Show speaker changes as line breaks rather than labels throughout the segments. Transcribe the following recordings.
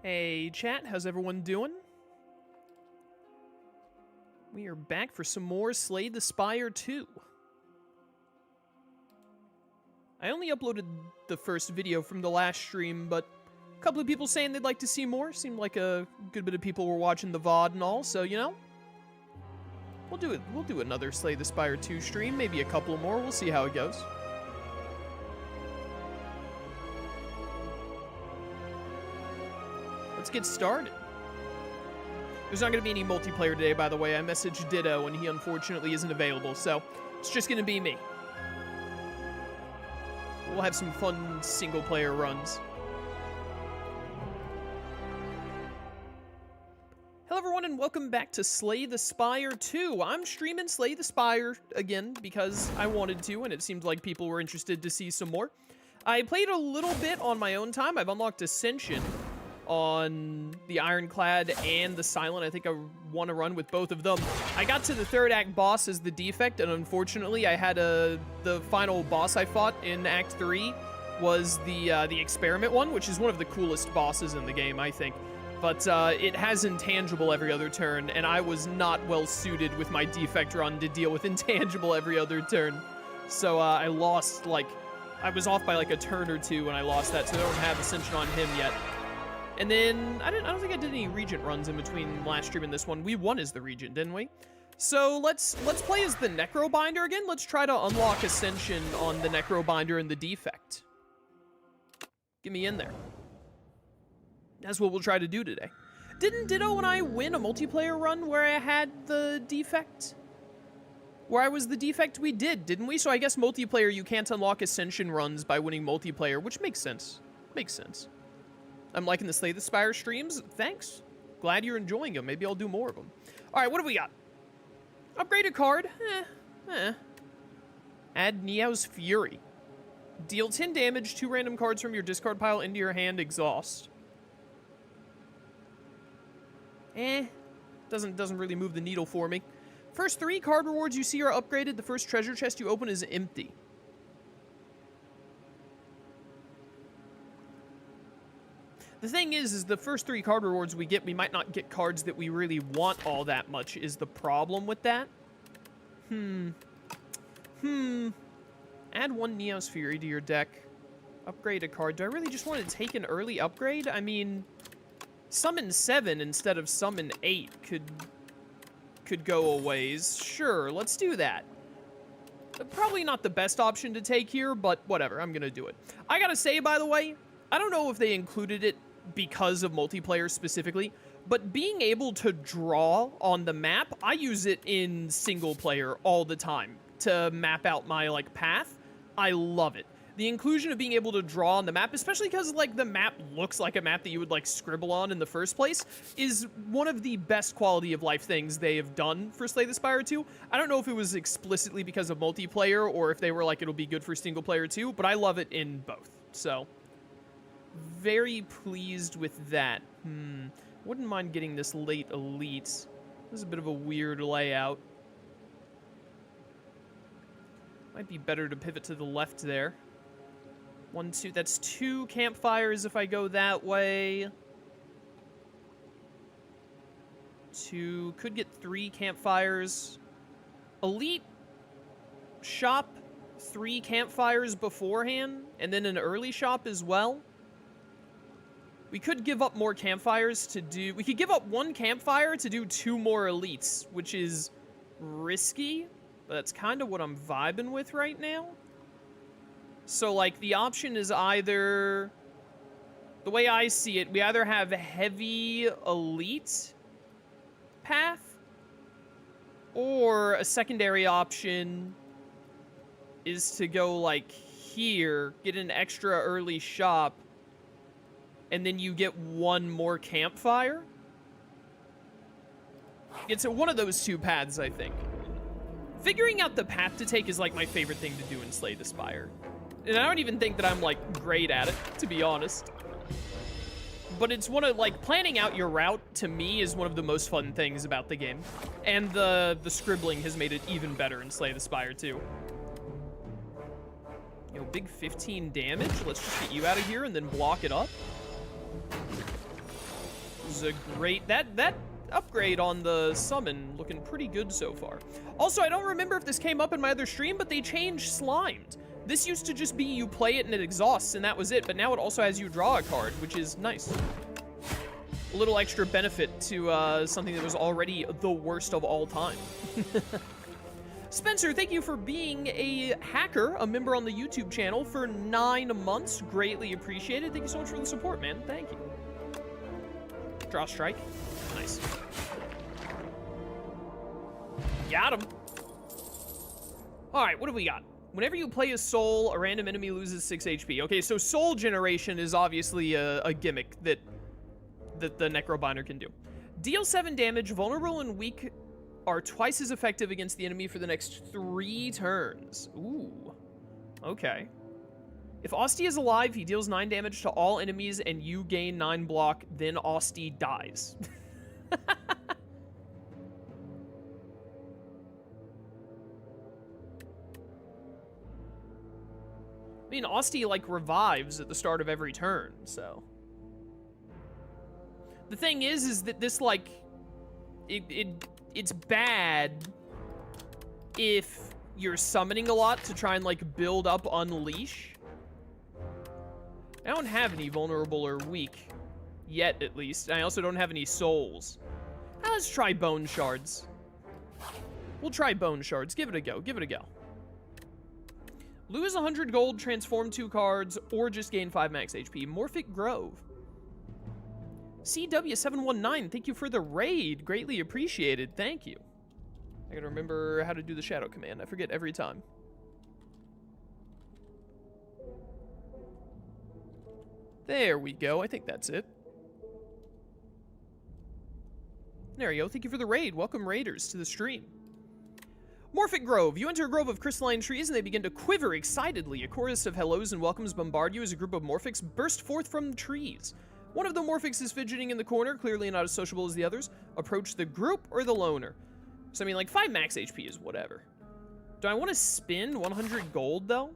Hey chat, how's everyone doing? We are back for some more Slay the Spire 2. I only uploaded the first video from the last stream, but a couple of people saying they'd like to see more. Seemed like a good bit of people were watching the VOD and all, so, you know, we'll do it. We'll do another Slay the Spire 2 stream, maybe a couple more. We'll see how it goes. Let's get started. There's not going to be any multiplayer today, by the way. I messaged Ditto, and he unfortunately isn't available, so it's just going to be me. We'll have some fun single-player runs. Hello, everyone, and welcome back to Slay the Spire 2. I'm streaming Slay the Spire again because I wanted to, and it seemed like people were interested to see some more. I played a little bit on my own time. I've unlocked Ascension on the Ironclad and the Silent. I think I want to run with both of them. I got to the third act boss as the Defect, and unfortunately I had the final boss I fought in Act 3 was the Experiment one, which is one of the coolest bosses in the game, I think. But it has Intangible every other turn, and I was not well suited with my Defect run to deal with Intangible every other turn. So I lost, like, I was off by like a turn or two when I lost that, so I don't have Ascension on him yet. And then, I don't think I did any Regent runs in between last stream and this one. We won as the Regent, didn't we? So let's play as the Necrobinder again. Let's try to unlock Ascension on the Necrobinder and the Defect. Get me in there. That's what we'll try to do today. Didn't Ditto and I win a multiplayer run where I had the Defect? Where I was the Defect? We did, didn't we? So I guess multiplayer, you can't unlock Ascension runs by winning multiplayer, which makes sense. Makes sense. I'm liking the Slay the Spire streams. Thanks. Glad you're enjoying them. Maybe I'll do more of them. All right, what do we got? Upgrade a card. Add Neo's Fury. Deal 10 damage, 2 random cards from your discard pile into your hand, exhaust. Doesn't really move the needle for me. First 3 card rewards you see are upgraded. The first treasure chest you open is empty. The thing is the first 3 card rewards we get, we might not get cards that we really want all that much, is the problem with that. Add 1 Neo's Fury to your deck. Upgrade a card. Do I really just want to take an early upgrade? I mean, Summon 7 instead of Summon 8 could go a ways. Sure, let's do that. Probably not the best option to take here, but whatever, I'm gonna do it. I gotta say, by the way, I don't know if they included it because of multiplayer specifically, but being able to draw on the map, I use it in single player all the time to map out my, like, path. I love it. The inclusion of being able to draw on the map, especially because, like, the map looks like a map that you would, like, scribble on in the first place, is one of the best quality of life things they have done for Slay the Spire 2. I don't know if it was explicitly because of multiplayer or if they were like, it'll be good for single player too, but I love it in both, so very pleased with that. Wouldn't mind getting this late elite. This is a bit of a weird layout. Might be better to pivot to the left there. 1, 2, that's 2 campfires if I go that way. 2, could get 3 campfires. Elite shop 3 campfires beforehand, and then an early shop as well. We could give up more campfires to do... We could give up 1 campfire to do 2 more elites, which is risky, but that's kind of what I'm vibing with right now. So, like, the option is either... The way I see it, we either have a heavy elite path, or a secondary option is to go, like, here, get an extra early shop, and then you get 1 more campfire. It's one of those 2 paths, I think. Figuring out the path to take is, like, my favorite thing to do in Slay the Spire. And I don't even think that I'm, like, great at it, to be honest. But it's one of, like, planning out your route, to me, is one of the most fun things about the game. And the scribbling has made it even better in Slay the Spire 2. You know, big 15 damage. Let's just get you out of here and then block it up. This is a great... That upgrade on the summon looking pretty good so far. Also, I don't remember if this came up in my other stream, but they changed Slimed. This used to just be you play it and it exhausts, and that was it, but now it also has you draw a card, which is nice. A little extra benefit to something that was already the worst of all time. Spencer, thank you for being a hacker, a member on the YouTube channel for 9 months. Greatly appreciated. Thank you so much for the support, man. Thank you. Draw strike. Nice. Got him. All right, what do we got? Whenever you play a soul, a random enemy loses 6 HP. Okay, so soul generation is obviously a gimmick that the Necrobinder can do. Deal 7 damage, vulnerable and weak are twice as effective against the enemy for the next 3 turns. Ooh. Okay. If Osti is alive, he deals 9 damage to all enemies and you gain 9 block, then Osti dies. I mean, Osti, like, revives at the start of every turn, so... The thing is that this, like... It's bad if you're summoning a lot to try and, like, build up Unleash. I don't have any vulnerable or weak. Yet, at least. I also don't have any souls. Now, let's try Bone Shards. We'll try Bone Shards. Give it a go. Give it a go. Lose 100 gold, transform 2 cards, or just gain 5 max HP. Morphic Grove. CW719, thank you for the raid. Greatly appreciated. Thank you. I gotta remember how to do the shadow command. I forget every time. There we go. I think that's it. There you go. Thank you for the raid. Welcome, raiders, to the stream. Morphic Grove. You enter a grove of crystalline trees and they begin to quiver excitedly. A chorus of hellos and welcomes bombard you as a group of morphics burst forth from the trees. One of the morphics is fidgeting in the corner, clearly not as sociable as the others. Approach the group or the loner. So, I mean, like, 5 max HP is whatever. Do I want to spend 100 gold, though?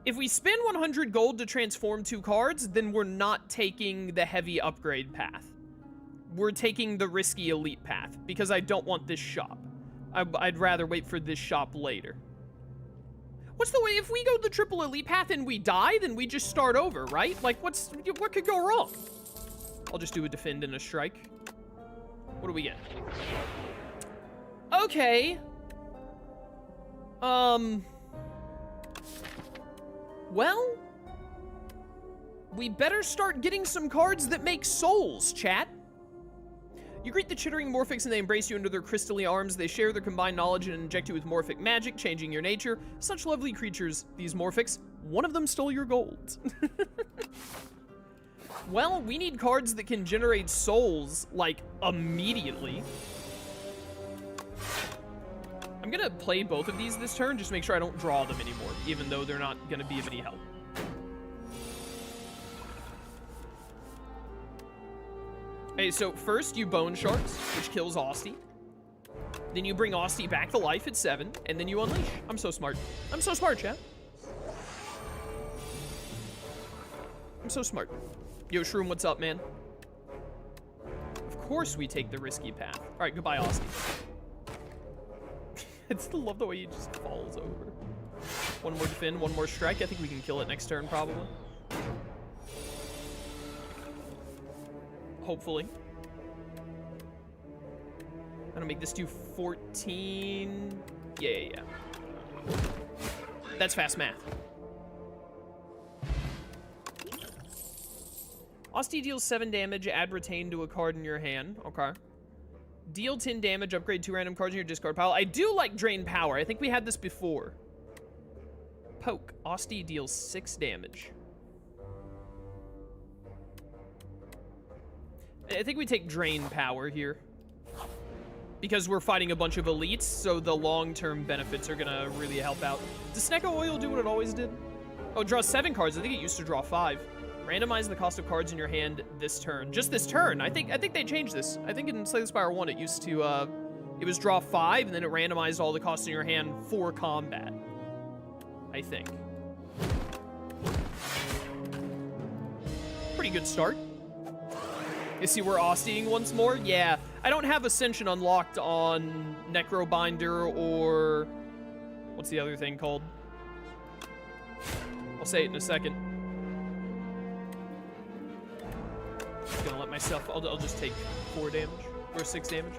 If we spend 100 gold to transform 2 cards, then we're not taking the heavy upgrade path. We're taking the risky elite path, because I don't want this shop. I'd rather wait for this shop later. What's the way, if we go the triple elite path and we die, then we just start over, right? Like, what could go wrong? I'll just do a defend and a strike. What do we get? Okay. Well, we better start getting some cards that make souls, chat. You greet the chittering morphics and they embrace you under their crystally arms. They share their combined knowledge and inject you with morphic magic, changing your nature. Such lovely creatures, these morphics. One of them stole your gold. Well, we need cards that can generate souls, like, immediately. I'm gonna play both of these this turn, just to make sure I don't draw them anymore, even though they're not gonna be of any help. Okay, so first you Bone Shards, which kills Osti. Then you bring Osti back to life at 7, and then you Unleash. I'm so smart. I'm so smart, chat. I'm so smart. Yo, Shroom, what's up, man? Of course we take the risky path. All right, goodbye, Osti. I still love the way he just falls over. One more defend, one more strike. I think we can kill it next turn, probably. Hopefully. I'm gonna make this do 14. Yeah. That's fast math. Osti deals 7 damage, add retain to a card in your hand. Okay. Deal 10 damage, upgrade 2 random cards in your discard pile. I do like Drain Power. I think we had this before. Poke. Osti deals 6 damage. I think we take Drain Power here. Because we're fighting a bunch of elites, so the long-term benefits are gonna really help out. Does Snecko Oil do what it always did? Oh, it draws 7 cards. I think it used to draw 5. Randomize the cost of cards in your hand this turn. Just this turn. I think they changed this. I think in Slay the Spire 1 it used to, it was draw 5, and then it randomized all the costs in your hand for combat. I think. Pretty good start. You see we're Austeing once more? Yeah. I don't have Ascension unlocked on Necrobinder or... What's the other thing called? I'll say it in a second. Just gonna let myself... I'll just take 4 damage. Or 6 damage.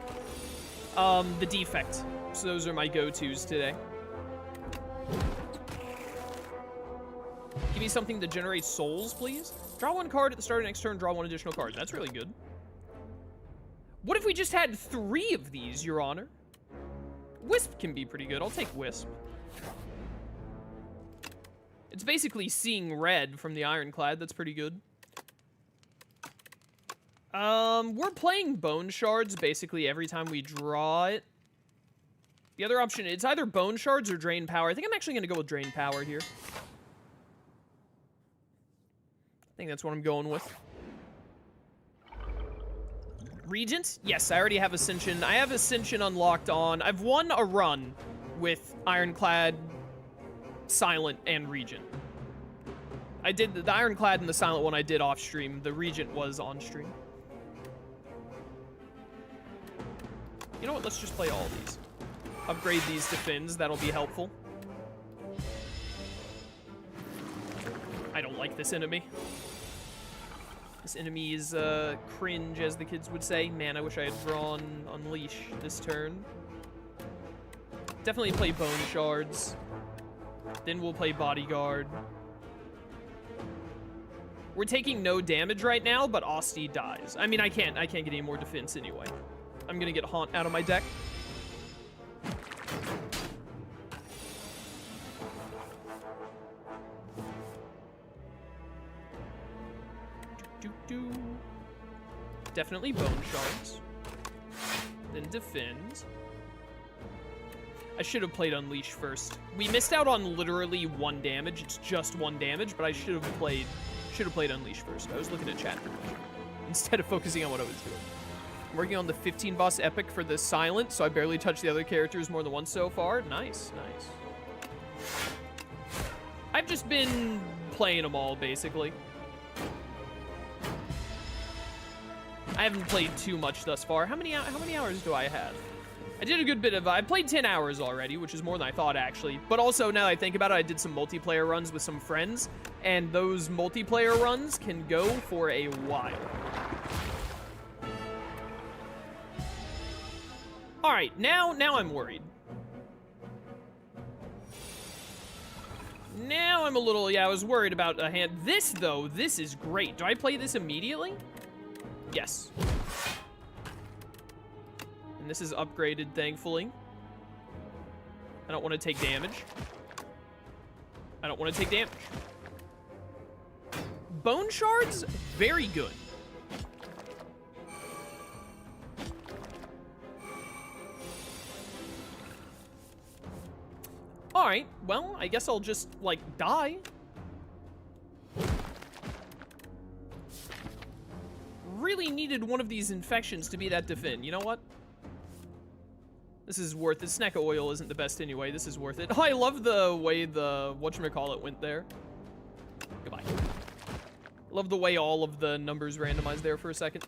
The Defect. So those are my go-tos today. Give me something that generates souls, please. Draw 1 card at the start of next turn, draw 1 additional card. That's really good. What if we just had 3 of these, Your Honor? Wisp can be pretty good. I'll take Wisp. It's basically seeing red from the Ironclad. That's pretty good. We're playing Bone Shards basically every time we draw it. The other option, it's either Bone Shards or Drain Power. I think I'm actually going to go with Drain Power here. I think that's what I'm going with. Regent? Yes, I already have Ascension. I have Ascension unlocked on... I've won a run with Ironclad, Silent, and Regent. I did the Ironclad and the Silent one I did off stream. The Regent was on stream. You know what? Let's just play all these. Upgrade these to Fins. That'll be helpful. I don't like this enemy. This enemy is cringe, as the kids would say. Man, I wish I had drawn Unleash this turn. Definitely play Bone Shards. Then we'll play Bodyguard. We're taking no damage right now, but Auste dies. I mean, I can't get any more defense anyway. I'm gonna get Haunt out of my deck. Definitely Bone Shards. Then Defend. I should have played Unleash first. We missed out on literally 1 damage. It's just 1 damage, but I should have played Unleash first. I was looking at chat pretty much instead of focusing on what I was doing. I'm working on the 15 boss epic for the Silent, so I barely touched the other characters more than once so far. Nice, nice. I've just been playing them all, basically. I haven't played too much thus far. How many hours do I have? I did a good bit of... I played 10 hours already, which is more than I thought, actually. But also, now that I think about it, I did some multiplayer runs with some friends, and those multiplayer runs can go for a while. All right, now I'm worried. Now I'm a little... Yeah, I was worried about a hand. This, though, this is great. Do I play this immediately? Yes. And this is upgraded, thankfully. I don't want to take damage. I don't want to take damage. Bone Shards, very good. Alright, well, I guess I'll just, like, die. Really needed one of these infections to be that Defend. You know what? This is worth it. Snack of oil isn't the best anyway. This is worth it. Oh, I love the way the whatchamacallit went there. Goodbye. Love the way all of the numbers randomized there for a second.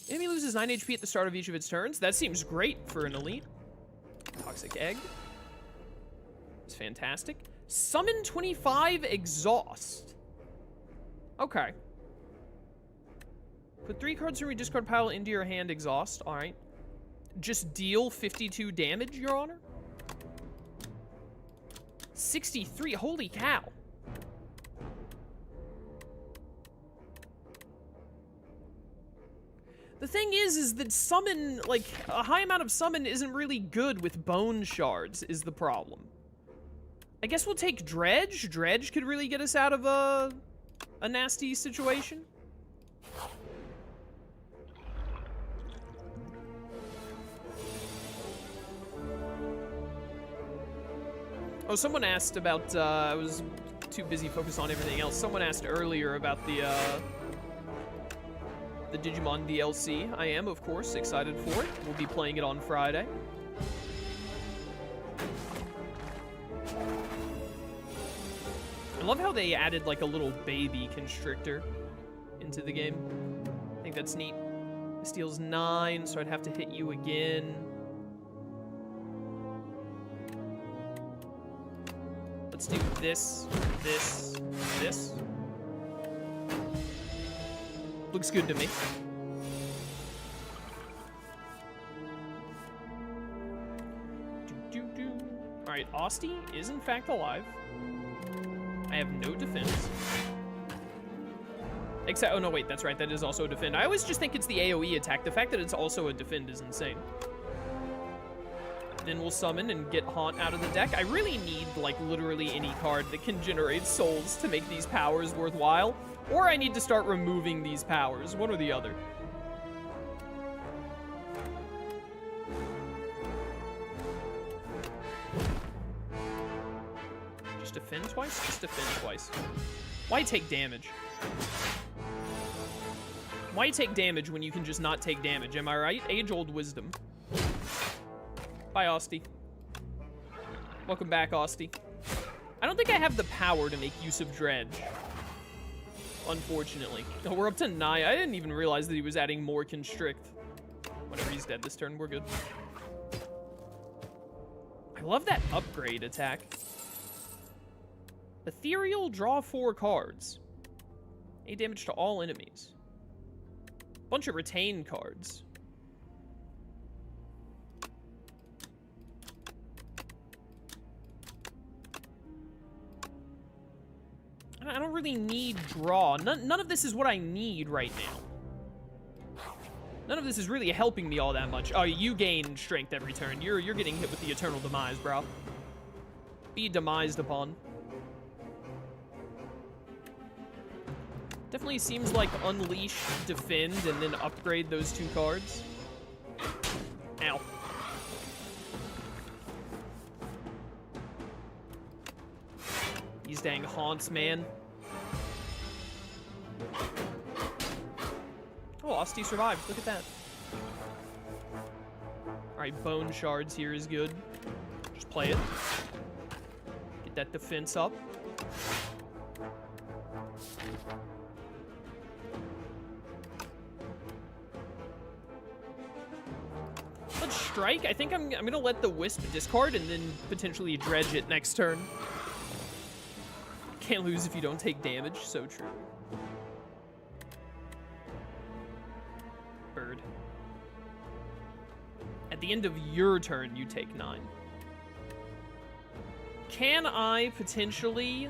Enemy loses 9 HP at the start of each of its turns. That seems great for an elite. Toxic Egg. It's fantastic. Summon 25 Exhaust. Okay. Put 3 cards from your discard pile into your hand, Exhaust. All right. Just deal 52 damage, Your Honor? 63. Holy cow. The thing is that summon, like, a high amount of summon isn't really good with Bone Shards, is the problem. I guess we'll take Dredge. Dredge could really get us out of a nasty situation. Oh, someone asked about, I was too busy focused on everything else. Someone asked earlier about the Digimon DLC. I am, of course, excited for it. We'll be playing it on Friday. I love how they added, like, a little baby constrictor into the game. I think that's neat. This deals 9, so I'd have to hit you again. Let's do this, this, this. Looks good to me. Alright, Asti is in fact alive. I have no defense. Except, oh no, wait, that's right, that is also a defend. I always just think it's the AoE attack. The fact that it's also a defend is insane. Then we'll summon and get Haunt out of the deck. I really need, like, literally any card that can generate souls to make these powers worthwhile. Or I need to start removing these powers, one or the other. Just defend twice? Just defend twice. Why take damage? Why take damage when you can just not take damage? Am I right? Age-old wisdom. Bye, Asti. Welcome back, Asti. I don't think I have the power to make use of Dredge. Unfortunately. Oh, we're up to 9. I didn't even realize that he was adding more Constrict. Whenever he's dead this turn, we're good. I love that upgrade attack. Ethereal, draw 4 cards. 8 damage to all enemies. Bunch of retain cards. I don't really need draw. None of this is what I need right now. None of this is really helping me all that much. Oh, you gain strength every turn. You're getting hit with the Eternal Demise, bro. Be demised upon. Definitely seems like Unleash, Defend, and then upgrade those 2 cards. Ow. These dang Haunts, man. Oh, Asti survived. Look at that. Alright, Bone Shards here is good. Just play it. Get that defense up. Let's strike. I think I'm gonna let the Wisp discard and then potentially dredge it next turn. Can't lose if you don't take damage. So true. Bird. At the end of your turn, you take 9. Can I potentially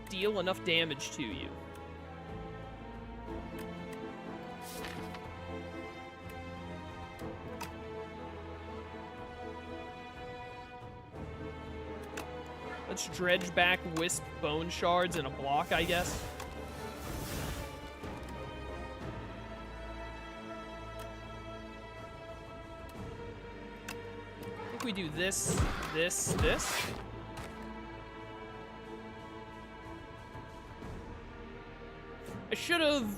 deal enough damage to you? Let's dredge back Wisp Bone Shards in a block, I guess. I think we do this, this, this. I should have...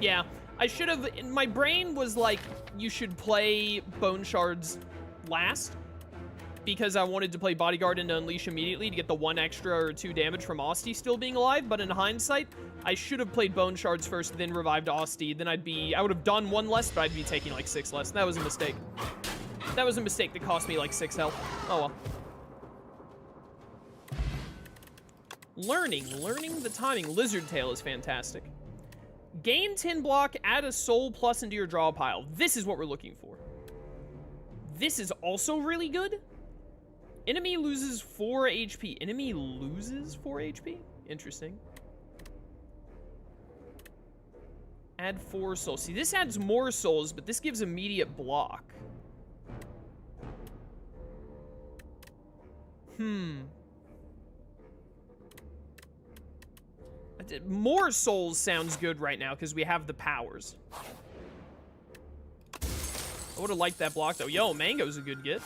Yeah, I should have... My brain was like, you should play Bone Shards last, because I wanted to play Bodyguard into Unleash immediately to get the 1 extra or 2 damage from Asti still being alive, but in hindsight, I should have played Bone Shards first, then revived Asti. Then I would have done 1 less, but I'd be taking like 6 less. That was a mistake. That was a mistake that cost me like 6 health. Oh well. Learning the timing. Lizard Tail is fantastic. Gain 10 block, add a soul plus into your draw pile. This is what we're looking for. This is also really good. Enemy loses 4 HP. Enemy loses 4 HP? Interesting. Add 4 souls. See, this adds more souls, but this gives immediate block. More souls sounds good right now because we have the powers. I would have liked that block, though. Yo, Mango's a good get.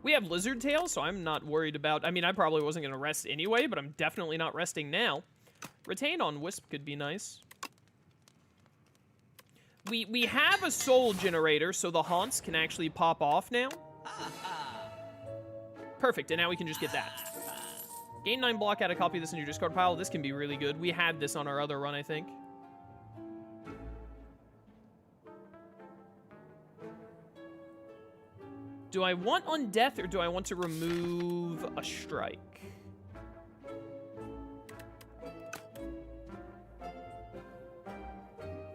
We have Lizard Tail, so I'm not worried about... I mean, I probably wasn't going to rest anyway, but I'm definitely not resting now. Retain on Wisp could be nice. We have a soul generator, so the Haunts can actually pop off now. Perfect, and now we can just get that. Gain 9 block, add a copy of this in your discard pile. This can be really good. We had this on our other run, I think. Do I want Undeath or do I want to remove a strike?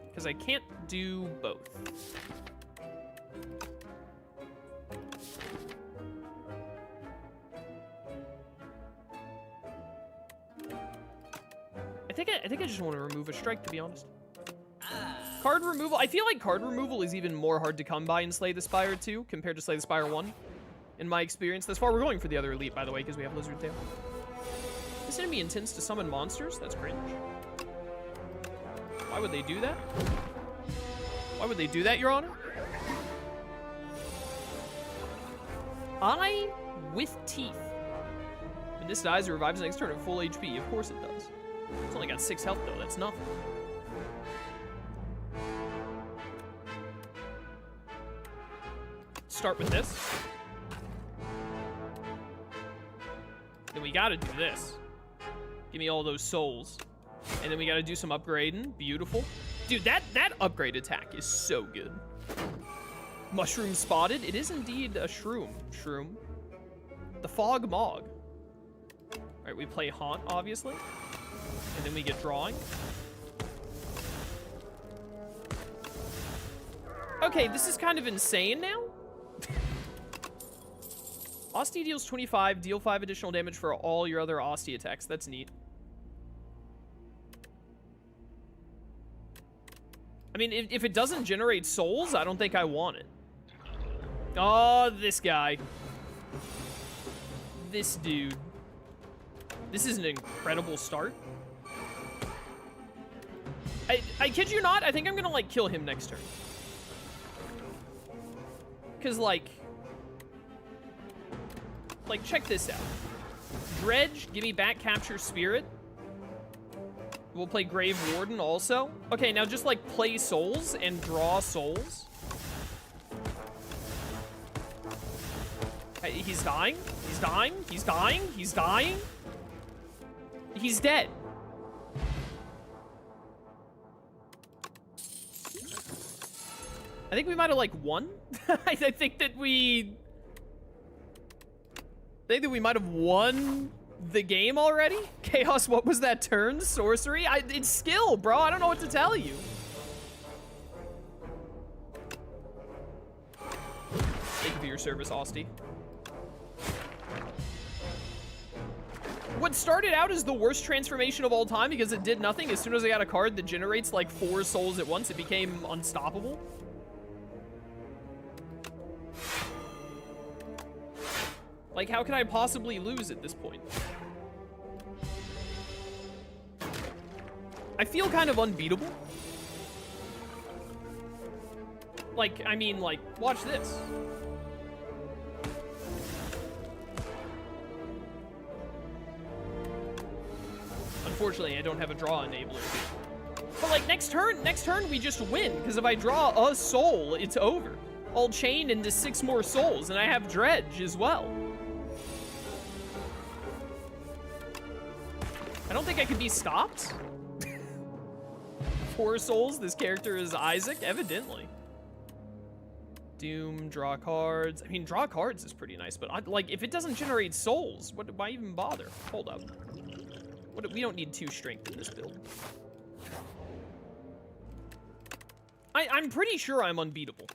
Because I can't do both. I think I just want to remove a strike, to be honest. Card removal. I feel like card removal is even more hard to come by in Slay the Spire 2 compared to Slay the Spire 1. In my experience thus far, we're going for the other elite, by the way, because we have Lizard Tail. This enemy intends to summon monsters? That's cringe. Why would they do that? Why would they do that, Your Honor? Eye with teeth. When this dies, it revives next turn at full HP. Of course it does. It's only got 6 health, though. That's nothing. Start with this. Then we gotta do this. Give me all those souls. And then we gotta do some upgrading. Beautiful. Dude, that upgrade attack is so good. Mushroom spotted. It is indeed a shroom. Shroom. The Fog Mog. Alright, we play Haunt, obviously. And then we get drawing. Okay, this is kind of insane now. Ostie deals 25, deal 5 additional damage for all your other Ostie attacks. That's neat. I mean, if it doesn't generate souls, I don't think I want it. Oh, this guy. This dude. This is an incredible start. I kid you not, I think I'm gonna, like, kill him next turn. Because, like, check this out. Dredge, give me back capture spirit. We'll play Grave Warden also. Okay, now just, like, play souls and draw souls. He's dying. He's dying. He's dying. He's dying. He's dead. I think we might have, like, won. I think that we might have won the game already. Chaos, what was that turn? Sorcery? It's skill, bro. I don't know what to tell you. Thank you for your service, Ostie. What started out as the worst transformation of all time because it did nothing, as soon as I got a card that generates like 4 souls at once, it became unstoppable. Like, how can I possibly lose at this point? I feel kind of unbeatable. Like, I mean, like, watch this. Unfortunately, I don't have a draw enabler. But, like, next turn we just win, because if I draw a soul, it's over. I'll chain into 6 more souls, and I have Dredge as well. I don't think I could be stopped. 4 souls, this character is Isaac, evidently. Doom, draw cards. I mean, draw cards is pretty nice, but like, if it doesn't generate souls, why even bother? Hold up. We don't need 2 strength in this build. I'm pretty sure I'm unbeatable.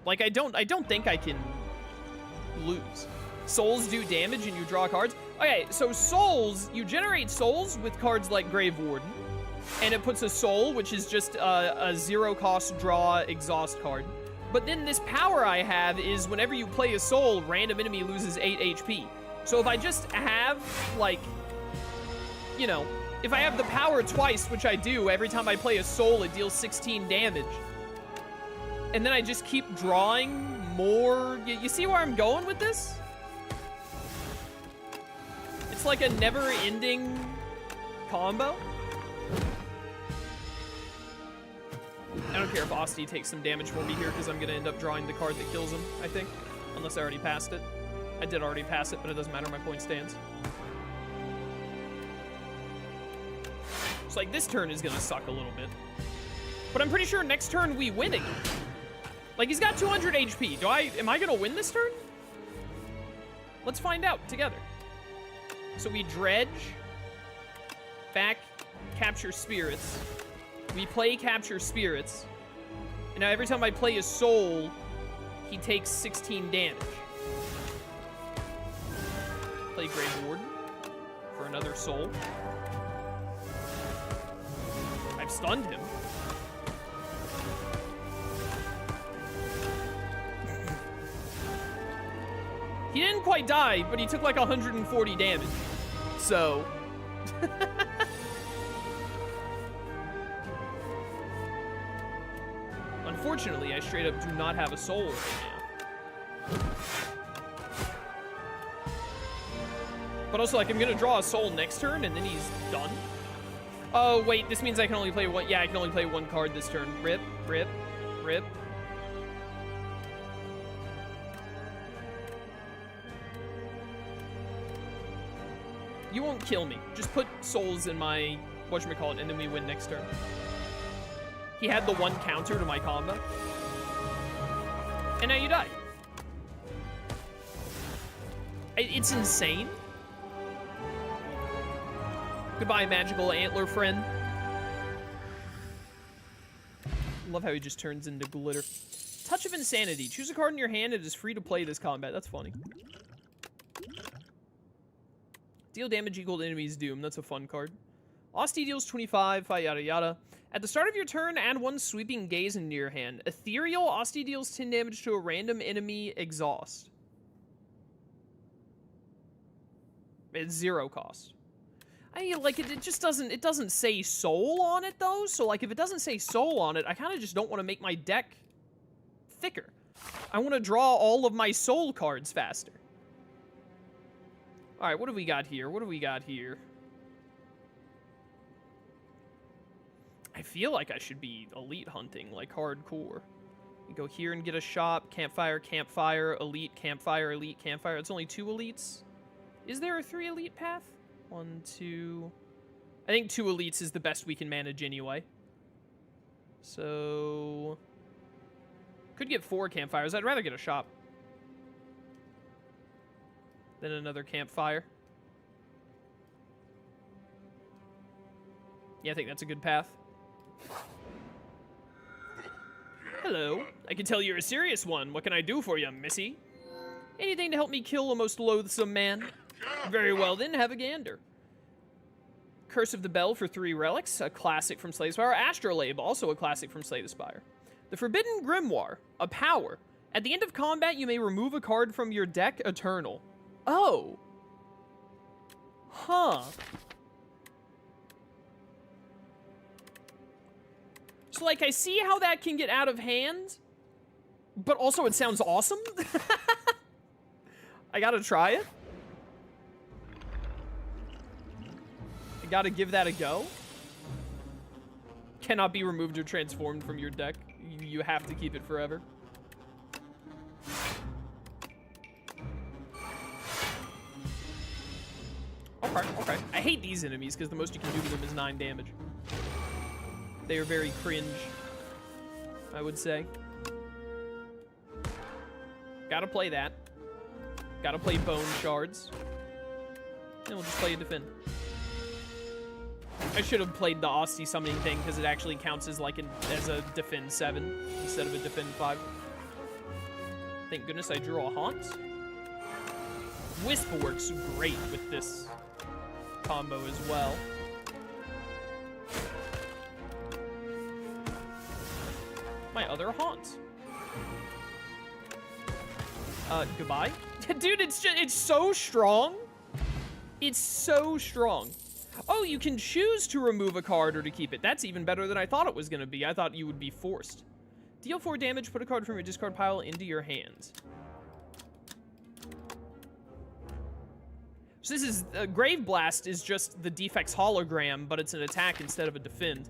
Like, I don't think I can lose. Souls do damage and you draw cards. Okay, so souls, you generate souls with cards like Grave Warden, and it puts a soul, which is just a 0-cost draw exhaust card. But then this power I have is whenever you play a soul, random enemy loses 8 HP. So if I just have, like, you know, if I have the power twice, which I do, every time I play a soul, it deals 16 damage. And then I just keep drawing more. You see where I'm going with this? It's like a never-ending combo. I don't care if Ostie takes some damage for me here, because I'm going to end up drawing the card that kills him, I think. Unless I already passed it. I did already pass it, but it doesn't matter. My point stands. It's like this turn is gonna suck a little bit. But I'm pretty sure next turn we win again. Like, he's got 200 HP. Am I gonna win this turn? Let's find out together. So we dredge, back, capture spirits. We play capture spirits. And now every time I play a soul, he takes 16 damage. Play Grave Warden for another soul. I've stunned him. He didn't quite die, but he took like 140 damage. So. Unfortunately, I straight up do not have a soul right now. But also, like, I'm gonna draw a soul next turn, and then he's done. Oh, wait, this means I can only play one. Yeah, I can only play one card this turn. Rip, rip, rip. You won't kill me. Just put souls in my whatchamacallit, and then we win next turn. He had the one counter to my combo. And now you die. It's insane. Goodbye, magical antler friend. Love how he just turns into glitter. Touch of Insanity. Choose a card in your hand. It is free to play this combat. That's funny. Deal damage equal to enemy's doom. That's a fun card. Asti deals 25, yada yada. At the start of your turn, add one sweeping gaze into your hand. Ethereal, Asti deals 10 damage to a random enemy exhaust. It's 0 cost. Like, it just doesn't, it doesn't say soul on it, though. So, like, if it doesn't say soul on it, I kind of just don't want to make my deck thicker. I want to draw all of my soul cards faster. All right, what do we got here? What do we got here? I feel like I should be elite hunting, like hardcore. You go here and get a shop, campfire, campfire, elite, campfire, elite, campfire. It's only 2 elites. Is there a 3 elite path? 1, 2. I think 2 elites is the best we can manage anyway. So could get 4 campfires. I'd rather get a shop than another campfire. Yeah, I think that's a good path. Hello. I can tell you're a serious one. What can I do for you, missy? Anything to help me kill a most loathsome man? Very well then, have a gander. Curse of the Bell for 3 relics, a classic from Slay the Spire. Astrolabe, also a classic from Slay the Spire. The Forbidden Grimoire, a power. At the end of combat, you may remove a card from your deck, Eternal. Oh. Huh. So, like, I see how that can get out of hand, but also it sounds awesome. I gotta try it. I gotta give that a go. Cannot be removed or transformed from your deck. You have to keep it forever. Okay, okay. I hate these enemies because the most you can do to them is 9 damage. They are very cringe, I would say. Gotta play that. Gotta play Bone Shards. And we'll just play a Defend. I should have played the Asti summoning thing because it actually counts as like as a Defend 7 instead of a Defend 5. Thank goodness I drew a Haunt. Wisp works great with this combo as well. My other Haunt. Goodbye. Dude, it's so strong. It's so strong. Oh, you can choose to remove a card or to keep it. That's even better than I thought it was going to be. I thought you would be forced. Deal 4 damage, put a card from your discard pile into your hand. So this is, Grave Blast is just the Defect's hologram, but it's an attack instead of a defend.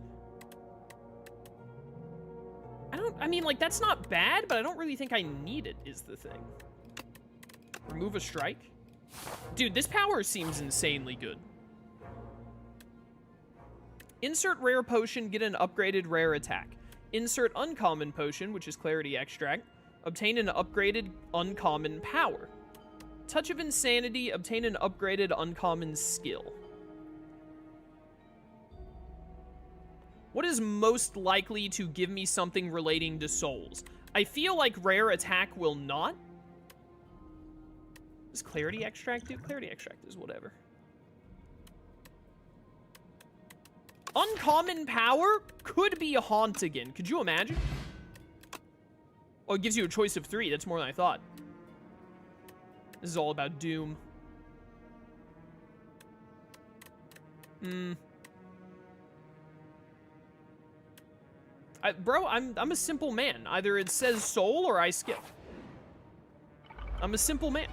I mean, like, that's not bad, but I don't really think I need it, is the thing. Remove a strike. Dude, this power seems insanely good. Insert rare potion, get an upgraded rare attack. Insert uncommon potion, which is clarity extract. Obtain an upgraded uncommon power. Touch of insanity, obtain an upgraded uncommon skill. What is most likely to give me something relating to souls? I feel like rare attack will not. Does clarity extract do? Clarity extract is whatever. Uncommon power could be a haunt again. Could you imagine? Oh, it gives you a choice of 3. That's more than I thought. This is all about doom. Bro, I'm a simple man. Either it says soul or I skip. I'm a simple man.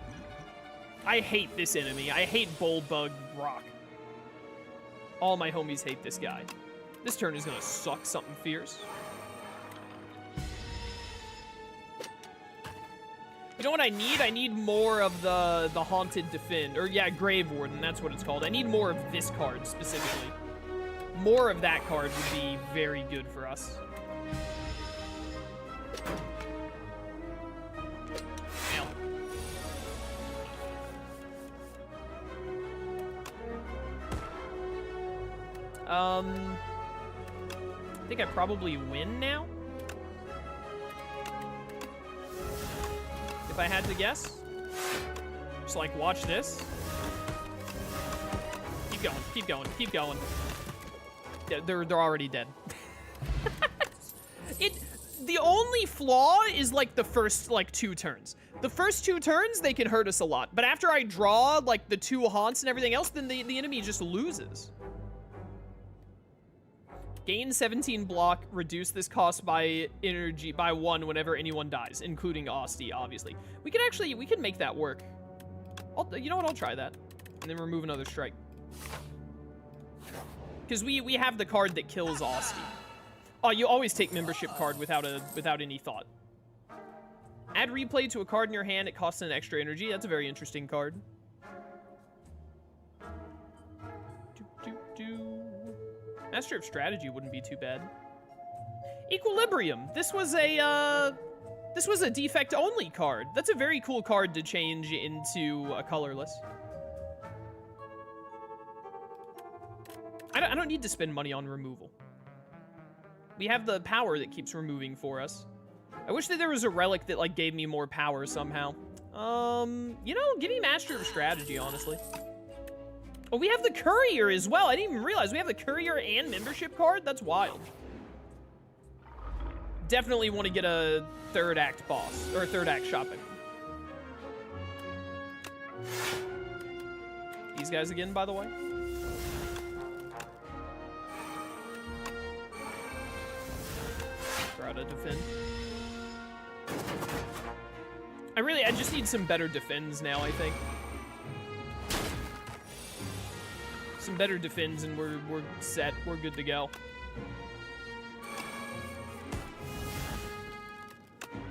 I hate this enemy. I hate Bullbug Rock. All my homies hate this guy. This turn is gonna suck something fierce. You know what I need? I need more of the Haunted Defend. Or yeah, Grave Warden, that's what it's called. I need more of this card specifically. More of that card would be very good for us. I think I probably win now. If I had to guess. Just like, watch this. Keep going, keep going, keep going. Yeah, they're already dead. The only flaw is like the first like 2 turns. The first 2 turns, they can hurt us a lot. But after I draw like the 2 haunts and everything else, then the enemy just loses. Gain 17 block, reduce this cost by energy by 1 whenever anyone dies, including Asti, obviously. We can make that work. You know what, I'll try that. And then remove another strike. Because we have the card that kills Asti. Oh, you always take membership card without any thought. Add replay to a card in your hand, it costs an extra energy. That's a very interesting card. Master of Strategy wouldn't be too bad. Equilibrium. This was a defect only card. That's a very cool card to change into a colorless. I don't need to spend money on removal. We have the power that keeps removing for us. I wish that there was a relic that like gave me more power somehow. You know, give me Master of Strategy, honestly. Oh, we have the Courier as well. I didn't even realize we have the Courier and membership card. That's wild. Definitely want to get a 3rd act boss, or a 3rd act shopping. These guys again, by the way. Try to defend. I just need some better defends now, I think. Some better defends and we're set. We're good to go.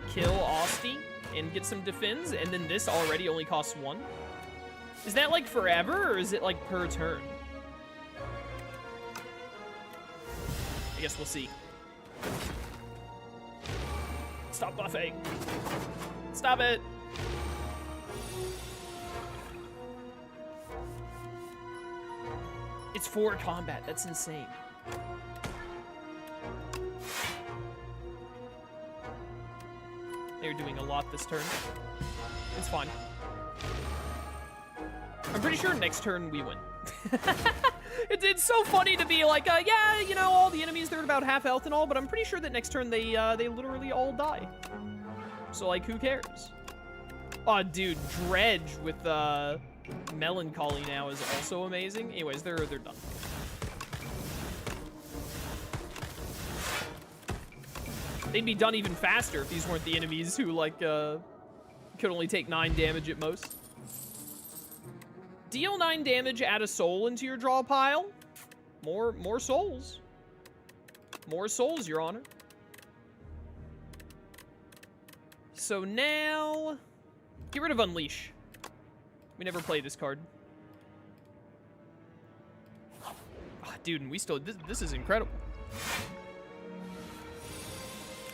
Kill Asti and get some defends, and then this already only costs 1. Is that like forever, or is it like per turn? I guess we'll see. Stop buffing. Stop it. It's 4 combat. That's insane. They're doing a lot this turn. It's fine. I'm pretty sure next turn we win. It's so funny to be like, yeah, you know, all the enemies, they're at about half health and all, but I'm pretty sure that next turn they literally all die. So, like, who cares? Oh, dude, Dredge with, Melancholy now is also amazing. Anyways, they're done. They'd be done even faster if these weren't the enemies who, like, could only take 9 damage at most. Deal 9 damage, add a soul into your draw pile. More souls. More souls, Your Honor. So now, get rid of Unleash. We never play this card. Oh, dude, and we still... This is incredible.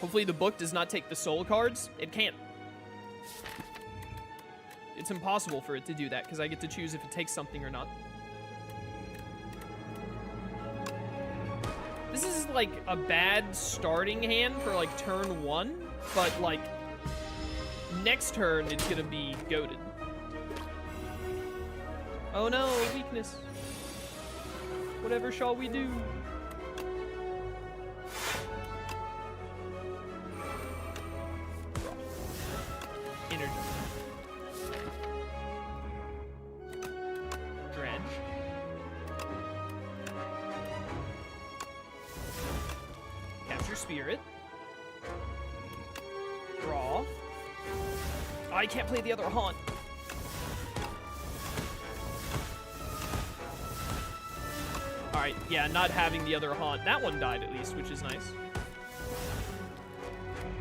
Hopefully the book does not take the soul cards. It can't. It's impossible for it to do that, because I get to choose if it takes something or not. This is, like, a bad starting hand for, like, turn 1, but, like, next turn it's gonna be goated. Oh no, weakness. Whatever shall we do? Energy. Dredge. Capture spirit. Draw. I can't play the other haunt. Alright, yeah, not having the other haunt. That one died at least, which is nice.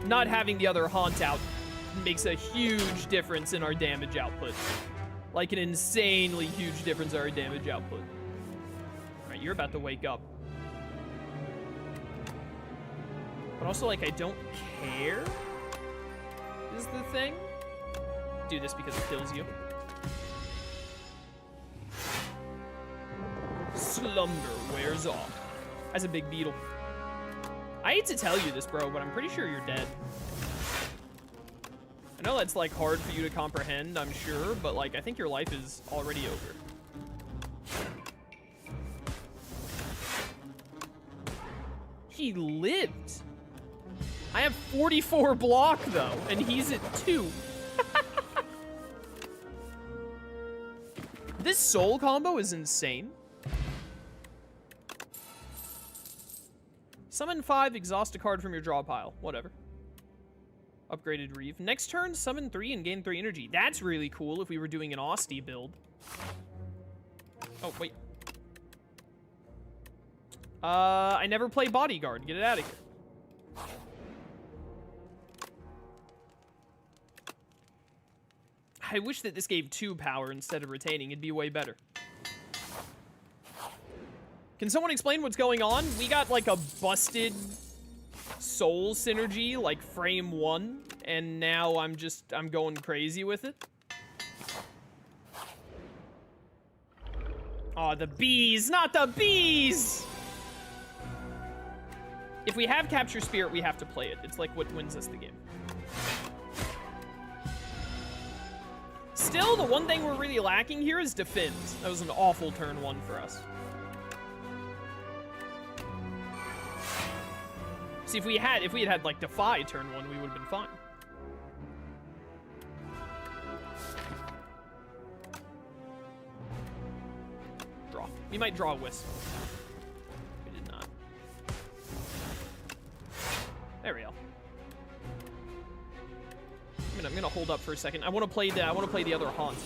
Not having the other haunt out makes a huge difference in our damage output. Like an insanely huge difference in our damage output. Alright, you're about to wake up. But also, like, I don't care is the thing. Do this because it kills you. Slumber wears off. As a big beetle. I hate to tell you this, bro, but I'm pretty sure you're dead. I know that's, like, hard for you to comprehend, I'm sure, but, like, I think your life is already over. He lived. I have 44 block, though, and he's at 2. This soul combo is insane. Summon 5, exhaust a card from your draw pile. Whatever. Upgraded Reeve. Next turn, summon 3 and gain 3 energy. That's really cool if we were doing an Austie build. Oh, wait. I never play Bodyguard. Get it out of here. I wish that this gave 2 power instead of retaining. It'd be way better. Can someone explain what's going on? We got, like, a busted soul synergy, like, frame 1, and now I'm going crazy with it. Aw, the bees! Not the bees! If we have Capture Spirit, we have to play it. It's like what wins us the game. Still, the one thing we're really lacking here is Defend. That was an awful turn 1 for us. See, if we had like Defy turn 1, we would have been fine. Draw. We might draw a Wisp. We did not. There we go. I'm gonna hold up for a second. I want to play the other haunt.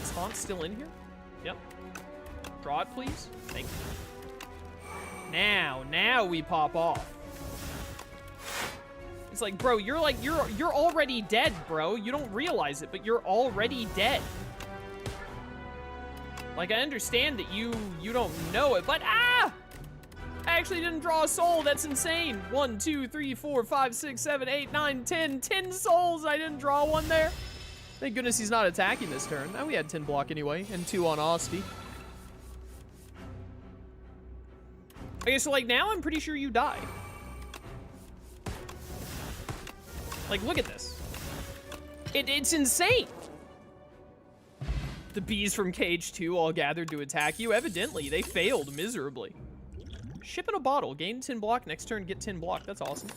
Is haunt still in here? Yep. Draw it, please. Thank you. Now we pop off. It's like, bro, you're already dead, bro. You don't realize it, but you're already dead. Like, I understand that you don't know it, but I actually didn't draw a soul. That's insane. 1, 2, 3, 4, 5, 6, 7, 8, 9, 10. 10 souls. I didn't draw one there. Thank goodness he's not attacking this turn. Now we had 10 block anyway, and 2 on Austie. Okay, so, like, now I'm pretty sure you die. Like, look at this. It's insane. The bees from Cage 2 all gathered to attack you. Evidently, they failed miserably. Ship in a bottle. Gain 10 block. Next turn, get 10 block. That's awesome.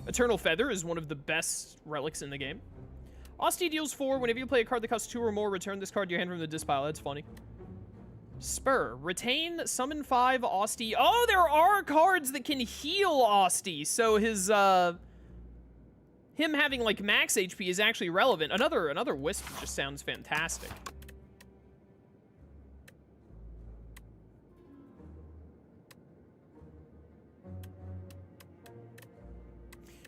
Eternal Feather is one of the best relics in the game. Austie deals 4. Whenever you play a card that costs 2 or more, return this card to your hand from the disc pile. That's funny. Spur. Retain, summon 5, Austie. Oh, there are cards that can heal Austie. So his, him having, like, max HP is actually relevant. Another Wisp just sounds fantastic.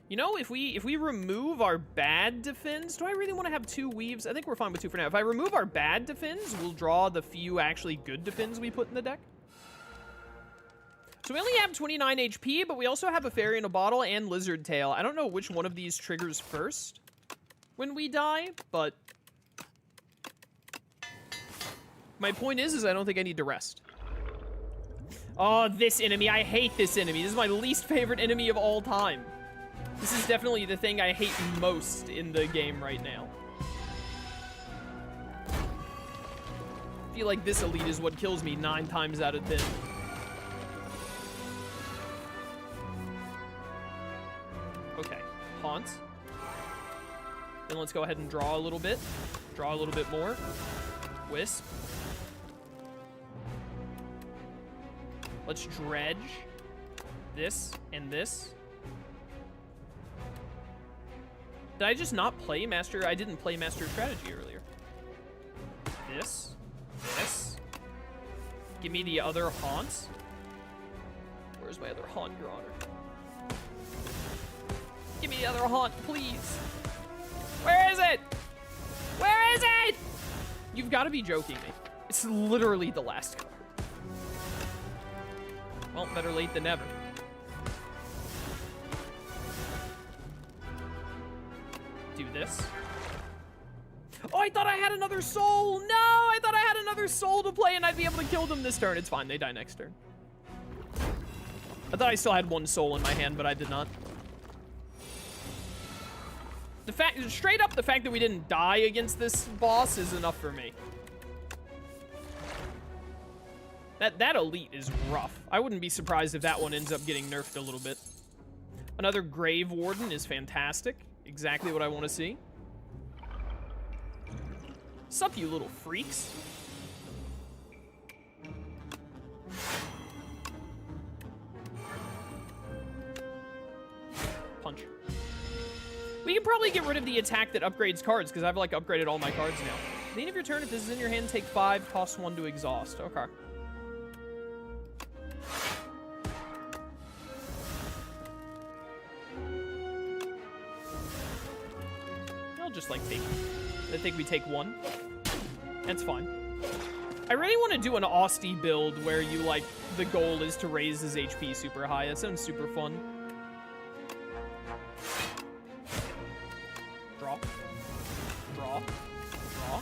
You know, if we remove our bad defense, do I really want to have 2 weaves? I think we're fine with 2 for now. If I remove our bad defense, we'll draw the few actually good defense we put in the deck. So we only have 29 HP, but we also have a Fairy in a Bottle and Lizard Tail. I don't know which one of these triggers first when we die, but my point is I don't think I need to rest. Oh, this enemy. I hate this enemy. This is my least favorite enemy of all time. This is definitely the thing I hate most in the game right now. I feel like this elite is what kills me 9 times out of 10. Okay, Haunt. Then let's go ahead and draw a little bit. Draw a little bit more. Wisp. Let's dredge this and this. Did I just not play Master? I didn't play Master Strategy earlier. This. This. Give me the other Haunts. Where's my other Haunt, Your Honor? Give me the other Haunt, please. Where is it? Where is it? You've got to be joking me. It's literally the last card. Well, better late than never. Do this. Oh, I thought I had another soul. No, I thought I had another soul to play and I'd be able to kill them this turn. It's fine. They die next turn. I thought I still had 1 soul in my hand, but I did not. The fact, straight up, the fact that we didn't die against this boss is enough for me. That elite is rough. I wouldn't be surprised if that one ends up getting nerfed a little bit. Another Grave Warden is fantastic. Exactly what I want to see. Sup, you little freaks. Punch. We can probably get rid of the attack that upgrades cards, because I've, like, upgraded all my cards now. At the end of your turn, if this is in your hand, take 5, cost 1 to exhaust. Okay. I'll just, like, take... I think we take 1. That's fine. I really want to do an Austie build where you, like, the goal is to raise his HP super high. That sounds super fun. Draw. Draw. Draw.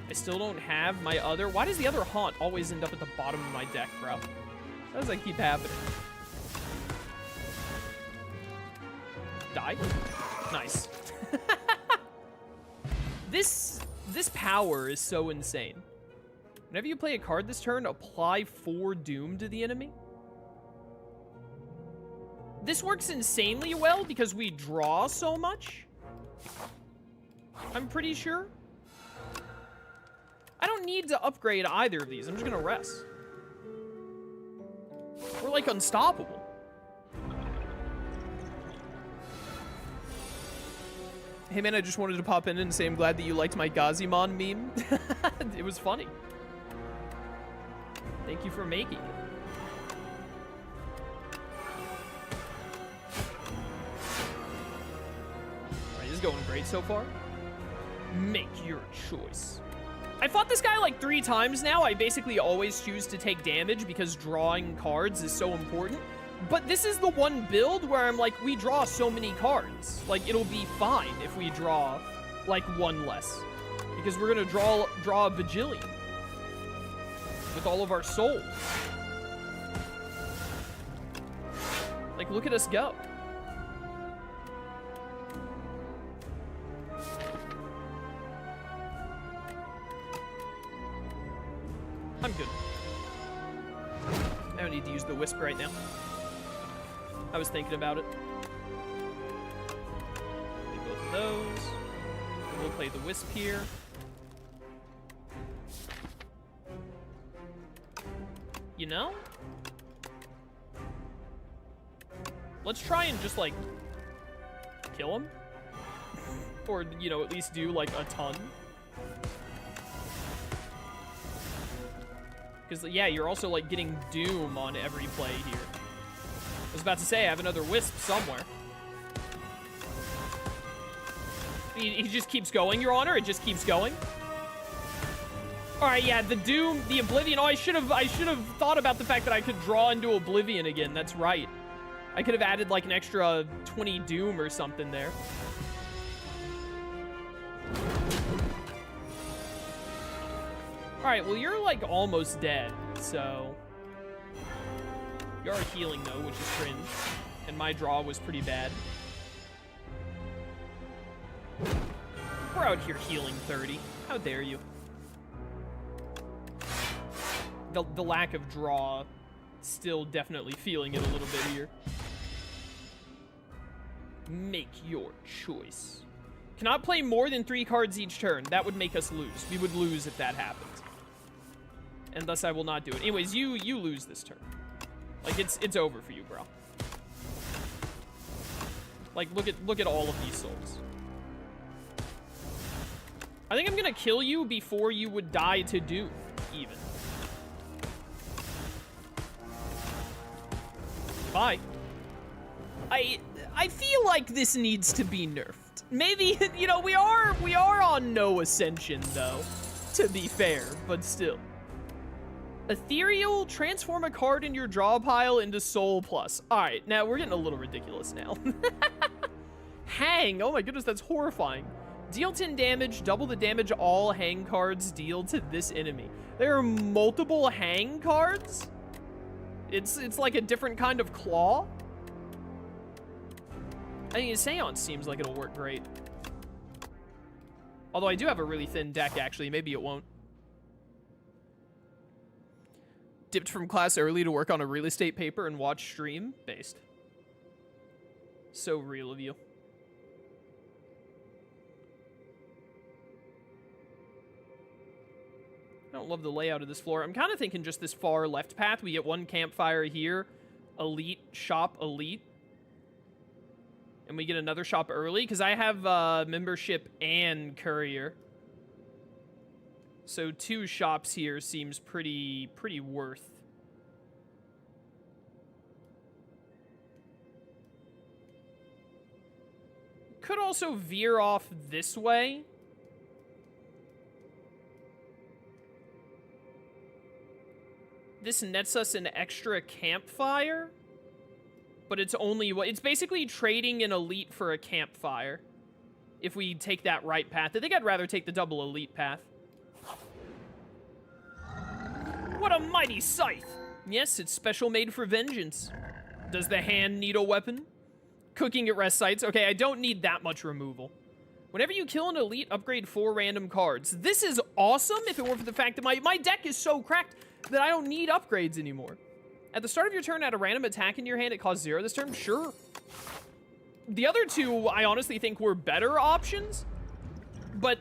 I still don't have my other... Why does the other Haunt always end up at the bottom of my deck, bro? How does that keep happening? Die. Nice. This power is so insane. Whenever you play a card this turn, apply 4 Doom to the enemy. This works insanely well because we draw so much. I'm pretty sure. I don't need to upgrade either of these. I'm just gonna rest. We're like unstoppable. Hey man, I just wanted to pop in and say I'm glad that you liked my Gazimon meme. It was funny. Thank you for making it. Alright, this is going great so far. Make your choice. I fought this guy like 3 times now. I basically always choose to take damage because drawing cards is so important. But this is the one build where I'm like, we draw so many cards. Like, it'll be fine if we draw, like, 1 less. Because we're gonna draw a bajillion. With all of our souls. Like, look at us go. I'm good. I don't need to use the Wisp right now. I was thinking about it. Play both of those. We'll play the Wisp here. You know? Let's try and just, like, kill him. Or, you know, at least do, like, a ton. Because, yeah, you're also, like, getting Doom on every play here. I was about to say, I have another Wisp somewhere. He just keeps going, Your Honor. It just keeps going. All right, yeah, the Doom, the Oblivion. Oh, I should have thought about the fact that I could draw into Oblivion again. That's right. I could have added like an extra 20 Doom or something there. All right, well, you're like almost dead, so you are healing though, which is cringe, and my draw was pretty bad. We're out here healing 30. How dare you? The lack of draw, still definitely feeling it a little bit here. Make your choice. Cannot play more than 3 cards each turn. That would make us lose. We would lose if that happened. And thus I will not do it. Anyways, you lose this turn. Like, it's over for you, bro. Like, look at all of these souls. I think I'm gonna kill you before you would die to Doom, even. Bye. I feel like this needs to be nerfed. Maybe, you know, we are on no ascension though, to be fair, but still. Ethereal, transform a card in your draw pile into Soul Plus. All right, now we're getting a little ridiculous now. Hang, oh my goodness, that's horrifying. Deal 10 damage, double the damage all hang cards deal to this enemy. There are multiple hang cards? It's like a different kind of claw. I think Seance seems like it'll work great. Although I do have a really thin deck, actually. Maybe it won't. Dipped from class early to work on a real estate paper and watch stream. Based. So real of you. I don't love the layout of this floor. I'm kind of thinking just this far left path. We get one campfire here. Elite, shop, elite. And we get another shop early, because I have membership and courier. So 2 shops here seems pretty worth. Could also veer off this way. This nets us an extra campfire. But it's basically trading an elite for a campfire. If we take that right path. I think I'd rather take the double elite path. What a mighty scythe! Yes, it's special made for vengeance. Does the hand need a weapon? Cooking at rest sites. Okay, I don't need that much removal. Whenever you kill an elite, upgrade 4 random cards. This is awesome if it weren't for the fact that my deck is so cracked that I don't need upgrades anymore. At the start of your turn, add a random attack in your hand. It costs 0 this turn. Sure. The other 2, I honestly think were better options. But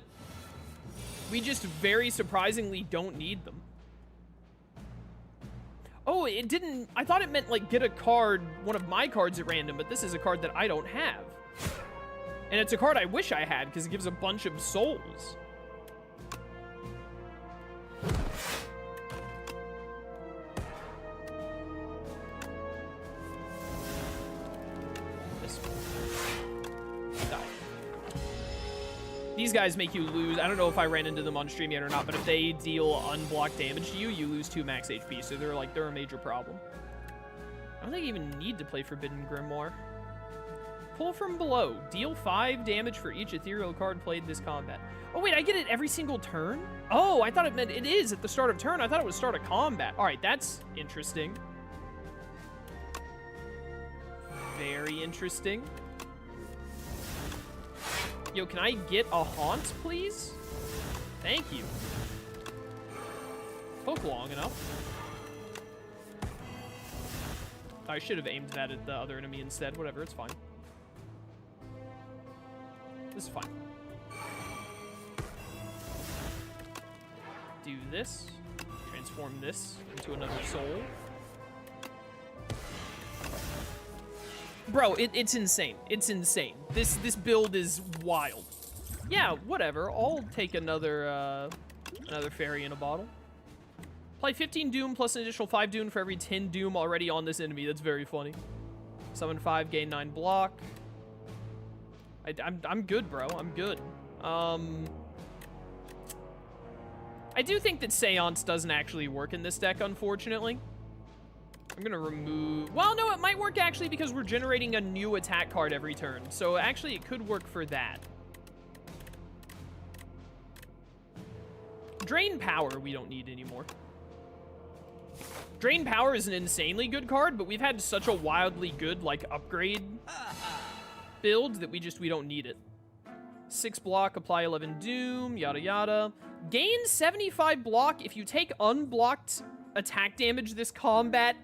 we just very surprisingly don't need them. Oh, it didn't... I thought it meant, like, get a card, one of my cards at random, but this is a card that I don't have. And it's a card I wish I had, because it gives a bunch of souls. These guys make you lose. I don't know if I ran into them on stream yet or not, but if they deal unblocked damage to you, you lose 2 max HP. So they're a major problem. I don't think you even need to play Forbidden Grimoire. Pull from below. Deal 5 damage for each ethereal card played this combat. Oh wait, I get it every single turn? Oh, I thought it meant it is at the start of turn. I thought it was start of combat. All right, that's interesting. Very interesting. Yo, can I get a haunt, please? Thank you. Poke long enough. I should have aimed that at the other enemy instead. Whatever, it's fine. This is fine. Do this. Transform this into another soul. Bro, it's insane. It's insane. This build is wild. Yeah, whatever. I'll take another fairy in a bottle. Play 15 Doom plus an additional 5 Doom for every 10 Doom already on this enemy. That's very funny. Summon 5, gain 9 block. I'm good, bro. I'm good. I do think that Seance doesn't actually work in this deck, unfortunately. I'm gonna remove... Well, no, it might work actually because we're generating a new attack card every turn. So actually, it could work for that. Drain Power we don't need anymore. Drain Power is an insanely good card, but we've had such a wildly good, like, upgrade build that we don't need it. 6 block, apply 11 doom, yada yada. Gain 75 block if you take unblocked attack damage this combat,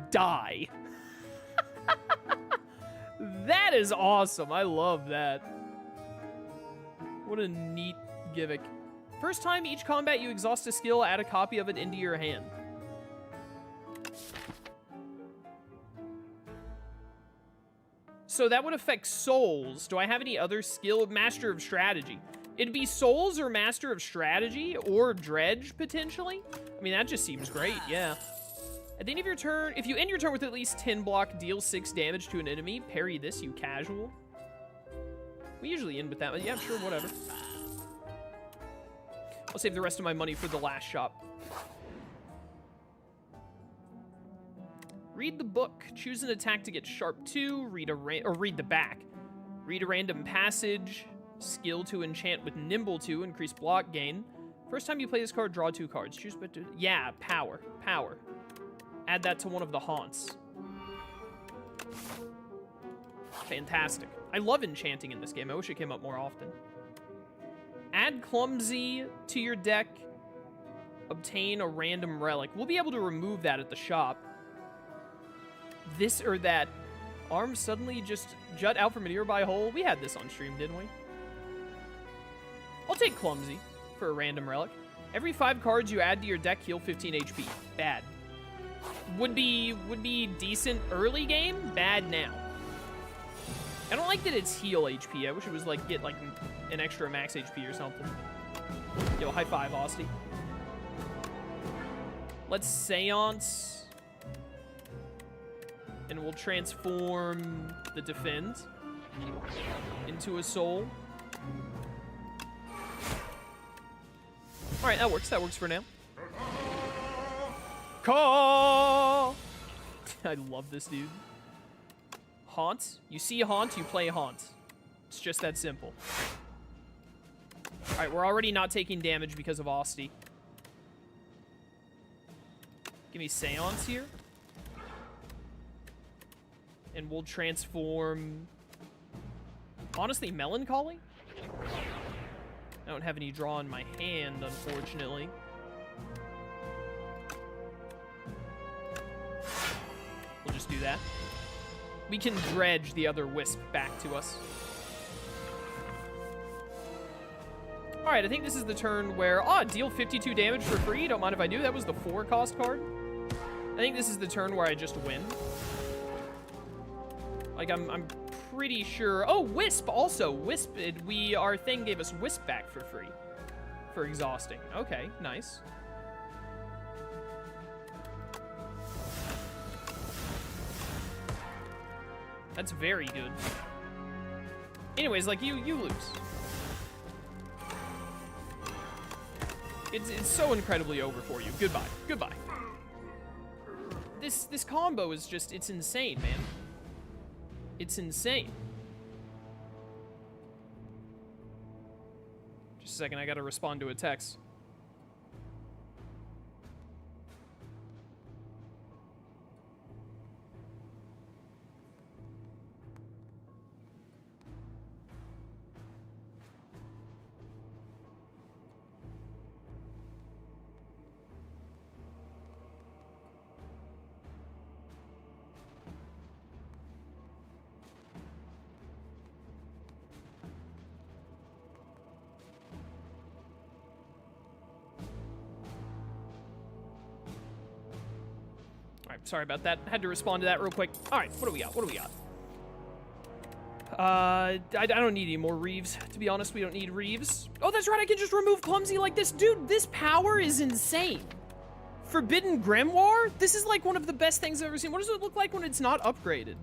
die. That is awesome. I love that. What a neat gimmick. First time each combat you exhaust a skill, add a copy of it into your hand. So that would affect souls. Do I have any other skill? Master of Strategy. It'd be souls or Master of Strategy or Dredge, potentially. I mean, that just seems great, yeah. At the end of your turn, if you end your turn with at least 10 block, deal 6 damage to an enemy, parry this, you casual. We usually end with that, but yeah, sure, whatever. I'll save the rest of my money for the last shop. Read the book. Choose an attack to get sharp 2. Read the back. Read a random passage. Skill to enchant with nimble 2. Increase block gain. First time you play this card, draw 2 cards. Choose but yeah, power. Power. Add that to one of the haunts. Fantastic. I love enchanting in this game. I wish it came up more often. Add Clumsy to your deck. Obtain a random relic. We'll be able to remove that at the shop. This or that. Arms suddenly just jut out from a nearby hole. We had this on stream, didn't we? I'll take Clumsy for a random relic. Every 5 cards you add to your deck heal 15 HP. Bad. Would be decent early game. Bad now. I don't like that it's heal HP. I wish it was like get like an extra max HP or something. Yo, high five, Austin. Let's Seance. And we'll transform the Defend into a soul. All right, that works. That works for now. Call! I love this dude. Haunt. You see Haunt, you play Haunt. It's just that simple. All right, we're already not taking damage because of Asti. Give me Seance here. And we'll transform... Honestly, Melancholy? I don't have any draw in my hand, unfortunately. We'll just do that. We can dredge the other Wisp back to us. Alright, I think this is the turn where... Oh, deal 52 damage for free. Don't mind if I do. That was the 4-cost card. I think this is the turn where I just win. Like, I'm pretty sure... Oh, Wisp also. Wisp, our thing gave us Wisp back for free. For exhausting. Okay, nice. That's very good. Anyways, like, you lose. It's so incredibly over for you. Goodbye. Goodbye. This combo is just... It's insane, man. It's insane. Just a second, I gotta respond to a text. Sorry about that. Had to respond to that real quick. All right, what do we got? What do we got? I don't need any more Reeves. To be honest, we don't need Reeves. Oh, that's right. I can just remove Clumsy like this. Dude, this power is insane. Forbidden Grimoire? This is like one of the best things I've ever seen. What does it look like when it's not upgraded?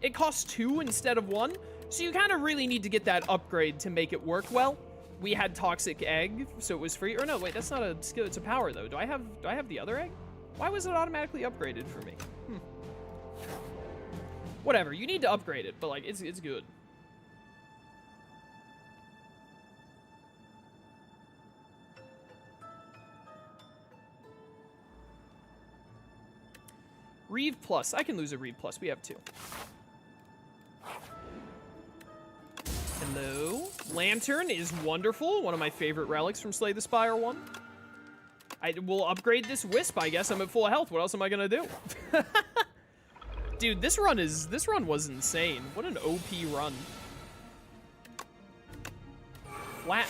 it costs 2 instead of 1. So you kind of really need to get that upgrade to make it work well. We had Toxic Egg, so it was free. Or no, wait, that's not a skill, it's a power though. Do I have the other egg? Why was it automatically upgraded for me? Whatever, you need to upgrade it, but like, it's good. Reeve Plus, I can lose a Reeve Plus, we have 2. Hello. Lantern is wonderful, one of my favorite relics from Slay the Spire 1. I will upgrade this Wisp, I guess. I'm at full health. What else am I gonna do? Dude, this run was insane. What an OP run. Flat.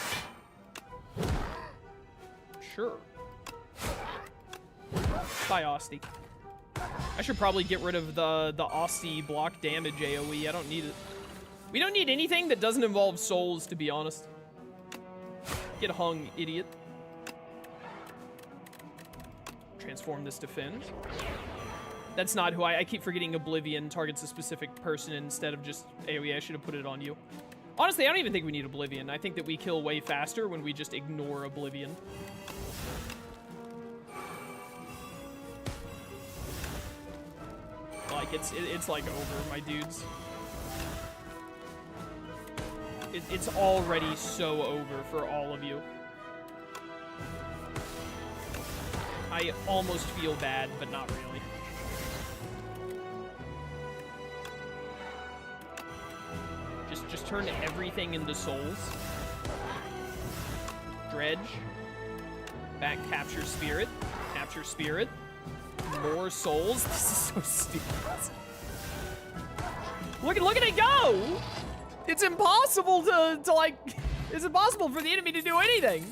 Sure. Bye, Osty. I should probably get rid of the Osty block damage AoE. I don't need it. We don't need anything that doesn't involve souls, to be honest. Get hung, idiot. Transform this to Finn. That's not who I keep forgetting Oblivion targets a specific person instead of just AoE. I should have put it on you. Honestly, I don't even think we need Oblivion. I think that we kill way faster when we just ignore Oblivion. Like, it's like over, my dudes. It's already so over for all of you. I almost feel bad, but not really. Just turn everything into souls. Dredge. Back capture spirit. Capture spirit. More souls. This is so stupid. Look at it go! It's impossible to like, it's impossible for the enemy to do anything.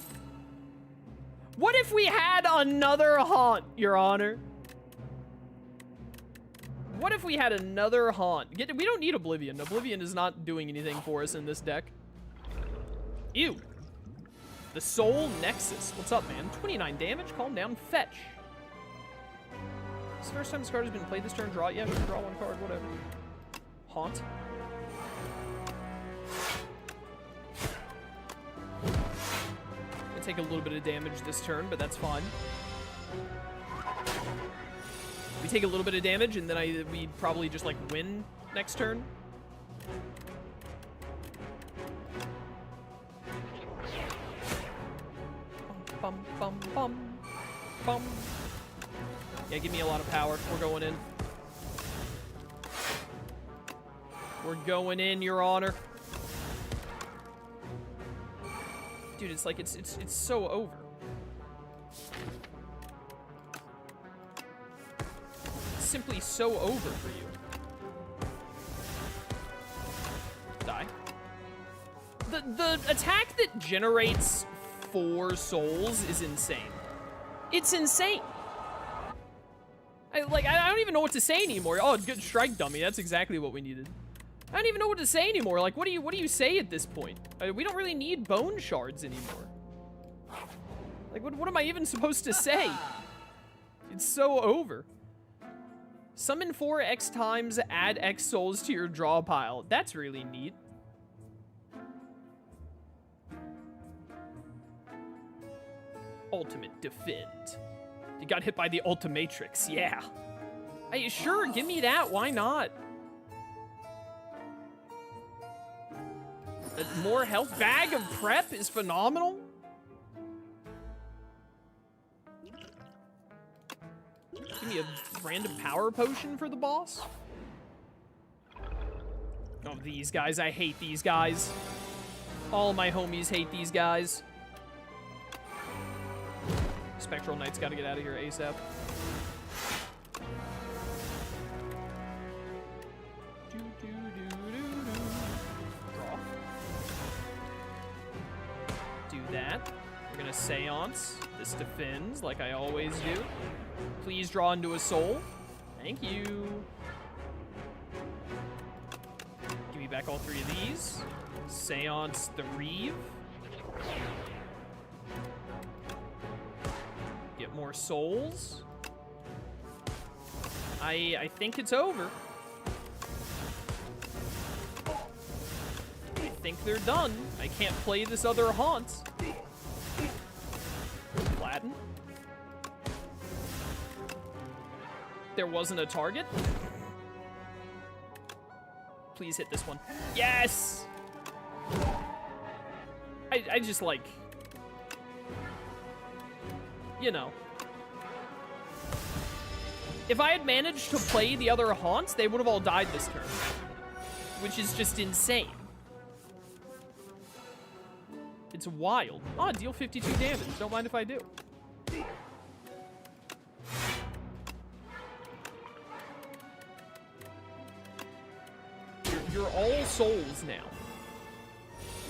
What if we had another haunt, Your Honor? What if we had another haunt? We don't need Oblivion. Oblivion is not doing anything for us in this deck. Ew. The Soul Nexus. What's up, man? 29 damage. Calm down. Fetch. It's the first time this card has been played this turn. Draw it. Yeah, sure. Draw 1 card. Whatever. Haunt. Gonna take a little bit of damage this turn, but that's fine. We take a little bit of damage, and then we probably just like win next turn. Bum, bum, bum, bum, bum. Yeah, give me a lot of power. We're going in. We're going in, Your Honor. Dude, it's like it's so over. Simply so over for you. Die. The attack that generates 4 souls is insane. It's insane. I don't even know what to say anymore. Oh, good strike, dummy. That's exactly what we needed. I don't even know what to say anymore. Like, what do you say at this point? We don't really need bone shards anymore. Like, what am I even supposed to say? It's so over. Summon 4 X times, add X souls to your draw pile. That's really neat. Ultimate Defend. You got hit by the Ultimatrix, yeah. Hey, sure, give me that, why not? More health. Bag of Prep is phenomenal. Give me a random power potion for the boss. Oh, these guys. I hate these guys. All my homies hate these guys. Spectral Knight's got to get out of here ASAP. Draw. Do that. We're going to Seance. This defends like I always do. Please draw into a soul. Thank you. Give me back all 3 of these. Seance the Reeve. Get more souls. I think it's over. think they're done. I can't play this other haunt. Flatten. There wasn't a target. Please hit this one. Yes! I just like... You know. If I had managed to play the other haunts, they would have all died this turn. Which is just insane. It's wild. Oh, deal 52 damage. Don't mind if I do. You're all souls now.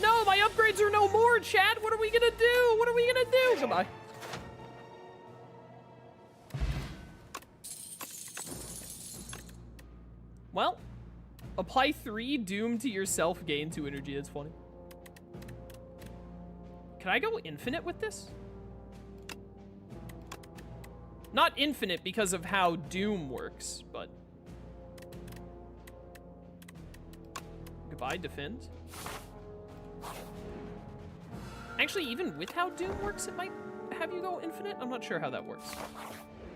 No, my upgrades are no more, chat. What are we gonna do? What are we gonna do? Goodbye. Well, apply 3 Doom to yourself, gain 2 energy. That's funny. Can I go infinite with this? Not infinite because of how Doom works, but... Goodbye, defend. Actually, even with how Doom works, it might have you go infinite? I'm not sure how that works.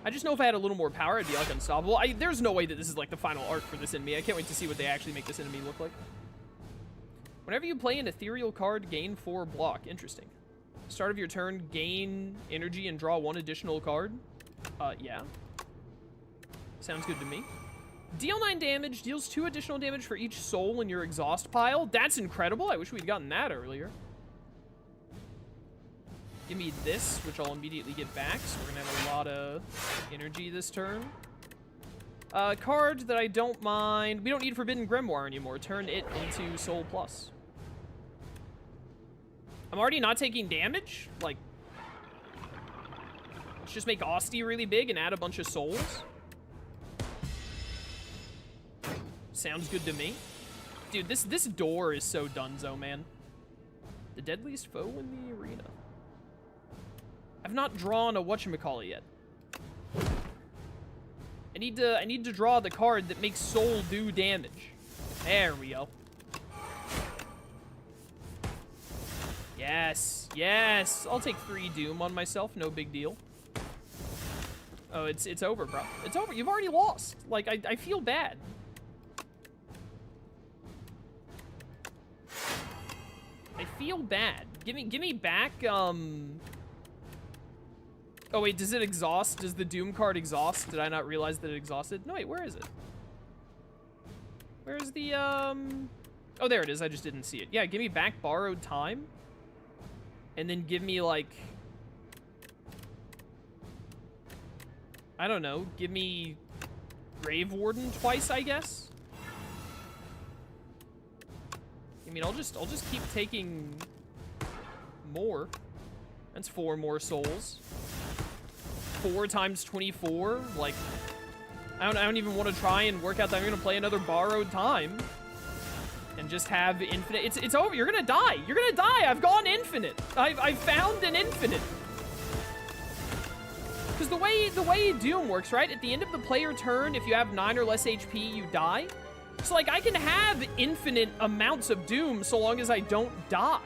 I just know if I had a little more power, I'd be like unstoppable. There's no way that this is like the final arc for this enemy. I can't wait to see what they actually make this enemy look like. Whenever you play an ethereal card, gain 4 block. Interesting. Start of your turn, gain energy and draw 1 additional card. Yeah. Sounds good to me. Deal 9 damage, deals 2 additional damage for each soul in your exhaust pile. That's incredible. I wish we'd gotten that earlier. Give me this, which I'll immediately get back, so we're gonna have a lot of energy this turn. Card that I don't mind. We don't need Forbidden Grimoire anymore. Turn it into Soul Plus. I'm already not taking damage. Like, let's just make Asti really big and add a bunch of souls. Sounds good to me. Dude, this door is so donezo, man. The deadliest foe in the arena. I've not drawn a whatchamacallit yet. I need to draw the card that makes soul do damage. There we go. Yes, yes. I'll take 3 Doom on myself, no big deal. Oh, it's over, bro. It's over. You've already lost. Like, I feel bad. I feel bad. Give me back, Oh, wait, does it exhaust? Does the Doom card exhaust? Did I not realize that it exhausted? No, wait, where is it? Where's the, Oh, there it is. I just didn't see it. Yeah, give me back Borrowed Time. And then give me, like... I don't know. Give me Grave Warden twice, I guess? I mean, I'll just keep taking more. That's 4 more souls. 4 times 24, like, I don't even want to try and work out that I'm gonna play another Borrowed Time and just have infinite. It's over. You're gonna die. You're gonna die. I've gone infinite. I've found an infinite. Because the way Doom works, right? At the end of the player turn, if you have 9 or less HP, you die. So like I can have infinite amounts of Doom so long as I don't die.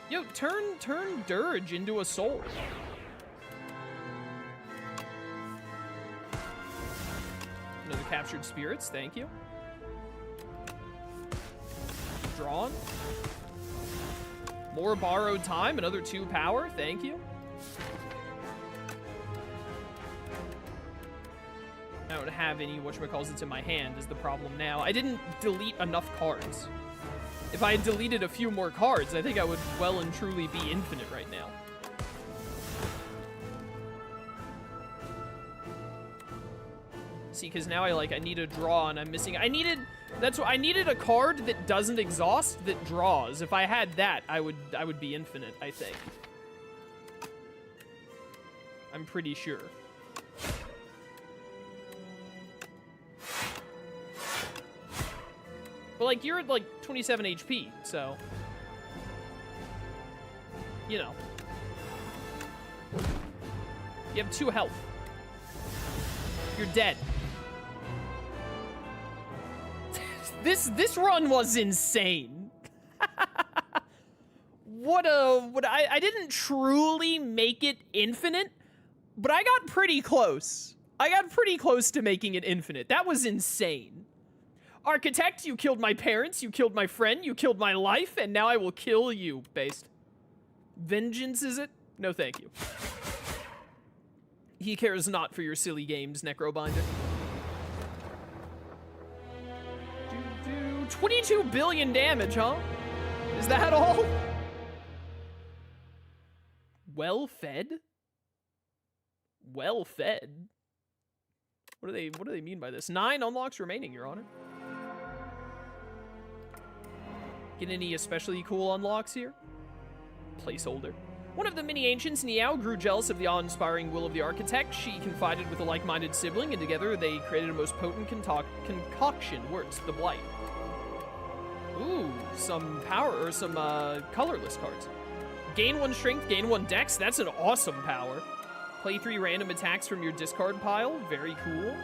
Yo, turn Dirge into a soul. Another captured spirits, thank you. Drawn. More Borrowed Time, another 2 power, thank you. I don't have any whatchamacallits in my hand is the problem now. I didn't delete enough cards. If I had deleted a few more cards, I think I would well and truly be infinite right now. See, because now I need a draw and I'm missing. I needed a card that doesn't exhaust that draws. If I had that, I would be infinite, I think. I'm pretty sure. But like you're at like 27 HP, so you know. You have 2 health. You're dead. This run was insane. I didn't truly make it infinite, but I got pretty close. I got pretty close to making it infinite. That was insane. Architect, you killed my parents, you killed my friend, you killed my life, and now I will kill you, based. Vengeance, is it? No, thank you. He cares not for your silly games, Necrobinder. 22 billion damage, huh? Is that all? Well fed? Well fed? What do they mean by this? 9 unlocks remaining, Your Honor. Get any especially cool unlocks here? Placeholder. One of the many ancients, Niao, grew jealous of the awe-inspiring will of the architect. She confided with a like-minded sibling, and together they created a most potent concoction. Words, the Blight. Ooh, some power, or some colorless cards. Gain 1 strength, gain 1 dex. That's an awesome power. Play 3 random attacks from your discard pile. Very cool.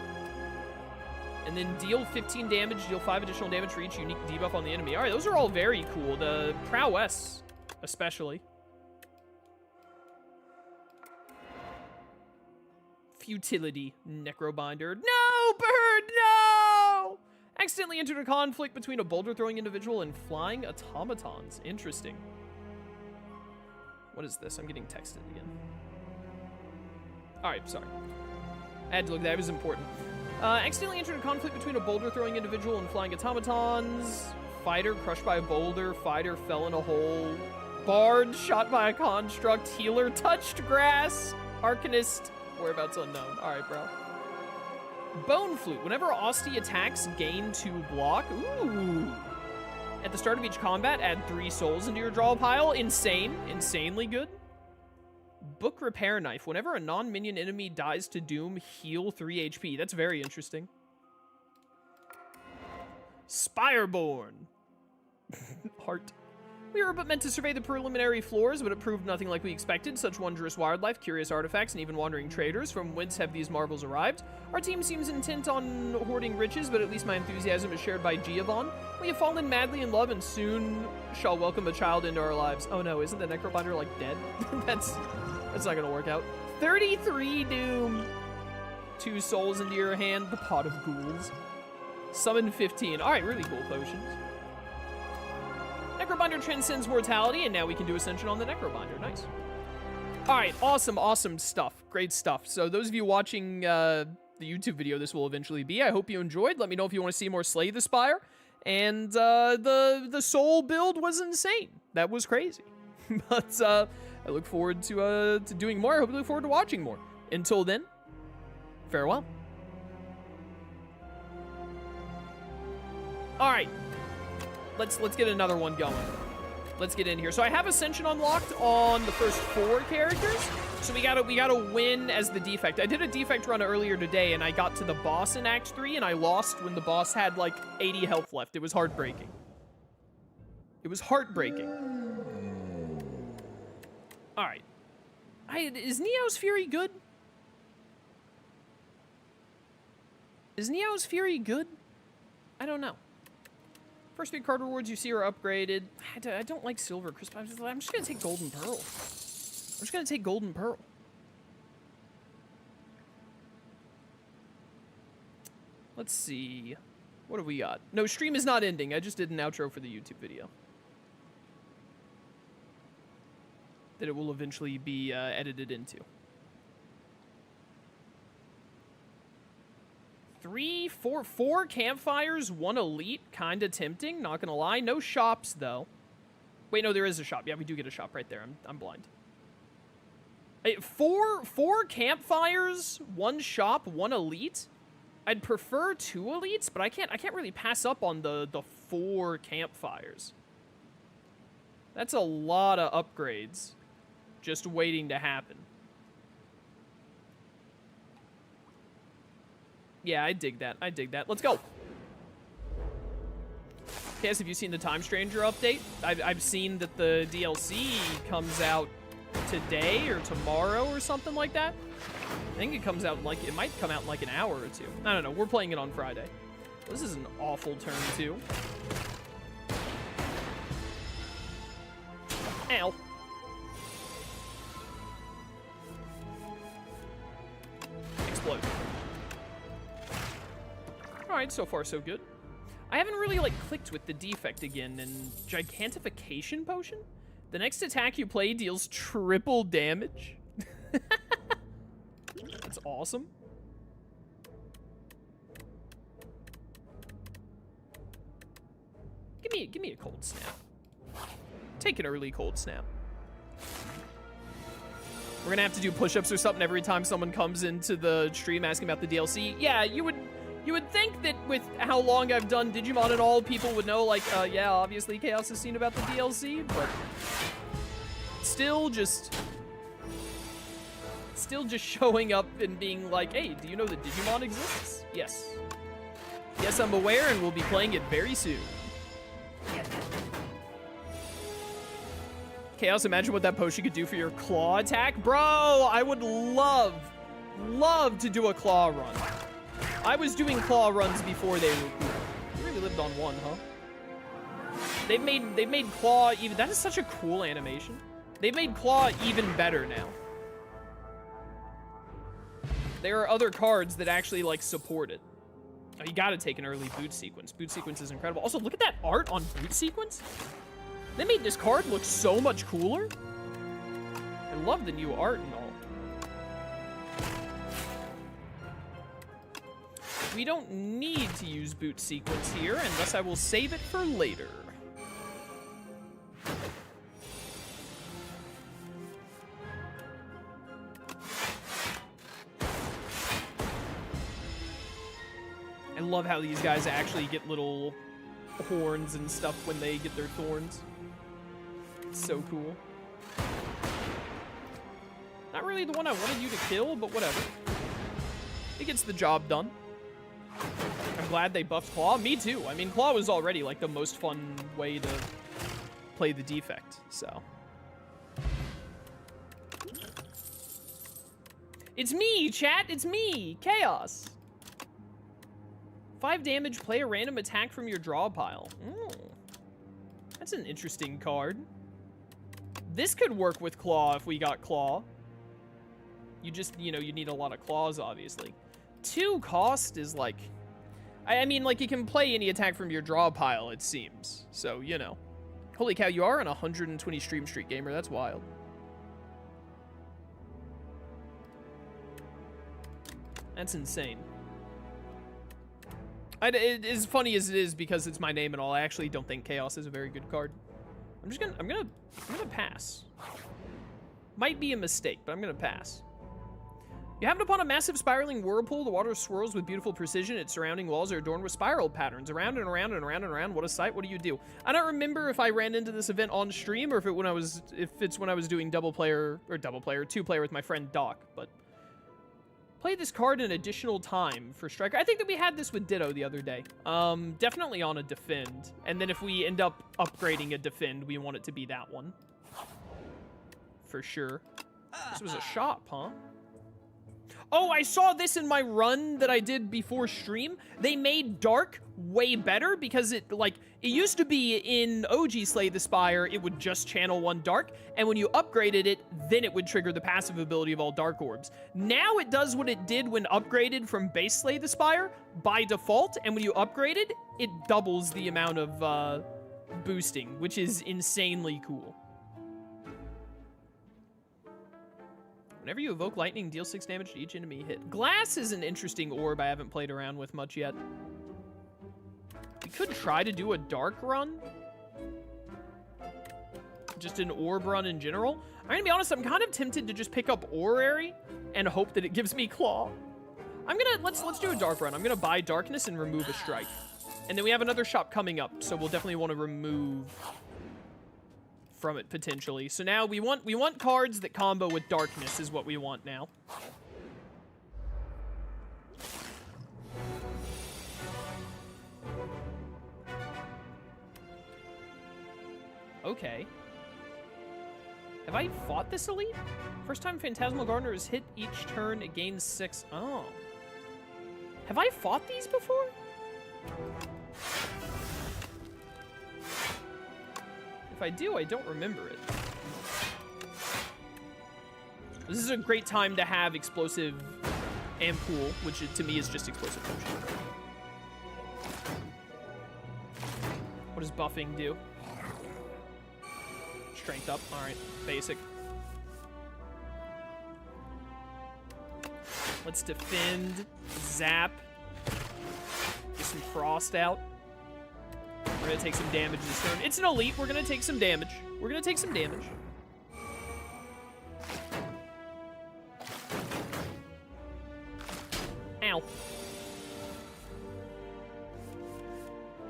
And then deal 15 damage, deal 5 additional damage for each unique debuff on the enemy. All right, those are all very cool. The prowess, especially. Futility, Necrobinder. No, bird, no! Accidentally entered a conflict between a boulder-throwing individual and flying automatons. Interesting. What is this? I'm getting texted again. All right, sorry. I had to look, that was important. Accidentally entered a conflict between a boulder-throwing individual and flying automatons. Fighter crushed by a boulder. Fighter fell in a hole. Bard shot by a construct. Healer touched grass. Arcanist, whereabouts unknown. All right, bro. Bone Flute. Whenever Austie attacks, gain 2 block. Ooh. At the start of each combat, add 3 souls into your draw pile. Insane. Insanely good. Book Repair Knife. Whenever a non-minion enemy dies to doom, heal 3 HP. That's very interesting. Spireborn. Heart. We were but meant to survey the preliminary floors, but it proved nothing like we expected. Such wondrous wildlife, curious artifacts, and even wandering traders. From whence have these marvels arrived? Our team seems intent on hoarding riches, but at least my enthusiasm is shared by Giovanni. We have fallen madly in love and soon shall welcome a child into our lives. Oh no, isn't the Necrobinder, like, dead? That's not gonna work out. 33 doom. 2 souls into your hand. The Pot of Ghouls. Summon 15. All right, really cool potions. Necrobinder transcends mortality, and now we can do Ascension on the Necrobinder. Nice. All right, awesome stuff. Great stuff. So those of you watching the YouTube video this will eventually be, I hope you enjoyed. Let me know if you want to see more Slay the Spire. And the soul build was insane. That was crazy. But I look forward to doing more. I hope you look forward to watching more. Until then, farewell. All right. Let's get another one going. Let's get in here. So I have Ascension unlocked on the first 4 characters. So we gotta win as the Defect. I did a Defect run earlier today, and I got to the boss in Act 3, and I lost when the boss had like 80 health left. It was heartbreaking. It was heartbreaking. All right. Is Neo's Fury good? Is Neo's Fury good? I don't know. First 3 card rewards you see are upgraded. I don't like Silver Crystal. I'm just going to take Golden Pearl. I'm just going to take Golden Pearl. Let's see. What have we got? No, stream is not ending. I just did an outro for the YouTube video. That it will eventually be edited into. 4 campfires, 1 elite. Kinda tempting, not gonna lie. No shops, though. Wait, no, there is a shop. Yeah, we do get a shop right there. I'm blind. 4 campfires, 1 shop, 1 elite. I'd prefer 2 elites, but I can't really pass up on the 4 campfires. That's a lot of upgrades just waiting to happen. Yeah, I dig that. I dig that. Let's go. Cass, have you seen the Time Stranger update? I've seen that the DLC comes out today or tomorrow or something like that. I think it comes out it might come out in like an hour or 2. I don't know. We're playing it on Friday. This is an awful turn, too. Ow. Explode. Alright, so far so good. I haven't really, like, clicked with the defect again, and Gigantification Potion? The next attack you play deals triple damage? That's awesome. Give me a cold snap. Take an early cold snap. We're gonna have to do push-ups or something every time someone comes into the stream asking about the DLC. Yeah, you would think that with how long I've done Digimon and all, people would know, like, yeah, obviously Chaos has seen about the DLC, but still just showing up and being like, hey, do you know that Digimon exists? Yes. Yes, I'm aware, and we'll be playing it very soon. Chaos, imagine what that potion could do for your claw attack. Bro, I would love to do a claw run. I was doing claw runs before they were cool. You really lived on one, huh? They've made claw even... That is such a cool animation. They've made claw even better now. There are other cards that actually, like, support it. Oh, you gotta take an early boot sequence. Boot sequence is incredible. Also, look at that art on boot sequence. They made this card look so much cooler. I love the new art and all. We don't need to use boot sequence here, unless I will save it for later. I love how these guys actually get little horns and stuff when they get their thorns. It's so cool. Not really the one I wanted you to kill, but whatever. It gets the job done. I'm glad they buffed Claw. Me too. I mean, Claw was already like the most fun way to play the defect, so. It's me, chat. It's me, Chaos. 5 damage, play a random attack from your draw pile. That's an interesting card. This could work with Claw if we got Claw. You just, you know, you need a lot of claws, obviously. 2 cost is like... I mean, like, you can play any attack from your draw pile, it seems. So, you know. Holy cow, you are on a 120 stream streak, gamer. That's wild. That's insane. As funny as it is because it's my name and all, I actually don't think Chaos is a very good card. I'm gonna pass. Might be a mistake, but I'm gonna pass. You happen upon a massive spiraling whirlpool. The water swirls with beautiful precision. Its surrounding walls are adorned with spiral patterns. Around and around and around and around. What a sight. What do you do? I don't remember if I ran into this event on stream or if it's when I was doing two player with my friend Doc, but play this card an additional time for Striker. I think that we had this with Ditto the other day. Definitely on a defend. And then if we end up upgrading a defend, we want it to be that one. For sure. This was a shop, huh? Oh, I saw this in my run that I did before stream. They made Dark way better because it used to be in OG Slay the Spire, it would just channel 1 Dark, and when you upgraded it, then it would trigger the passive ability of all Dark Orbs. Now it does what it did when upgraded from base Slay the Spire by default, and when you upgrade it, it doubles the amount of boosting, which is insanely cool. Whenever you evoke lightning, deal 6 damage to each enemy hit. Glass is an interesting orb I haven't played around with much yet. We could try to do a dark run. Just an orb run in general. I'm gonna be honest, I'm kind of tempted to just pick up Orrery and hope that it gives me Claw. Let's do a dark run. I'm gonna buy Darkness and remove a Strike. And then we have another shop coming up, so we'll definitely want to remove from it potentially. So now we want cards that combo with Darkness is what we want now. Okay. Have I fought this elite? First time Phantasmal Gardener is hit each turn, it gains 6. Oh. Have I fought these before? If I do, I don't remember it. This is a great time to have explosive and pool, which to me is just explosive potion. What does buffing do? Strength up. All right, basic. Let's defend, zap, get some frost out. We're gonna take some damage this turn. It's an elite. We're gonna take some damage. We're gonna take some damage. Ow.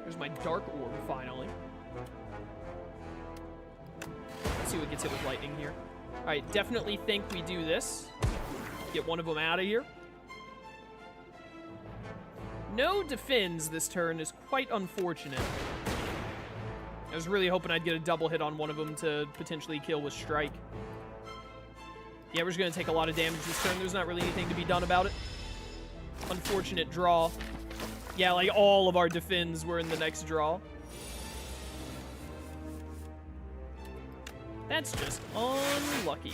There's my dark orb, finally. Let's see what gets hit with lightning here. All right, definitely think we do this. Get one of them out of here. No defends this turn is quite unfortunate. I was really hoping I'd get a double hit on one of them to potentially kill with strike. Yeah, we're just going to take a lot of damage this turn. There's not really anything to be done about it. Unfortunate draw. Yeah, like all of our defends were in the next draw. That's just unlucky.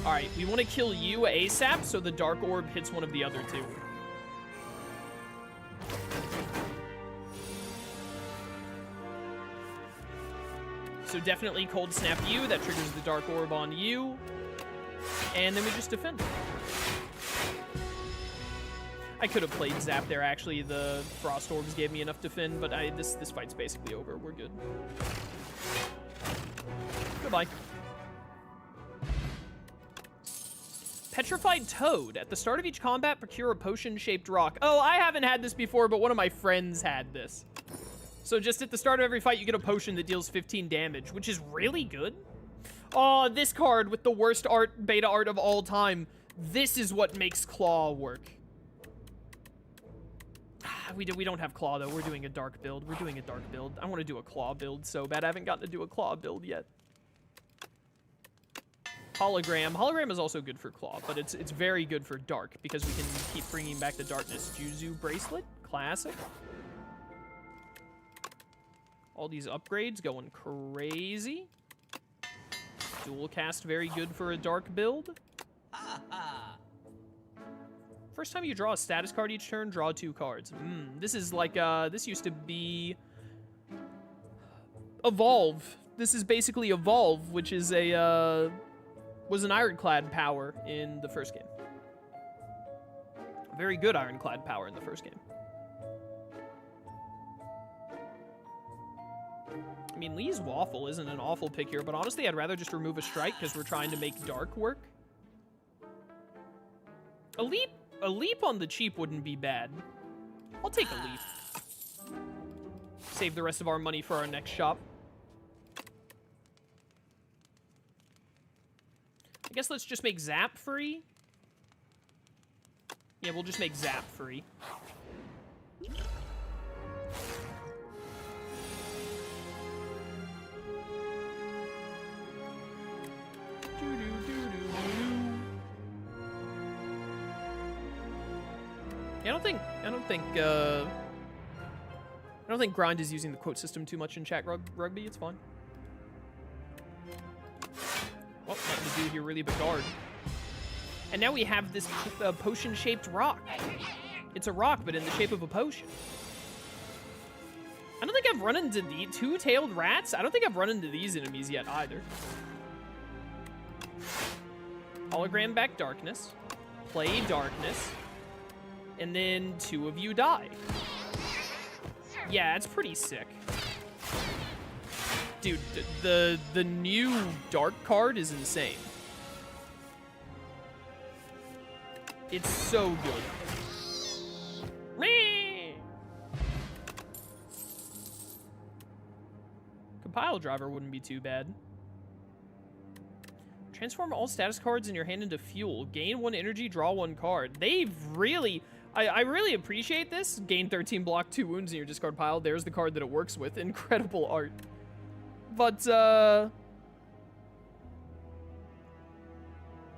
Alright, we want to kill you ASAP so the Dark Orb hits one of the other two. So definitely Cold Snap you, that triggers the Dark Orb on you. And then we just defend. I could have played Zap there, actually. The Frost Orbs gave me enough defend, but this fight's basically over. We're good. Goodbye. Petrified Toad. At the start of each combat, procure a potion-shaped rock. Oh, I haven't had this before, but one of my friends had this. So just at the start of every fight, you get a potion that deals 15 damage, which is really good. Oh, this card with the worst art, beta art of all time. This is what makes Claw work. We don't have Claw, though. We're doing a dark build. We're doing a dark build. I want to do a Claw build so bad. I haven't gotten to do a Claw build yet. Hologram. Hologram is also good for Claw, but it's very good for Dark because we can keep bringing back the darkness. Juzu Bracelet. Classic. All these upgrades going crazy. Dual Cast, very good for a Dark build. First time you draw a status card each turn, draw 2 cards. This is like, this used to be Evolve. This is basically Evolve, which is a, was an Ironclad power in the first game. Very good Ironclad power in the first game. I mean, Lee's Waffle isn't an awful pick here, but honestly, I'd rather just remove a strike because we're trying to make Dark work. A leap on the cheap wouldn't be bad. I'll take a leap. Save the rest of our money for our next shop. I guess let's just make Zap free. Yeah, we'll just make Zap free. Yeah, I don't think Grind is using the quote system too much in chat, Rugby. It's fine. Well, nothing to do here really but guard. And now we have this potion-shaped rock. It's a rock, but in the shape of a potion. I don't think I've run into the two-tailed rats. I don't think I've run into these enemies yet either. Hologram back darkness. Play darkness. And then 2 of you die. Yeah, it's pretty sick. Dude, the new Dark card is insane. It's so good. Whee! Compile Driver wouldn't be too bad. Transform all status cards in your hand into fuel. Gain 1 energy, draw 1 card. They've really... I really appreciate this. Gain 13 block, 2 wounds in your discard pile. There's the card that it works with. Incredible art. But,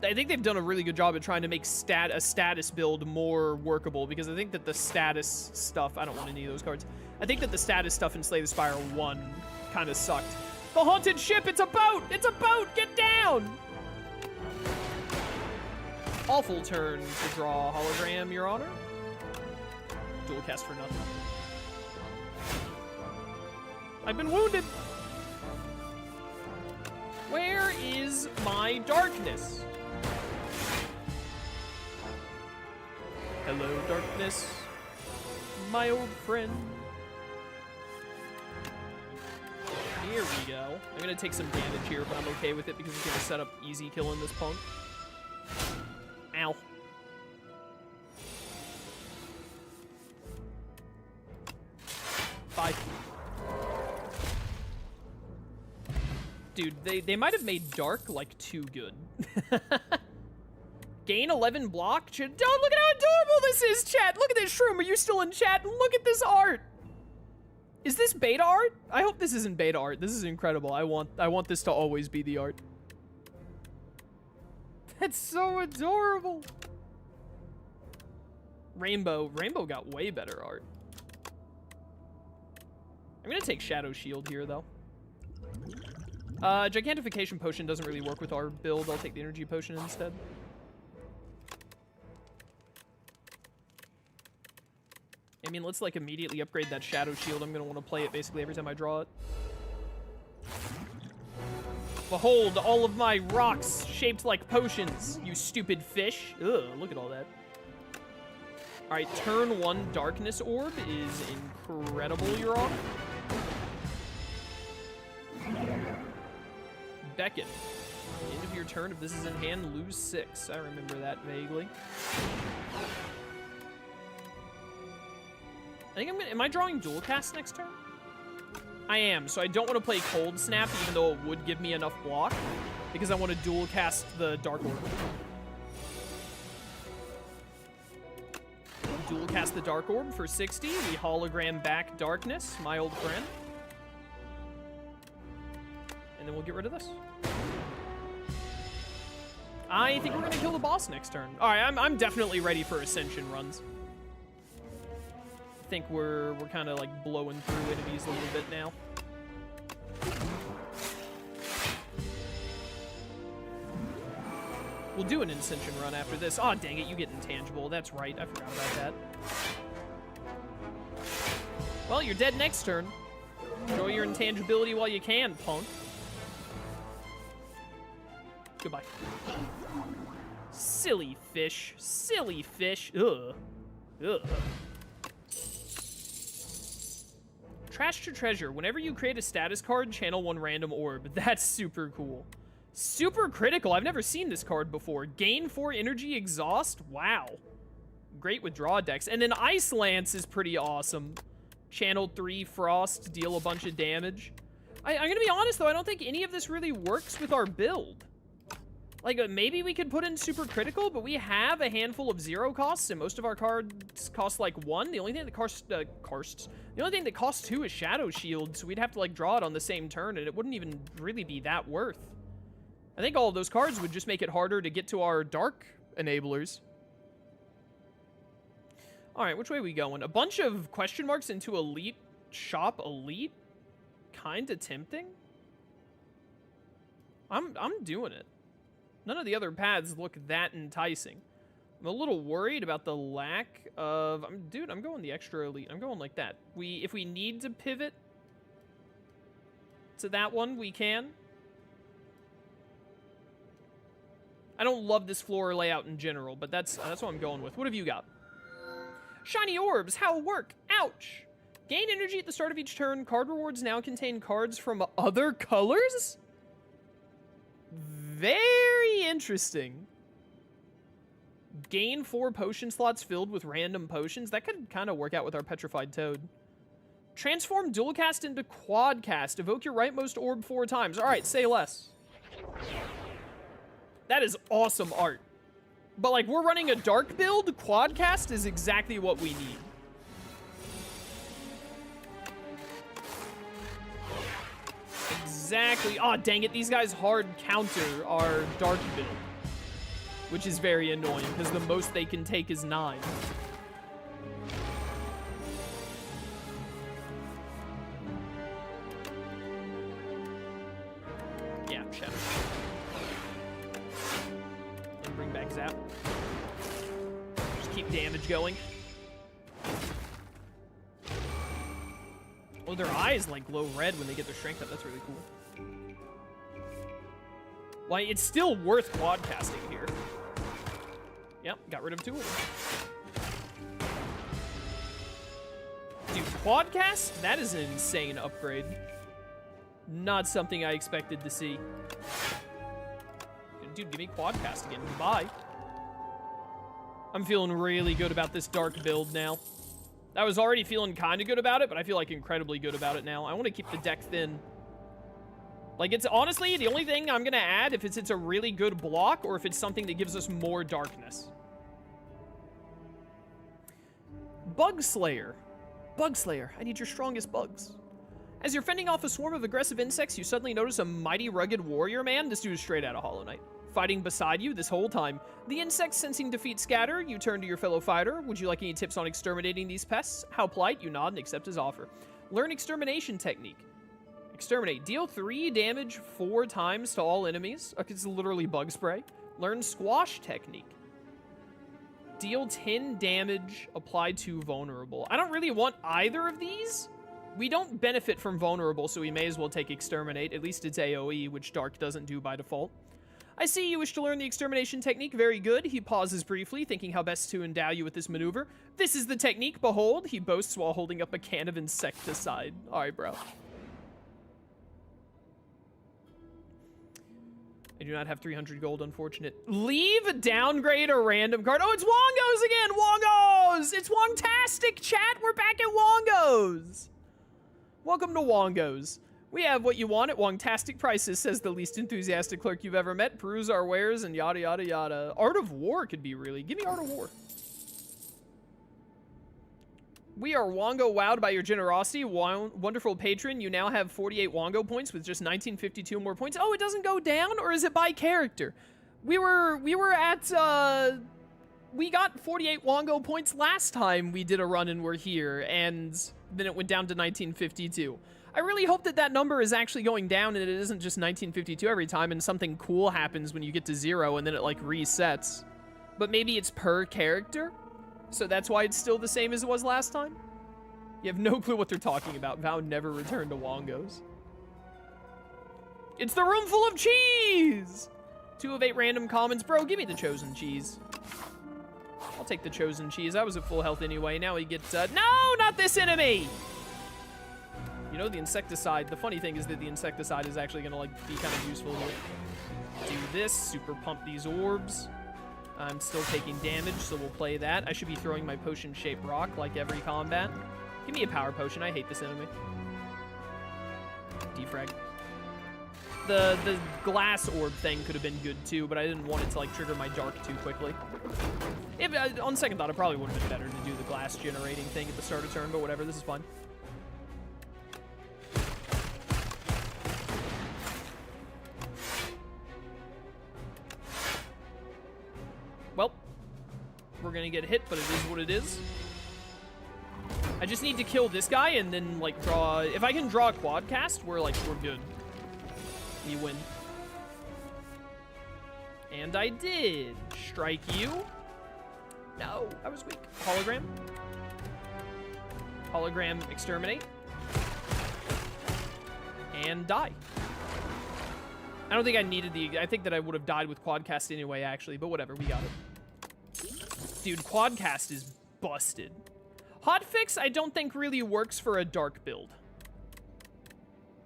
I think they've done a really good job at trying to make a status build more workable, because I think that the status stuff, I don't want any of those cards. I think that the status stuff in Slay the Spire 1 kind of sucked. The haunted ship, it's a boat! It's a boat! Get down! Awful turn to draw hologram, Your Honor. Dual cast for nothing. I've been wounded. Where is my darkness? Hello, darkness, my old friend. Here we go. I'm gonna take some damage here, but I'm okay with it because it's gonna set up easy killing this punk. Ow. Bye. Dude, they might have made Dark, like, too good. Gain 11 block? Oh, look at how adorable this is, chat! Look at this, Shroom, are you still in chat? Look at this art! Is this beta art? I hope this isn't beta art. This is incredible. I want this to always be the art. That's so adorable! Rainbow got way better art. I'm gonna take Shadow Shield here, though. Gigantification Potion doesn't really work with our build. I'll take the Energy Potion instead. I mean, let's, like, immediately upgrade that Shadow Shield. I'm gonna want to play it basically every time I draw it. Behold, all of my rocks shaped like potions, you stupid fish. Ugh, look at all that. Alright, turn 1 Darkness Orb is incredible, Your Honor. Beckon. End of your turn, if this is in hand, lose 6. I remember that vaguely. I think I'm gonna... Am I drawing Dual Cast next turn? I am, so I don't want to play Cold Snap, even though it would give me enough block, because I want to Dual Cast the Dark Orb. Dual Cast the Dark Orb for 60. We hologram back Darkness, my old friend. And then we'll get rid of this. I think we're gonna kill the boss next turn. All right, I'm definitely ready for Ascension runs. I think we're kind of like blowing through enemies a little bit now. We'll do an Ascension run after this. Oh, dang it, you get Intangible. That's right, I forgot about that. Well, you're dead next turn. Enjoy your intangibility while you can, punk. Goodbye. Silly fish. Silly fish. Ugh. Ugh. Trash to treasure. Whenever you create a status card, channel 1 random orb. That's super cool. Super critical. I've never seen this card before. Gain 4 energy exhaust. Wow. Great with draw decks. And then Ice Lance is pretty awesome. Channel 3 frost, deal a bunch of damage. I'm gonna be honest though, I don't think any of this really works with our build. Like, maybe we could put in super critical, but we have a handful of 0 costs, and most of our cards cost like 1. The only thing that the only thing that costs 2 is Shadow Shield, so we'd have to like draw it on the same turn, and it wouldn't even really be that worth. I think all of those cards would just make it harder to get to our dark enablers. All right, which way are we going? A bunch of question marks into Elite Shop Elite? Kinda tempting. I'm doing it. None of the other paths look that enticing. I'm a little worried about the lack of... Dude, I'm going the extra elite. I'm going like that. If we need to pivot to that one, we can. I don't love this floor layout in general, but that's what I'm going with. What have you got? Shiny orbs, how work? Ouch. Gain energy at the start of each turn. Card rewards now contain cards from other colors? Very interesting. Gain 4 potion slots filled with random potions. That could kind of work out with our Petrified Toad. Transform dual cast into quad cast. Evoke your rightmost orb 4 times. All right, say less. That is awesome art. But like, we're running a dark build. Quad cast is exactly what we need. Exactly. Oh, dang it. These guys hard counter our dark build. which is very annoying because the most they can take is 9. Yeah, Shadow. And bring back Zap. Just keep damage going. Oh, their eyes like glow red when they get their strength up. That's really cool. Like, it's still worth quad casting here. Yep, got rid of 2 of them. Dude, quad cast? That is an insane upgrade. Not something I expected to see. Dude, give me quad cast again. Goodbye. I'm feeling really good about this dark build now. I was already feeling kind of good about it, but I feel like incredibly good about it now. I want to keep the deck thin. Like, it's honestly the only thing I'm going to add if it's a really good block or if it's something that gives us more darkness. Bug Slayer. Bug Slayer, I need your strongest bugs. As you're fending off a swarm of aggressive insects, you suddenly notice a mighty rugged warrior man. This dude is straight out of Hollow Knight. Fighting beside you this whole time. The insects sensing defeat scatter, you turn to your fellow fighter. Would you like any tips on exterminating these pests? How polite, you nod and accept his offer. Learn extermination technique. Exterminate. Deal 3 damage 4 times to all enemies. Okay, it's literally bug spray. Learn squash technique. Deal 10 damage applied to vulnerable. I don't really want either of these. We don't benefit from vulnerable, so we may as well take exterminate. At least it's AoE, which Dark doesn't do by default. I see you wish to learn the extermination technique. Very good. He pauses briefly, thinking how best to endow you with this maneuver. This is the technique. Behold, he boasts while holding up a can of insecticide. All right, bro. I do not have 300 gold, unfortunate. Leave, downgrade a random card. Oh, it's Wongos again! Wongos! It's Wongtastic, chat! We're back at Wongos! Welcome to Wongos. We have what you want at Wongtastic prices, says the least enthusiastic clerk you've ever met. Peruse our wares and yada yada yada. Art of War could be really... Give me Art of War. We are Wongo wowed by your generosity. Wonderful patron. You now have 48 Wongo points with just 1952 more points. Oh, it doesn't go down? Or is it by character? We were at, we got 48 Wongo points last time we did a run and we're here. And then it went down to 1952. I really hope that that number is actually going down and it isn't just 1952 every time and something cool happens when you get to 0 and then it, like, resets. But maybe it's per character? So that's why it's still the same as it was last time? You have no clue what they're talking about. Vow never return to Wongos. It's the room full of cheese! 2 of 8 random commons. Bro, give me the chosen cheese. I'll take the chosen cheese. I was at full health anyway. Now we get... no, not this enemy! You know, the insecticide... The funny thing is that the insecticide is actually going to, like, be kind of useful here. Do this. Super pump these orbs. I'm still taking damage, so we'll play that. I should be throwing my potion-shaped rock like every combat. Give me a power potion. I hate this enemy. Defrag. The glass orb thing could have been good too, but I didn't want it to, like, trigger my dark too quickly. If, on second thought, it probably would have been better to do the glass generating thing at the start of turn, but whatever. This is fun. Well, we're gonna get hit, but it is what it is. I just need to kill this guy and then, like, draw... If I can draw a quad cast, we're good. We win. And I did. Strike you. No, I was weak. Hologram. Hologram, exterminate. And die. I don't think I needed the... I think that I would have died with quadcast anyway, actually, but whatever, we got it. Dude, quadcast is busted. Hotfix, I don't think really works for a dark build.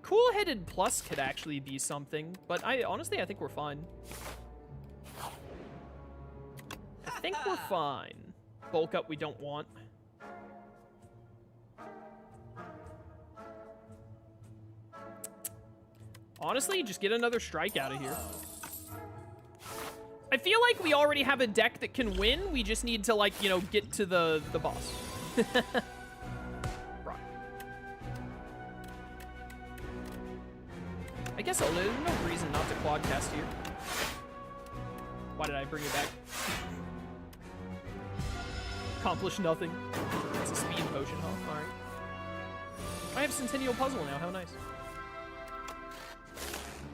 Cool-headed plus could actually be something, but honestly, I think we're fine. I think we're fine. Bulk up we don't want. Honestly, just get another strike out of here. I feel like we already have a deck that can win. We just need to, like, you know, get to the boss. Right. I guess there's no reason not to quadcast here. Why did I bring it back? Accomplish nothing. It's a speed potion, huh? Alright. I have Centennial Puzzle now, how nice.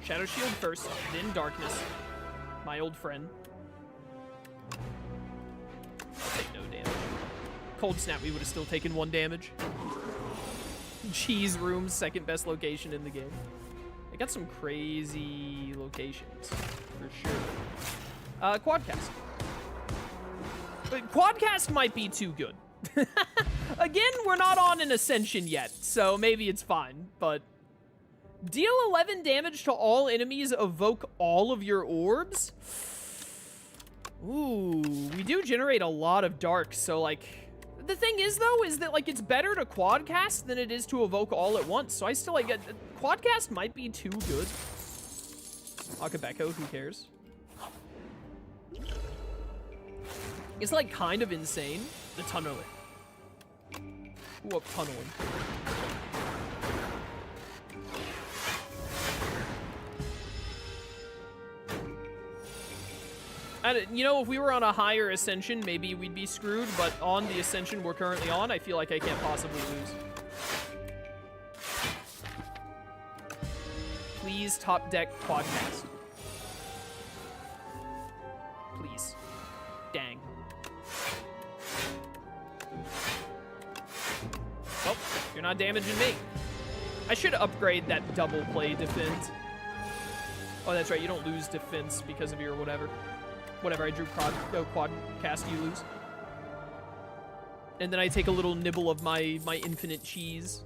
Shadow Shield first, then Darkness. My old friend. I'll take no damage. Cold Snap, we would have still taken 1 damage. Cheese Room, second best location in the game. They got some crazy locations, for sure. Quadcast. But Quadcast might be too good. Again, we're not on an Ascension yet, so maybe it's fine, but... Deal 11 damage to all enemies, evoke all of your orbs? Ooh, we do generate a lot of dark, so, like... The thing is, though, is that, like, it's better to quadcast than it is to evoke all at once, so I still, like, quadcast might be too good. Akabeko, who cares? It's, like, kind of insane. The tunneler. Ooh, up tunneling. You know, if we were on a higher Ascension, maybe we'd be screwed, but on the Ascension we're currently on, I feel like I can't possibly lose. Please top deck quadcast. Please. Dang. Oh, you're not damaging me. I should upgrade that double play defense. Oh, that's right, you don't lose defense because of your whatever. Whatever I drew quadcast, you lose. And then I take a little nibble of my infinite cheese.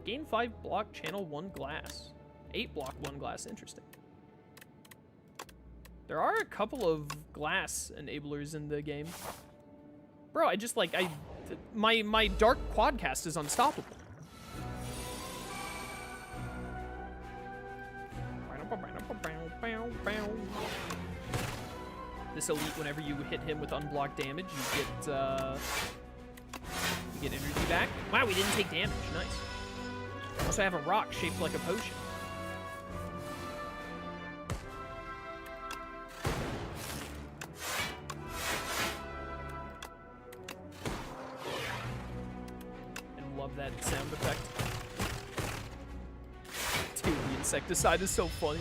Gain 5 block, channel 1 glass. 8 block, 1 glass, interesting. There are a couple of glass enablers in the game. Bro, I just like, my dark quadcast is unstoppable. This elite, whenever you hit him with unblocked damage, you get energy back. Wow, we didn't take damage. Nice. Also, I have a rock shaped like a potion. And love that sound effect. Dude, the insecticide is so funny.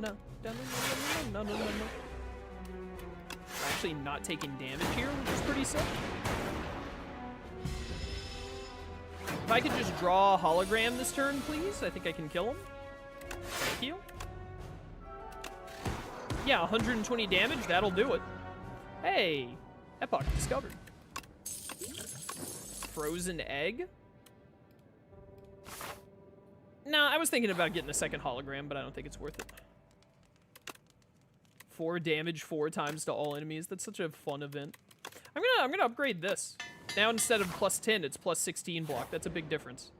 No. Actually not taking damage here, which is pretty sick. If I could just draw a hologram this turn, please, I think I can kill him. Thank you. Yeah, 120 damage, that'll do it. Hey, Epoch discovered. Frozen egg? No, I was thinking about getting a second hologram, but I don't think it's worth it. 4 damage 4 times to all enemies. That's such a fun event. I'm gonna upgrade this. Now instead of +10, it's +16 block. That's a big difference.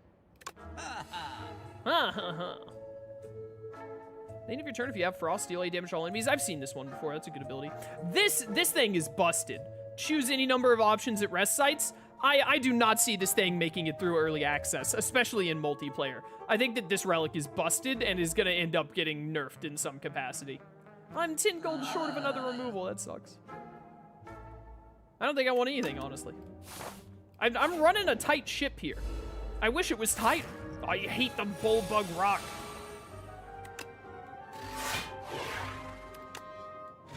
End of your turn if you have Frost, deal 8 damage to all enemies. I've seen this one before. That's a good ability. This thing is busted. Choose any number of options at rest sites. I do not see this thing making it through early access, especially in multiplayer. I think that this relic is busted and is gonna end up getting nerfed in some capacity. I'm 10 gold short of another removal. That sucks. I don't think I want anything, honestly. I'm running a tight ship here. I wish it was tighter. I hate the bullbug rock.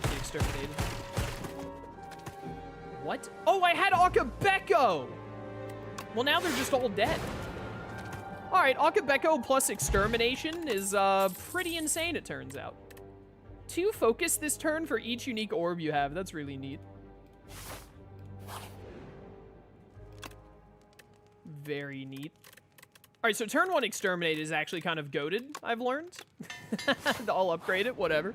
Get exterminated. What? Oh, I had Akabeko! Well, now they're just all dead. All right, Akabeko plus extermination is pretty insane, it turns out. 2 focus this turn for each unique orb you have. That's really neat. Very neat. All right, so turn 1 exterminate is actually kind of goated, I've learned. I'll upgrade it, whatever.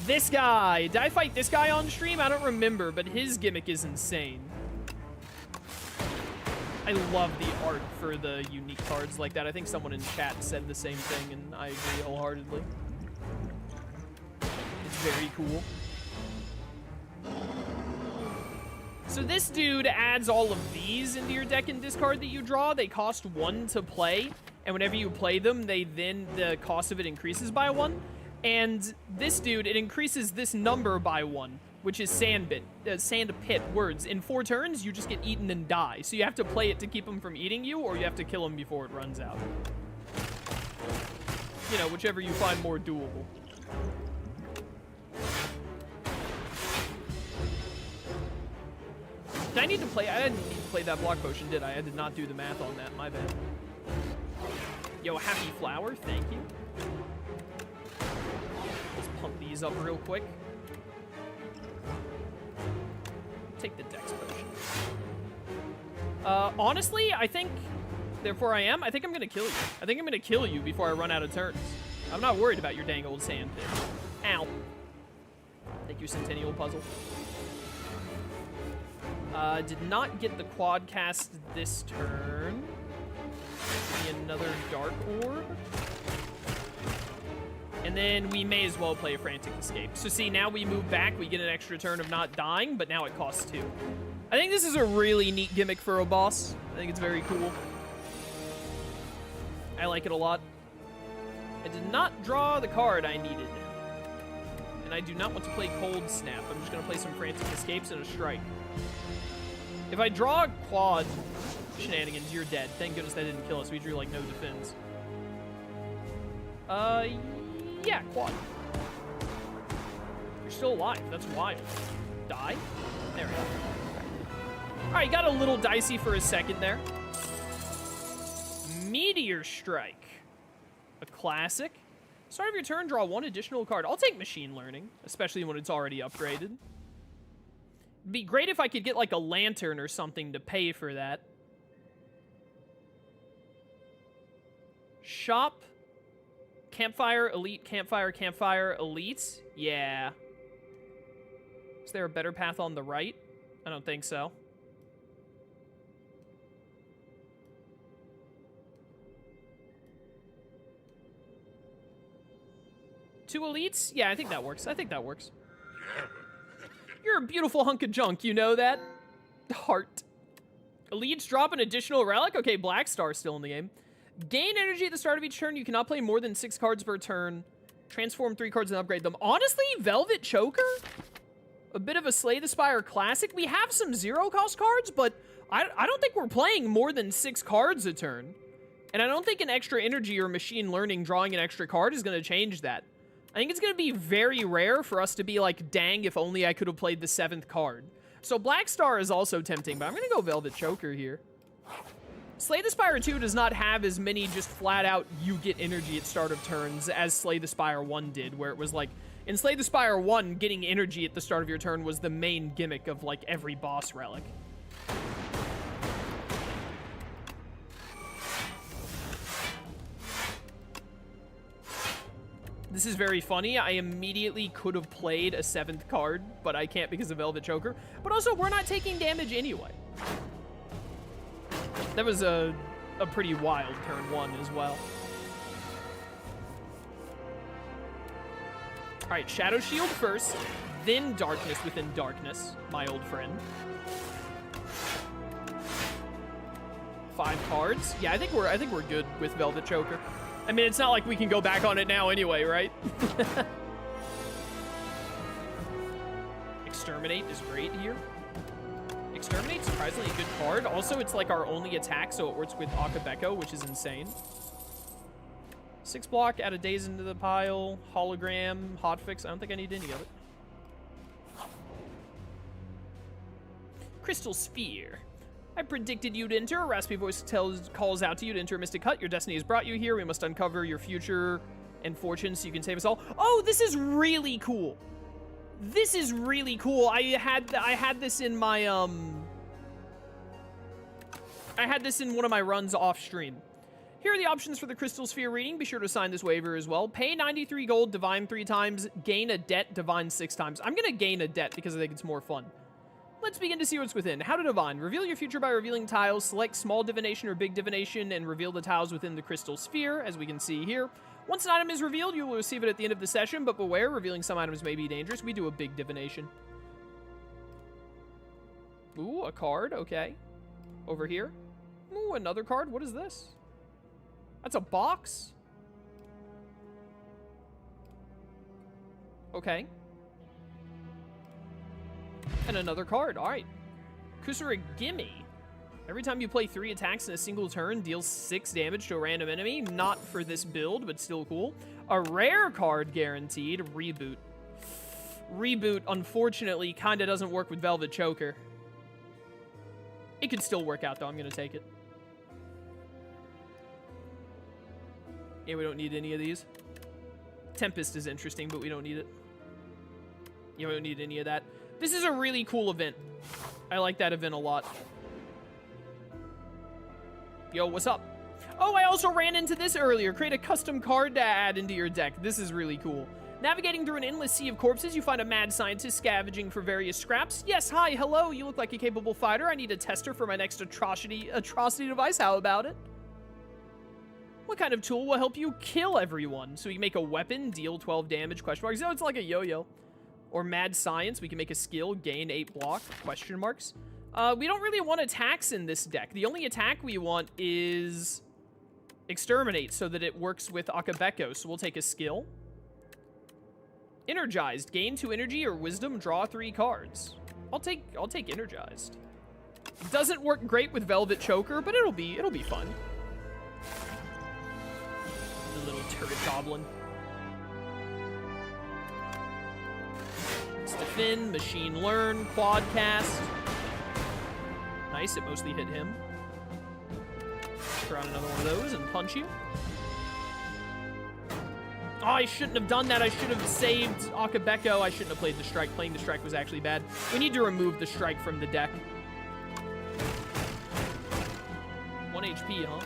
This guy. Did I fight this guy on stream? I don't remember, but his gimmick is insane. I love the art for the unique cards like that. I think someone in chat said the same thing, and I agree wholeheartedly. It's very cool. So this dude adds all of these into your deck and discard that you draw. They cost 1 to play, and whenever you play them, the cost of it increases by 1. And this dude, it increases this number by 1, which is sand pit words. In 4 turns, you just get eaten and die. So you have to play it to keep them from eating you, or you have to kill them before it runs out. You know, whichever you find more doable. Did I need to play? I didn't need to play that block potion, did I? I did not do the math on that. My bad. Yo, happy flower. Thank you. Let's pump these up real quick. Take the dex potion. Honestly, I think... Therefore I am. I think I'm going to kill you. I think I'm going to kill you before I run out of turns. I'm not worried about your dang old sand pit. Ow. Thank you, Centennial Puzzle. Did not get the quad cast this turn. Maybe another Dark Orb. And then we may as well play a Frantic Escape. So see, now we move back. We get an extra turn of not dying, but now it costs 2. I think this is a really neat gimmick for a boss. I think it's very cool. I like it a lot. I did not draw the card I needed. And I do not want to play Cold Snap. I'm just going to play some Frantic Escapes and a Strike. If I draw a quad shenanigans, you're dead. Thank goodness that didn't kill us. We drew, like, no defense. Yeah, quad. You're still alive. That's wild. Die? There we go. Alright, got a little dicey for a second there. Meteor Strike. A classic. Start of your turn, draw 1 additional card. I'll take Machine Learning, especially when it's already upgraded. It'd be great if I could get, like, a lantern or something to pay for that. Shop. Campfire, Elite, Campfire, Campfire, Elite. Yeah. Is there a better path on the right? I don't think so. Two Elites? Yeah, I think that works. I think that works. You're a beautiful hunk of junk, you know that? Heart. Elites drop an additional relic? Okay, Black Star's still in the game. Gain energy at the start of each turn. You cannot play more than 6 cards per turn. Transform 3 cards and upgrade them. Honestly, Velvet Choker? A bit of a Slay the Spire classic. We have some 0-cost cards, but I don't think we're playing more than 6 cards a turn. And I don't think an extra energy or machine learning drawing an extra card is going to change that. I think it's going to be very rare for us to be like, dang, if only I could have played the 7th card. So Black Star is also tempting, but I'm going to go Velvet Choker here. Slay the Spire 2 does not have as many just flat-out you get energy at start of turns as Slay the Spire 1 did, where it was like, in Slay the Spire 1, getting energy at the start of your turn was the main gimmick of like every boss relic. This is very funny. I immediately could have played a 7th card, but I can't because of Velvet Choker. But also, we're not taking damage anyway. That was a pretty wild turn 1 as well. All right, Shadow Shield first, then Darkness within Darkness, my old friend. 5 cards. Yeah, I think we're good with Velvet Choker. I mean, it's not like we can go back on it now anyway, right? Exterminate is great here. Exterminate, surprisingly a good card. Also, it's like our only attack, so it works with Akabeko, which is insane. 6 block, add a Daze into the pile. Hologram, Hotfix. I don't think I need any of it. Crystal Sphere. I predicted you'd enter. A raspy voice calls out to you to enter a Mystic Hut. Your destiny has brought you here. We must uncover your future and fortune so you can save us all. Oh, this is really cool. This is really cool. I had this in my I had this in one of my runs off stream. Here are the options for the Crystal Sphere reading. Be sure to sign this waiver as well. Pay 93 gold, divine 3 times, gain a debt, divine 6 times. I'm gonna gain a debt because I think it's more fun. Let's begin to see what's within. How to divine. Reveal your future by revealing tiles. Select small divination or big divination and reveal the tiles within the crystal sphere, as we can see here. Once an item is revealed, you will receive it at the end of the session, but beware, revealing some items may be dangerous. We do a big divination. Ooh, a card, okay. Over here. Ooh, another card. What is this? That's a box? Okay. And another card, all right. Kusura Gimme. Every time you play 3 attacks in a single turn, deals 6 damage to a random enemy. Not for this build, but still cool. A rare card guaranteed. Reboot. Reboot, unfortunately, kind of doesn't work with Velvet Choker. It could still work out, though. I'm going to take it. Yeah, we don't need any of these. Tempest is interesting, but we don't need it. Yeah, we don't need any of that. This is a really cool event. I like that event a lot. Yo, what's up? Oh, I also ran into this earlier. Create a custom card to add into your deck. This is really cool. Navigating through an endless sea of corpses, you find a mad scientist scavenging for various scraps. Yes, hi, hello. You look like a capable fighter. I need a tester for my next atrocity device. How about it? What kind of tool will help you kill everyone? So you can make a weapon, deal 12 damage, question marks. So it's like a yo-yo. Or mad science, we can make a skill, gain 8 block, question marks. We don't really want attacks in this deck. The only attack we want is exterminate so that it works with Akabeko. So we'll take a skill. Energized, gain 2 energy or wisdom, draw 3 cards. I'll take energized. Doesn't work great with Velvet Choker, but it'll be fun. The little turret goblin. Defend, machine learn, quad cast. Nice, it mostly hit him. Throw out another one of those and punch you. Oh, I shouldn't have done that. I should have saved Akabeko. I shouldn't have played the strike. Playing the strike was actually bad. We need to remove the strike from the deck. 1 HP, huh?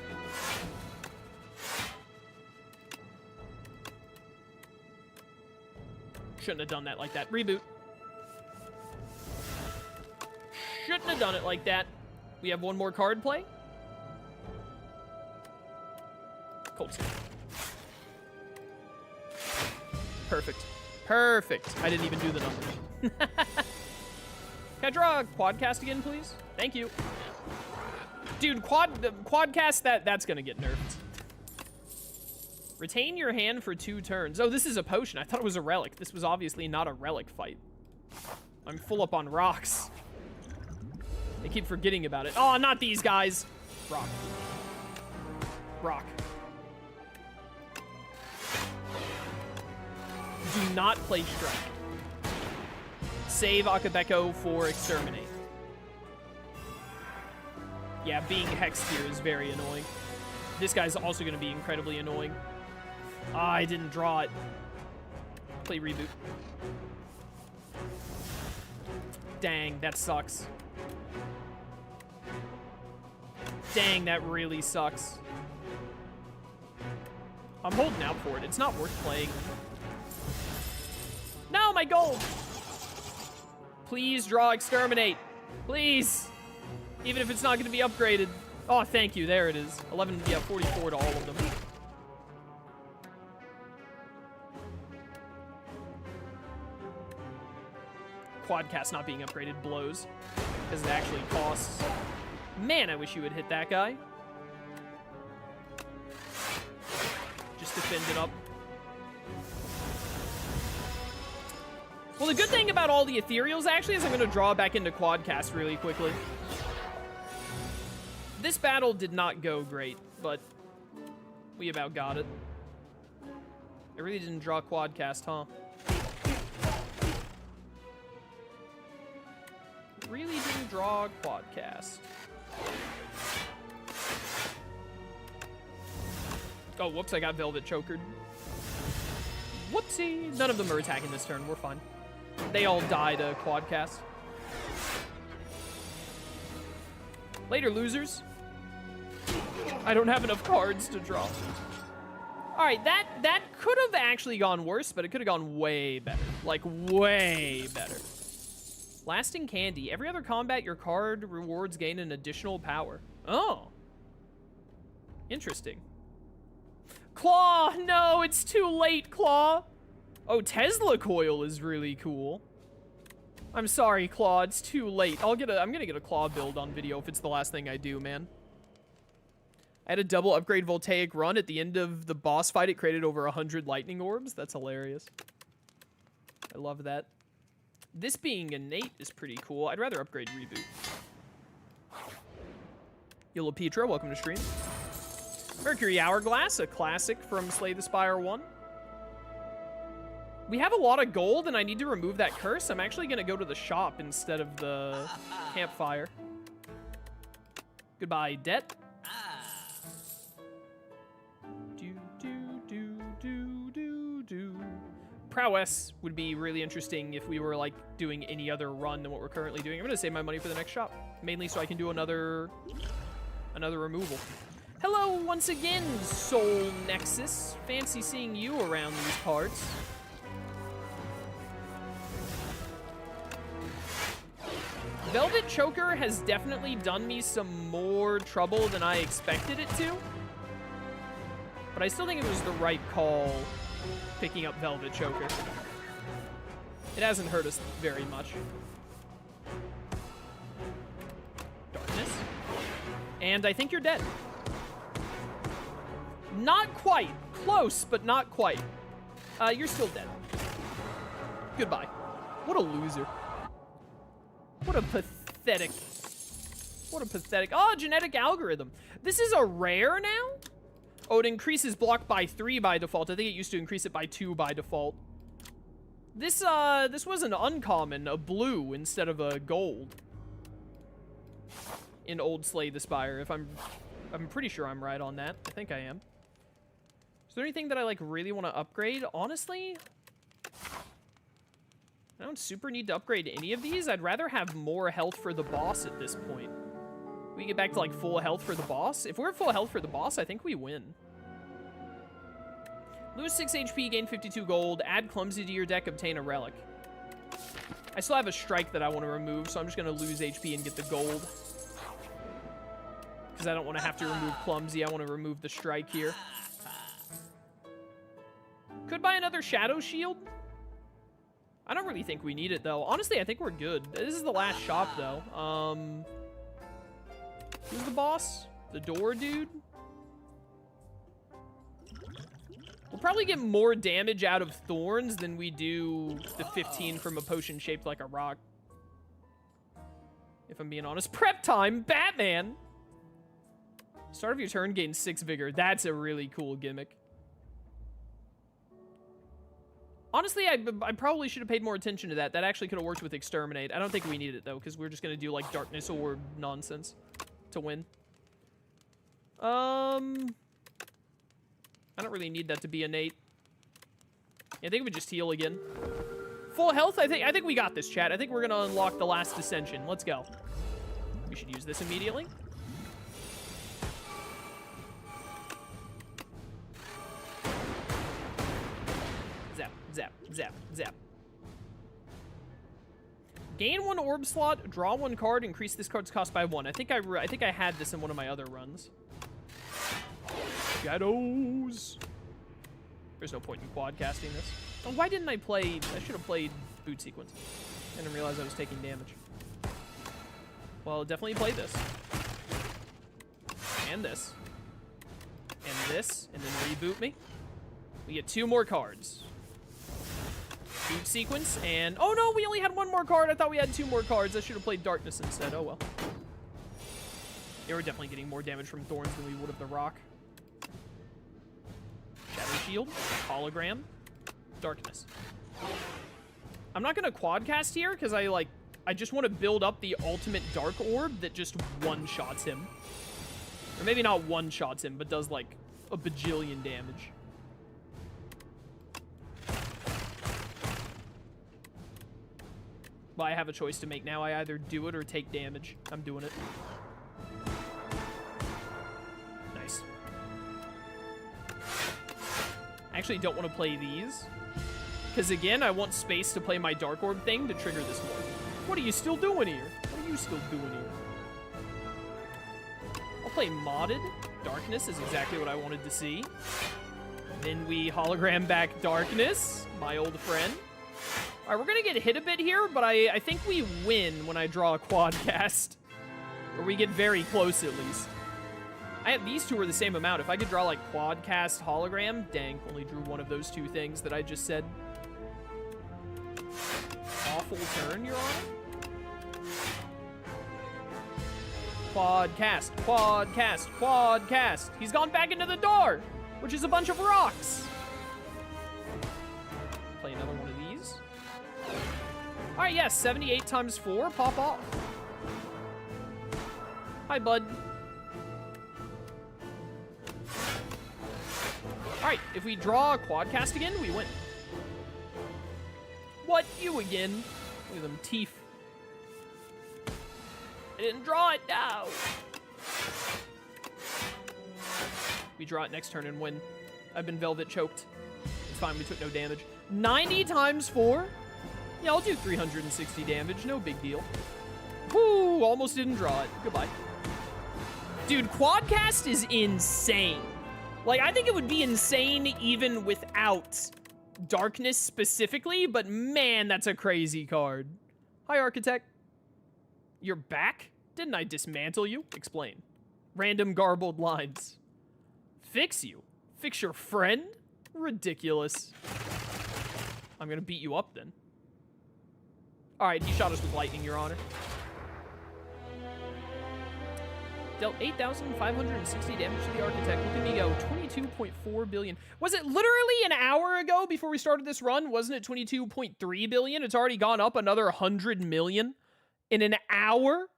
Shouldn't have done that like that. Reboot. Shouldn't have done it like that. We have one more card play. Cold Snap. Perfect. Perfect. I didn't even do the numbers. Can I draw a quadcast again, please? Thank you. Dude, quadcast, that's gonna get nerfed. Retain your hand for 2 turns. Oh, this is a potion. I thought it was a relic. This was obviously not a relic fight. I'm full up on rocks. I keep forgetting about it. Oh, not these guys. Rock. Rock. Do not play strike. Save Akabeko for exterminate. Yeah, being hexed here is very annoying. This guy's also going to be incredibly annoying. Ah, I didn't draw it. Play reboot. Dang, that sucks. Dang, that really sucks. I'm holding out for it. It's not worth playing. No, my gold! Please draw exterminate. Please. Even if it's not going to be upgraded. Oh, thank you. There it is. 11, yeah, 44 to all of them. Quadcast not being upgraded blows. Because it actually costs. Man, I wish you would hit that guy. Just defend it up. Well, the good thing about all the ethereals, actually, is I'm going to draw back into Quadcast really quickly. This battle did not go great, but we about got it. I really didn't draw Quadcast, huh? Really didn't draw Quadcast. Oh, whoops, I got Velvet Chokered. Whoopsie. None of them are attacking this turn. We're fine. They all die to Quadcast. Later, losers. I don't have enough cards to draw. All right, that could have actually gone worse, but it could have gone way better. Like, way better. Lasting Candy. Every other combat, your card rewards gain an additional power. Oh. Interesting. Claw! No, it's too late, Claw! Oh, Tesla Coil is really cool. I'm sorry, Claw. It's too late. I'm gonna get a Claw build on video if it's the last thing I do, man. I had a double upgrade Voltaic run. At the end of the boss fight, it created over 100 lightning orbs. That's hilarious. I love that. This being innate is pretty cool. I'd rather upgrade Reboot. Yellow Petra, welcome to stream. Mercury Hourglass, a classic from Slay the Spire 1. We have a lot of gold, and I need to remove that curse. I'm actually going to go to the shop instead of the campfire. Goodbye, debt. Prowess would be really interesting if we were, like, doing any other run than what we're currently doing. I'm going to save my money for the next shop, mainly so I can do another removal. Hello once again, Soul Nexus. Fancy seeing you around these parts. Velvet Choker has definitely done me some more trouble than I expected it to. But I still think it was the right call picking up Velvet Choker. It hasn't hurt us very much. Darkness. And I think you're dead. Not quite. Close, but not quite. You're still dead. Goodbye. What a loser. What a pathetic... What a pathetic... Oh, genetic algorithm. This is a rare now? Oh, it increases block by 3 by default. I think it used to increase it by 2 by default. This was an uncommon, a blue instead of a gold. In old Slay the Spire, I'm pretty sure I'm right on that. I think I am. Is there anything that I, like, really want to upgrade? Honestly, I don't super need to upgrade any of these. I'd rather have more health for the boss at this point. We get back to, like, full health for the boss. If we're full health for the boss, I think we win. Lose 6 HP, gain 52 gold, add Clumsy to your deck, obtain a relic. I still have a strike that I want to remove, so I'm just going to lose HP and get the gold. Because I don't want to have to remove Clumsy. I want to remove the strike here. Could buy another Shadow Shield. I don't really think we need it, though. Honestly, I think we're good. This is the last shop, though. Who's the boss? The door dude? We'll probably get more damage out of thorns than we do the 15 from a potion shaped like a rock. If I'm being honest. Prep time, Batman! Start of your turn, gain 6 vigor. That's a really cool gimmick. Honestly, I probably should have paid more attention to that. That actually could have worked with Exterminate. I don't think we need it, though, because we're just going to do, like, Darkness or nonsense to win. I don't really need that to be innate. Yeah, I think we just heal again. Full health? I think we got this, chat. I think we're going to unlock the last Ascension. Let's go. We should use this immediately. Zap, zap, zap, zap. Gain 1 orb slot, draw 1 card, increase this card's cost by 1. I think I had this in one of my other runs. Shadows. There's no point in quadcasting this. Oh, why didn't I play? I should have played boot sequence. I didn't realize I was taking damage. Well, definitely play this. And this. And this. And then reboot me. We get 2 more cards. Boot sequence and... Oh no, we only had 1 more card. I thought we had 2 more cards. I should have played Darkness instead. Oh well. Yeah, we're definitely getting more damage from Thorns than we would of the Rock. Shadow Shield. Hologram. Darkness. I'm not going to quadcast here because I just want to build up the ultimate Dark Orb that just one-shots him. Or maybe not one-shots him, but does like a bajillion damage. Well, I have a choice to make now. I either do it or take damage. I'm doing it. Nice. I actually don't want to play these. Because again, I want space to play my Dark Orb thing to trigger this one. What are you still doing here? What are you still doing here? I'll play Modded. Darkness is exactly what I wanted to see. Then we hologram back Darkness, my old friend. All right, we're going to get hit a bit here, but I think we win when I draw a quad cast. Or we get very close, at least. These two are the same amount. If I could draw, like, quad cast hologram, dang, only drew one of those two things that I just said. Awful turn, Your Honor. Quad cast, quad cast, quad cast. He's gone back into the door, which is a bunch of rocks. Play another one of these. All right, yes, 78 times 4, pop off. Hi, bud. All right, if we draw a quad cast again, we win. What? You again? Look at them teeth. I didn't draw it now. We draw it next turn and win. I've been velvet choked. It's fine, we took no damage. 90 times 4? Yeah, I'll do 360 damage, no big deal. Woo, almost didn't draw it. Goodbye. Dude, Quadcast is insane. Like, I think it would be insane even without Darkness specifically, but man, that's a crazy card. Hi, Architect. You're back? Didn't I dismantle you? Explain. Random garbled lines. Fix you? Fix your friend? Ridiculous. I'm gonna beat you up then. Alright, he shot us with lightning, Your Honor. Dealt 8,560 damage to the Architect. Look at me go. 22.4 billion. Was it literally an hour ago before we started this run? Wasn't it 22.3 billion? It's already gone up another 100 million in an hour?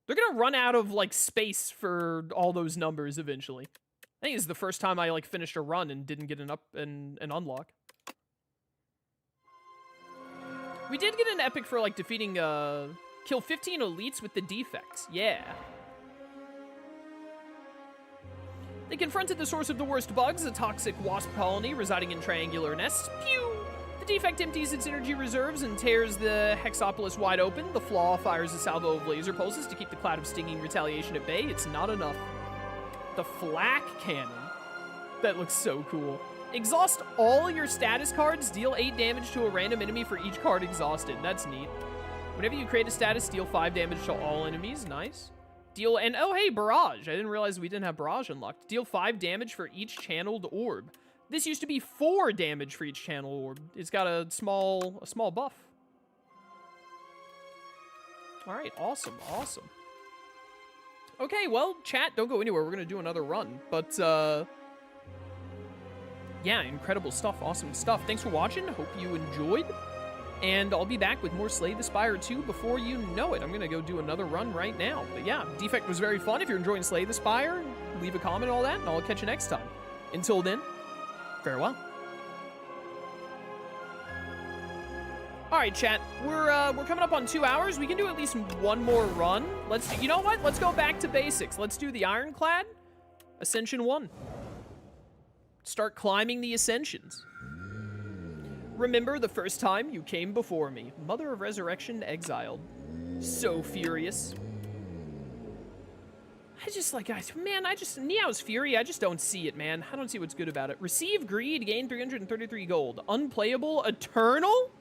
They're gonna run out of, like, space for all those numbers eventually. I think it's the first time I, like, finished a run and didn't get an unlock. We did get an epic for, like, defeating, kill 15 elites with the defects. Yeah. They confronted the source of the worst bugs, a toxic wasp colony residing in triangular nests. Pew! The defect empties its energy reserves and tears the Hexopolis wide open. The flaw fires a salvo of laser pulses to keep the cloud of stinging retaliation at bay. It's not enough. The flak cannon. That looks so cool. Exhaust all your status cards. Deal 8 damage to a random enemy for each card exhausted. That's neat. Whenever you create a status, deal 5 damage to all enemies. Nice. Deal, and oh hey, Barrage. I didn't realize we didn't have Barrage unlocked. Deal 5 damage for each channeled orb. This used to be 4 damage for each channel orb. It's got a small buff. All right, awesome, awesome. Okay, well, chat, don't go anywhere. We're gonna do another run, but yeah, incredible stuff, awesome stuff. Thanks for watching. Hope you enjoyed. And I'll be back with more Slay the Spire 2 before you know it. I'm going to go do another run right now. But yeah, Defect was very fun. If you're enjoying Slay the Spire, leave a comment, all that, and I'll catch you next time. Until then, farewell. All right, chat. We're coming up on 2 hours. We can do at least one more run. You know what? Let's go back to basics. Let's do the Ironclad. Ascension 1. Start climbing the Ascensions. Remember the first time you came before me, Mother of Resurrection exiled. So furious. Neow's Fury, I just don't see it, man. I don't see what's good about it. Receive Greed, gain 333 gold. Unplayable, Eternal?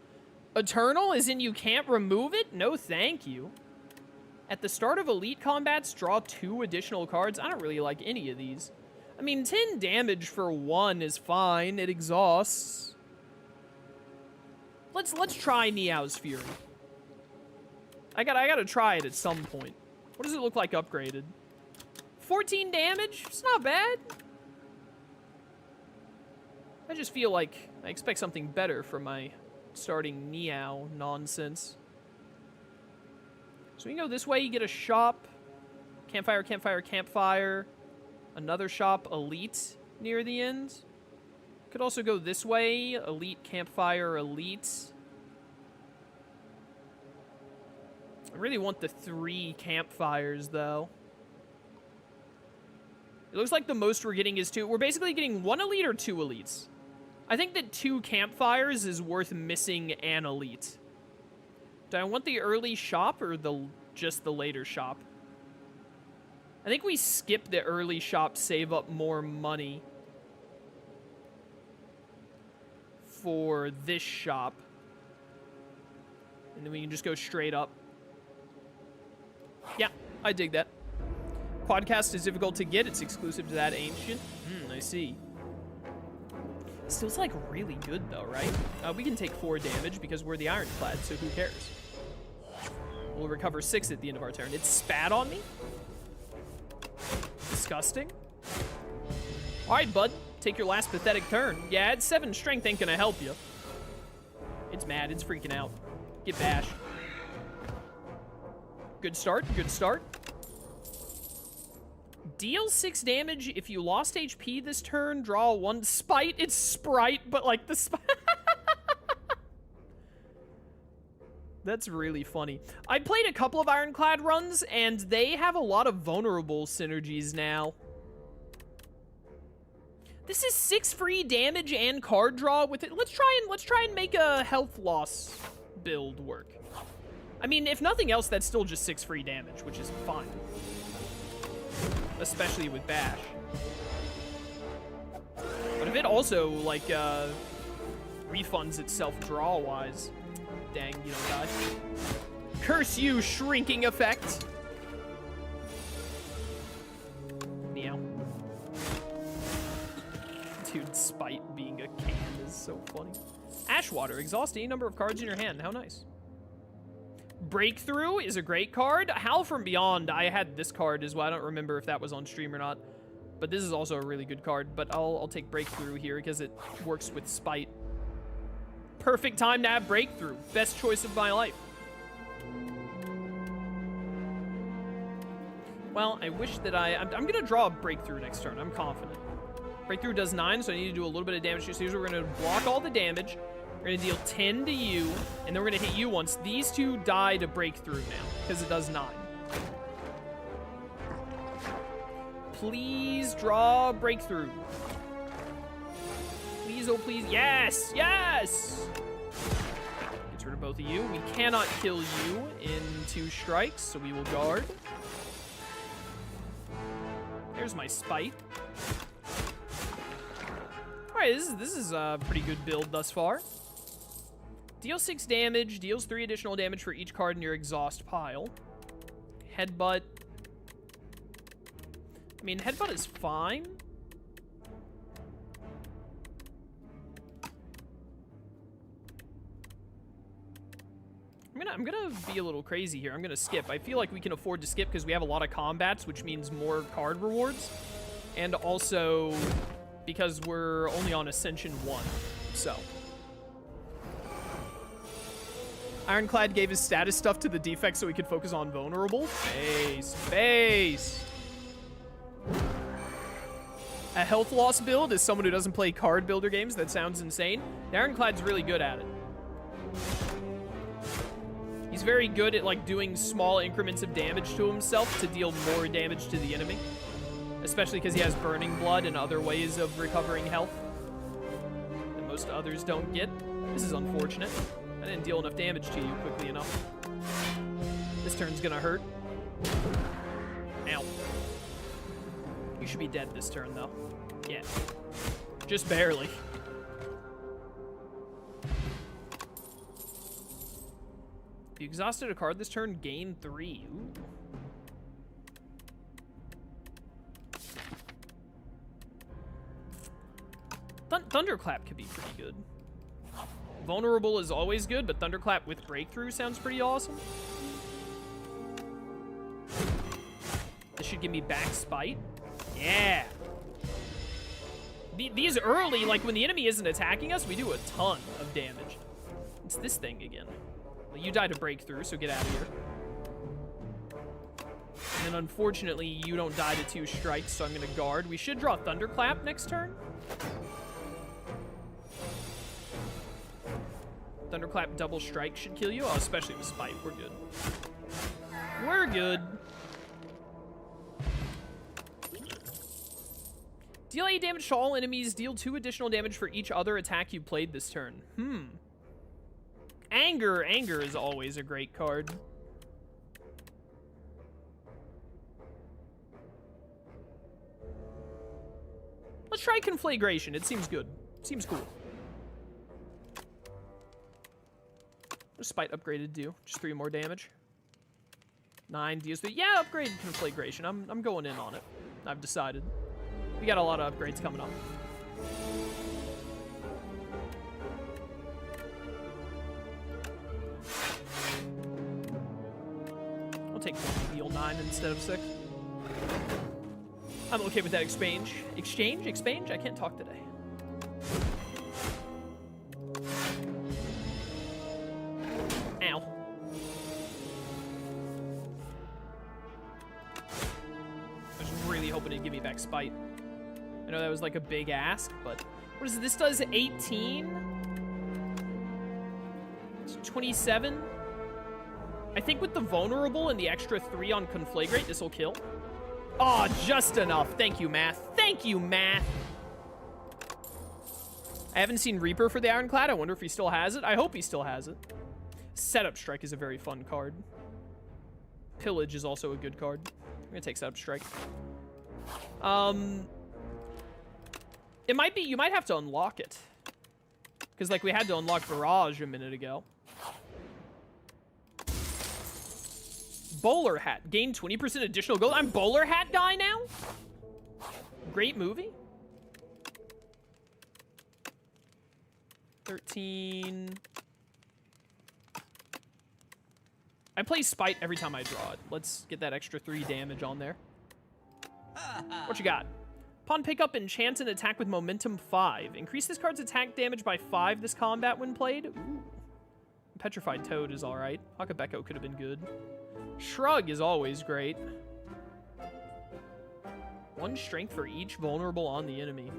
Eternal, as in you can't remove it? No, thank you. At the start of Elite Combats, draw 2 additional cards. I don't really like any of these. I mean, 10 damage for 1 is fine. It exhausts. Let's try Neow's Fury. I gotta try it at some point. What does it look like upgraded? 14 damage? It's not bad. I just feel like I expect something better from my starting Neo nonsense. So we can go this way, you get a shop. Campfire, campfire, campfire. Another shop, Elite, near the end. Could also go this way. Elite, campfire, elite. I really want the 3 campfires, though. It looks like the most we're getting is 2. We're basically getting 1 elite or 2 elites. I think that 2 campfires is worth missing an elite. Do I want the early shop or just the later shop? I think we skip the early shop, save up more money. for this shop. And then we can just go straight up. Yeah, I dig that. Quadcast is difficult to get. It's exclusive to that ancient. I see. Still's like really good though, right? We can take 4 damage because we're the Ironclad, so who cares? We'll recover 6 at the end of our turn. It spat on me? Disgusting. All right, bud. Take your last pathetic turn. Yeah, it's 7 strength ain't gonna help you. It's mad. It's freaking out. Get bashed. Good start. Good start. Deal 6 damage if you lost HP this turn. Draw 1 spite. It's Sprite, but like the spite. That's really funny. I played a couple of Ironclad runs, and they have a lot of vulnerable synergies now. This is 6 free damage and card draw with it. Let's try and make a health loss build work. I mean, if nothing else, that's still just 6 free damage, which is fine. Especially with Bash. But if it also, like, refunds itself draw-wise, dang, you don't die. Curse you, shrinking effect! Meow. Dude, Spite being a can is so funny. Ashwater, exhaust any number of cards in your hand. How nice. Breakthrough is a great card. Howl from Beyond, I had this card as well. I don't remember if that was on stream or not. But this is also a really good card. But I'll take Breakthrough here because it works with Spite. Perfect time to have Breakthrough. Best choice of my life. Well, I wish that I'm going to draw a Breakthrough next turn. I'm confident. Breakthrough does 9, so I need to do a little bit of damage. So here's where we're going to block all the damage. We're going to deal 10 to you, and then we're going to hit you once. These 2 die to Breakthrough now, because it does 9. Please draw Breakthrough. Please, oh please. Yes! Yes! Gets rid of both of you. We cannot kill you in 2 strikes, so we will guard. There's my Spite. Alright, this is a pretty good build thus far. Deal 6 damage, deals 3 additional damage for each card in your exhaust pile. Headbutt. I mean, Headbutt is fine. I'm gonna be a little crazy here. I'm gonna skip. I feel like we can afford to skip because we have a lot of combats, which means more card rewards. And also because we're only on Ascension 1, so. Ironclad gave his status stuff to the Defect so he could focus on vulnerable. Base. A health loss build is someone who doesn't play card builder games. That sounds insane. The Ironclad's really good at it. He's very good at like doing small increments of damage to himself to deal more damage to the enemy. Especially because he has Burning Blood and other ways of recovering health that most others don't get. This is unfortunate. I didn't deal enough damage to you quickly enough. This turn's gonna hurt. Ow. You should be dead this turn, though. Yeah. Just barely. If you exhausted a card this turn, gain 3. Ooh. Thunderclap could be pretty good. Vulnerable is always good, but Thunderclap with Breakthrough sounds pretty awesome. This should give me back Spite. Yeah. These early, like when the enemy isn't attacking us, we do a ton of damage. It's this thing again. Well, you die to Breakthrough, so get out of here. And then unfortunately, you don't die to 2 strikes, so I'm gonna guard. We should draw Thunderclap next turn. Thunderclap double strike should kill you. Oh, especially with Spite. We're good. We're good. Deal 8 damage to all enemies. Deal 2 additional damage for each other attack you played this turn. Anger. Anger is always a great card. Let's try Conflagration. It seems good. Seems cool. What's Spite upgraded do? Just 3 more damage. 9 deals 3. Yeah, upgrade Conflagration. I'm going in on it. I've decided. We got a lot of upgrades coming up. I'll take 1 deal 9 instead of 6. I'm okay with that exchange. Exchange? I can't talk today. Ow. I was really hoping it'd give me back Spite. I know that was like a big ask, but what is it? This does 18? 27? I think with the vulnerable and the extra 3 on Conflagrate, this will kill. Oh, just enough. Thank you, math. Thank you, math. I haven't seen Reaper for the Ironclad. I wonder if he still has it. I hope he still has it. Setup Strike is a very fun card. Pillage is also a good card. I'm gonna take Setup Strike. It might be, you might have to unlock it. Because, like, we had to unlock Barrage a minute ago. Bowler Hat. Gain 20% additional gold. I'm Bowler Hat guy now? Great movie. 13. I play Spite every time I draw it. Let's get that extra 3 damage on there. What you got? Upon pickup, enchant an attack with momentum 5. Increase this card's attack damage by 5 this combat when played. Ooh. Petrified Toad is alright. Akabeko could have been good. Shrug is always great. 1 strength for each vulnerable on the enemy.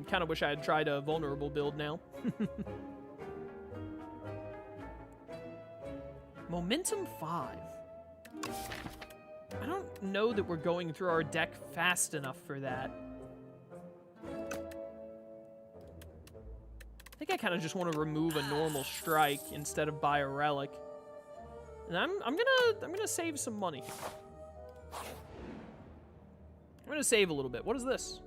Kind of wish I had tried a vulnerable build now. Momentum 5. I don't know that we're going through our deck fast enough for that. I think I kind of just want to remove a normal strike instead of buy a relic. And I'm gonna save some money. I'm gonna save a little bit. What is this?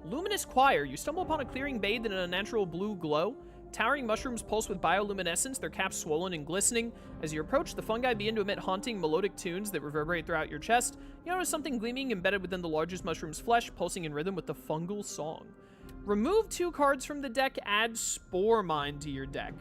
Luminous Choir. You stumble upon a clearing bathed in a natural blue glow. Towering mushrooms pulse with bioluminescence, their caps swollen and glistening. As you approach, the fungi begin to emit haunting, melodic tunes that reverberate throughout your chest. You notice something gleaming embedded within the largest mushroom's flesh, pulsing in rhythm with the fungal song. Remove 2 cards from the deck, add Spore Mine to your deck.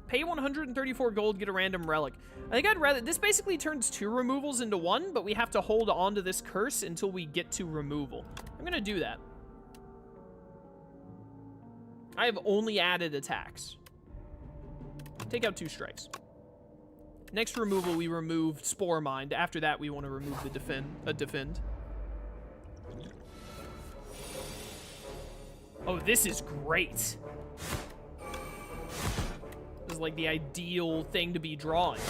Pay 134 gold, get a random relic. I think I'd rather... This basically turns 2 removals into 1, but we have to hold on to this curse until we get to removal. I'm going to do that. I have only added attacks. Take out 2 strikes. Next removal, we removed Spore Mind. After that, we want to remove the defend. Oh, this is great. This is like the ideal thing to be drawing.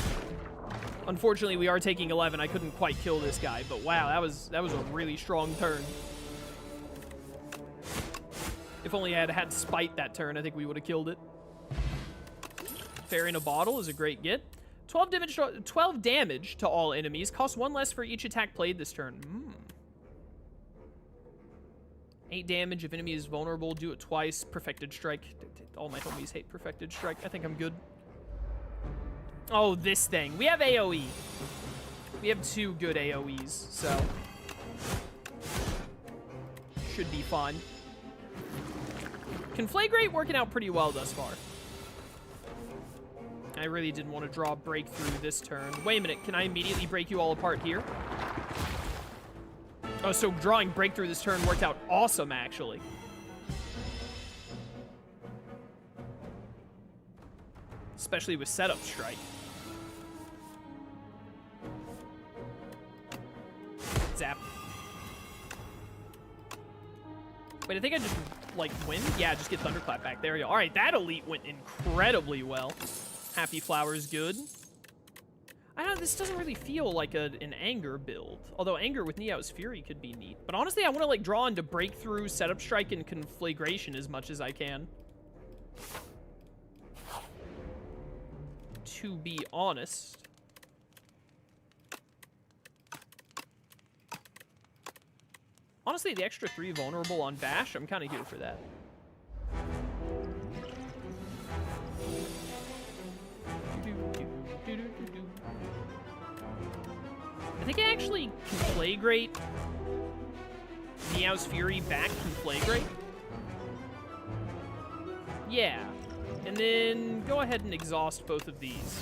Unfortunately, we are taking 11. I couldn't quite kill this guy, but wow, that was a really strong turn. If only I had had Spite that turn, I think we would have killed it. Fairy in a Bottle is a great get. 12 damage to all enemies. Costs 1 less for each attack played this turn. 8 damage if enemy is vulnerable. Do it twice. Perfected Strike. All my homies hate Perfected Strike. I think I'm good. Oh, this thing. We have AoE. We have 2 good AoEs, so... should be fun. Conflagrate working out pretty well thus far. I really didn't want to draw Breakthrough this turn. Wait a minute, can I immediately break you all apart here? Oh, so drawing Breakthrough this turn worked out awesome, actually. Especially with Setup Strike. Zap. Wait, I think I just, like, win? Yeah, just get Thunderclap back. There we go. All right, that Elite went incredibly well. Happy Flower's good. I know, this doesn't really feel like an Anger build. Although Anger with Neo's Fury could be neat. But honestly, I want to, like, draw into Breakthrough, Setup Strike, and Conflagration as much as I can. To be honest. Honestly, the extra 3 vulnerable on Bash, I'm kind of here for that. think I actually Conflagrate Meow's Fury back Conflagrate. Yeah. And then go ahead and exhaust both of these.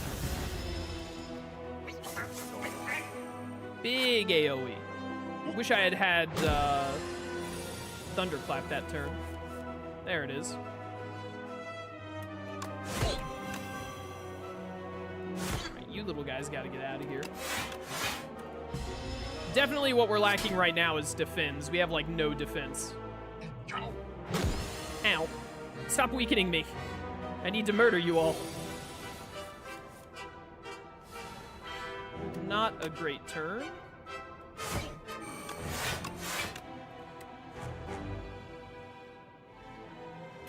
Big AoE. Wish I had had Thunderclap that turn. There it is. Right, you little guys gotta get out of here. Definitely what we're lacking right now is defense. We have, like, no defense. Ow. Stop weakening me. I need to murder you all. Not a great turn.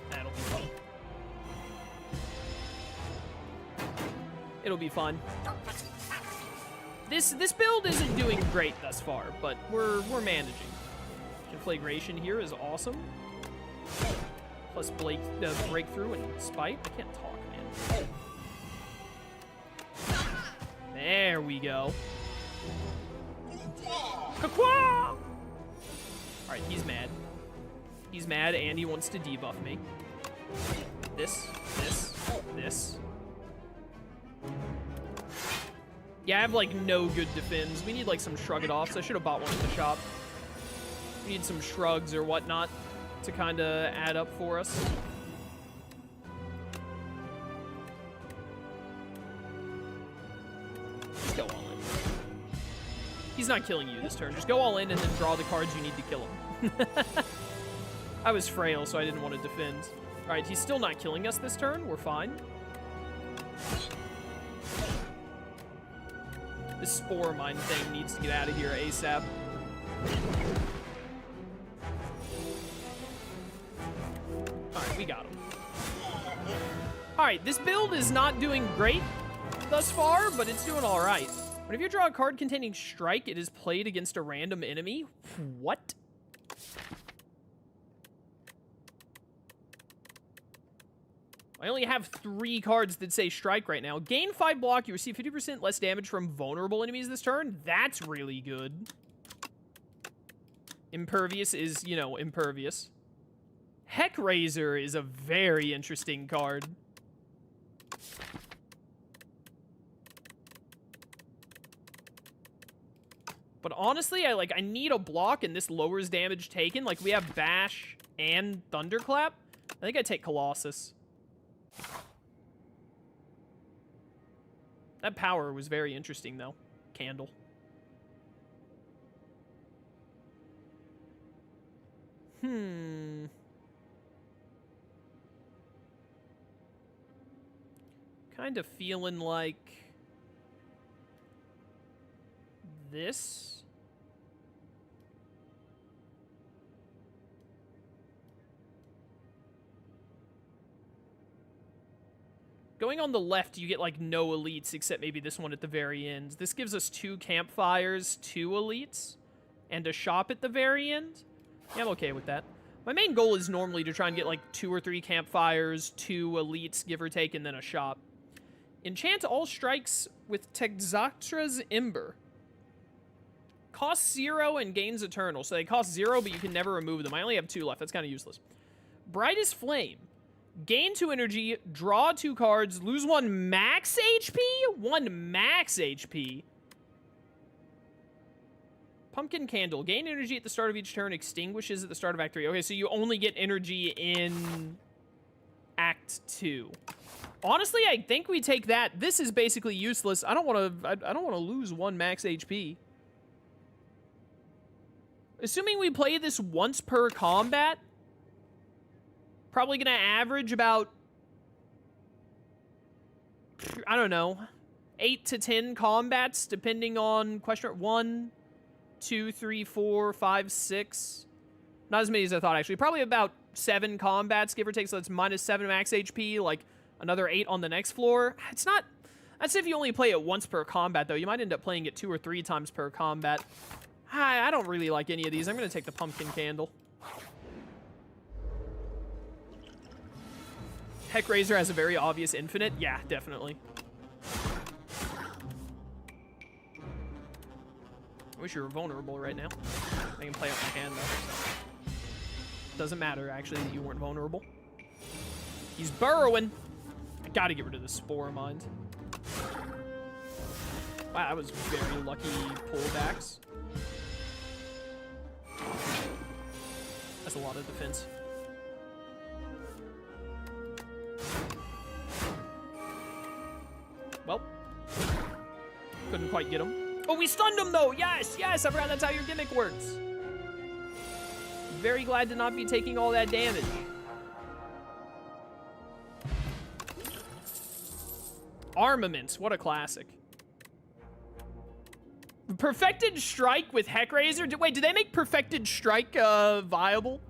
That'll be fun. It'll be fun. This build isn't doing great thus far, but we're managing. Conflagration here is awesome. Plus breakthrough and spite. I can't talk, man. There we go. All right, he's mad. He's mad and he wants to debuff me. This. Yeah, I have, like, no good defense. We need, like, some Shrug It Offs. I should have bought one at the shop. We need some Shrugs or whatnot to kind of add up for us. Just go all in. He's not killing you this turn. Just go all in and then draw the cards you need to kill him. I was frail, so I didn't want to defend. All right, he's still not killing us this turn. We're fine. This Spore Mine thing needs to get out of here ASAP. Alright, we got him. Alright, this build is not doing great thus far, but it's doing alright. Whenever you draw a card containing Strike, it is played against a random enemy. What? I only have 3 cards that say Strike right now. Gain 5 block. You receive 50% less damage from vulnerable enemies this turn. That's really good. Impervious is, you know, impervious. Heck Razor is a very interesting card. But honestly, I need a block and this lowers damage taken. Like, we have Bash and Thunderclap. I think I take Colossus. That power was very interesting, though. Candle. Kind of feeling like this. Going on the left, you get, like, no elites, except maybe this one at the very end. This gives us 2 campfires, 2 elites, and a shop at the very end. Yeah, I'm okay with that. My main goal is normally to try and get, like, 2 or 3 campfires, 2 elites, give or take, and then a shop. Enchant all strikes with Texatra's Ember. Costs 0 and gains eternal. So they cost 0, but you can never remove them. I only have 2 left. That's kind of useless. Brightest Flame. Gain 2 energy, draw 2 cards, lose 1 max HP? 1 max HP. Pumpkin Candle. Gain energy at the start of each turn, extinguishes at the start of Act 3. Okay, so you only get energy in Act 2. Honestly, I think we take that. This is basically useless. I don't want to lose 1 max HP. Assuming we play this once per combat, probably gonna average about, I don't know, 8 to 10 combats, depending on question 1, 2, 3, 4, 5, 6. Not as many as I thought, actually. Probably about 7 combats, give or take, so that's minus 7 max HP, like another 8 on the next floor. It's not, that's if you only play it once per combat, though. You might end up playing it 2 or 3 times per combat. I don't really like any of these. I'm gonna take the Pumpkin Candle. Heck Razor has a very obvious infinite. Yeah, definitely. wish you were vulnerable right now. I can play out my hand, though. Doesn't matter, actually, that you weren't vulnerable. He's burrowing. I gotta get rid of the Spore Mind. Wow, that was very lucky pullbacks. That's a lot of defense. Well, couldn't quite get him. Oh, we stunned him, though! Yes, yes, I forgot that's how your gimmick works. Very glad to not be taking all that damage. Armaments, what a classic. Perfected Strike with Heck Razor? Wait, did they make Perfected Strike viable?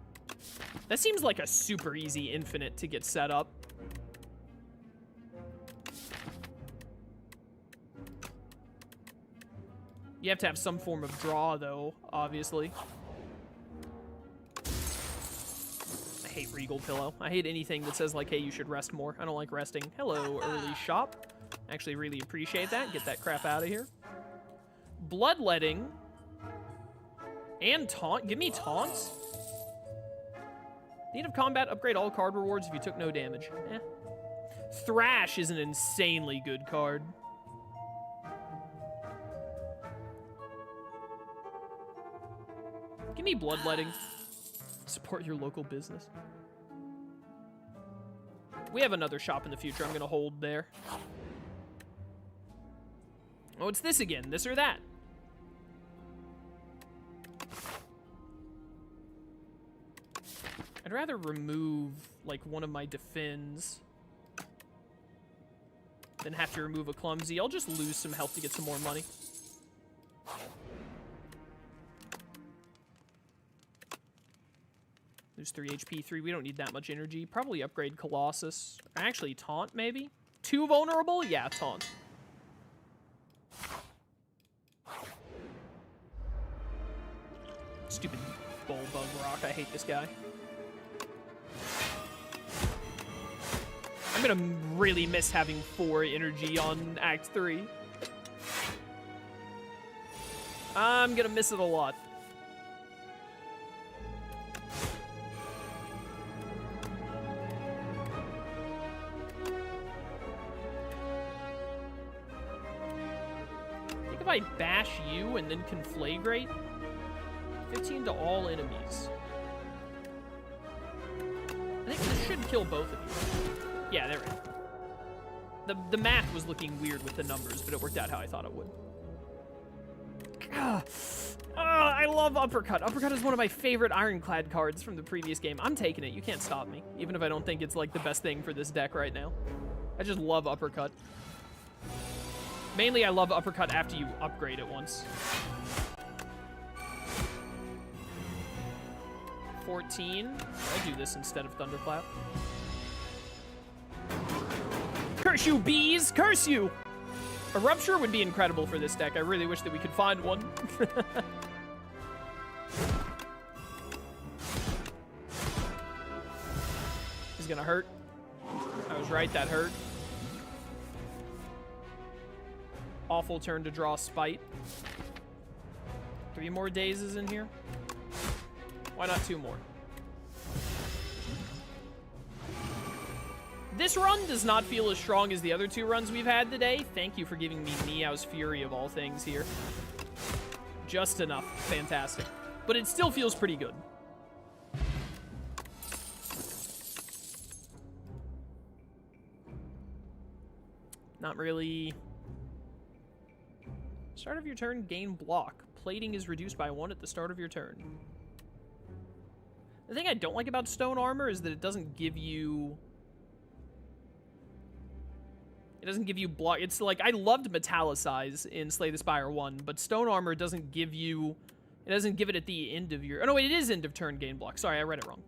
That seems like a super easy infinite to get set up. You have to have some form of draw, though, obviously. I hate Regal Pillow. I hate anything that says, like, hey, you should rest more. I don't like resting. Hello, early shop. Actually really appreciate that. Get that crap out of here. Bloodletting. And taunt. Give me taunts. Need of combat. Upgrade all card rewards if you took no damage. Eh. Thrash is an insanely good card. Give me Bloodletting. Support your local business. We have another shop in the future. I'm going to hold there. Oh, it's this again. This or that. I'd rather remove, like, one of my defends than have to remove a clumsy. I'll just lose some health to get some more money. Lose 3 HP, 3. We don't need that much energy. Probably upgrade Colossus. Actually, taunt, maybe? 2 vulnerable? Yeah, taunt. Stupid Bullbug Rock. I hate this guy. I'm gonna really miss having 4 energy on Act 3. I'm gonna miss it a lot. I think if I bash you and then conflagrate, 15 to all enemies. I think this should kill both of you. Yeah, there we go. The math was looking weird with the numbers, but it worked out how I thought it would. I love Uppercut. Uppercut is one of my favorite Ironclad cards from the previous game. I'm taking it. You can't stop me, even if I don't think it's like the best thing for this deck right now. I just love Uppercut. Mainly, I love Uppercut after you upgrade it once. 14. I'll do this instead of Thunderclap. Curse you, bees! Curse you! A Rupture would be incredible for this deck. I really wish that we could find one. He's gonna hurt. I was right, that hurt. Awful turn to draw Spite. 3 more dazes in here. Why not 2 more? This run does not feel as strong as the other 2 runs we've had today. Thank you for giving me Meow's Fury of all things here. Just enough. Fantastic. But it still feels pretty good. Not really. Start of your turn, gain block. Plating is reduced by 1 at the start of your turn. The thing I don't like about stone armor is that it doesn't give you... It doesn't give you block. It's like, I loved Metallicize in Slay the Spire 1, but stone armor doesn't give you... It doesn't give it at the end of your... Oh, no, wait, it is end of turn gain block. Sorry, I read it wrong.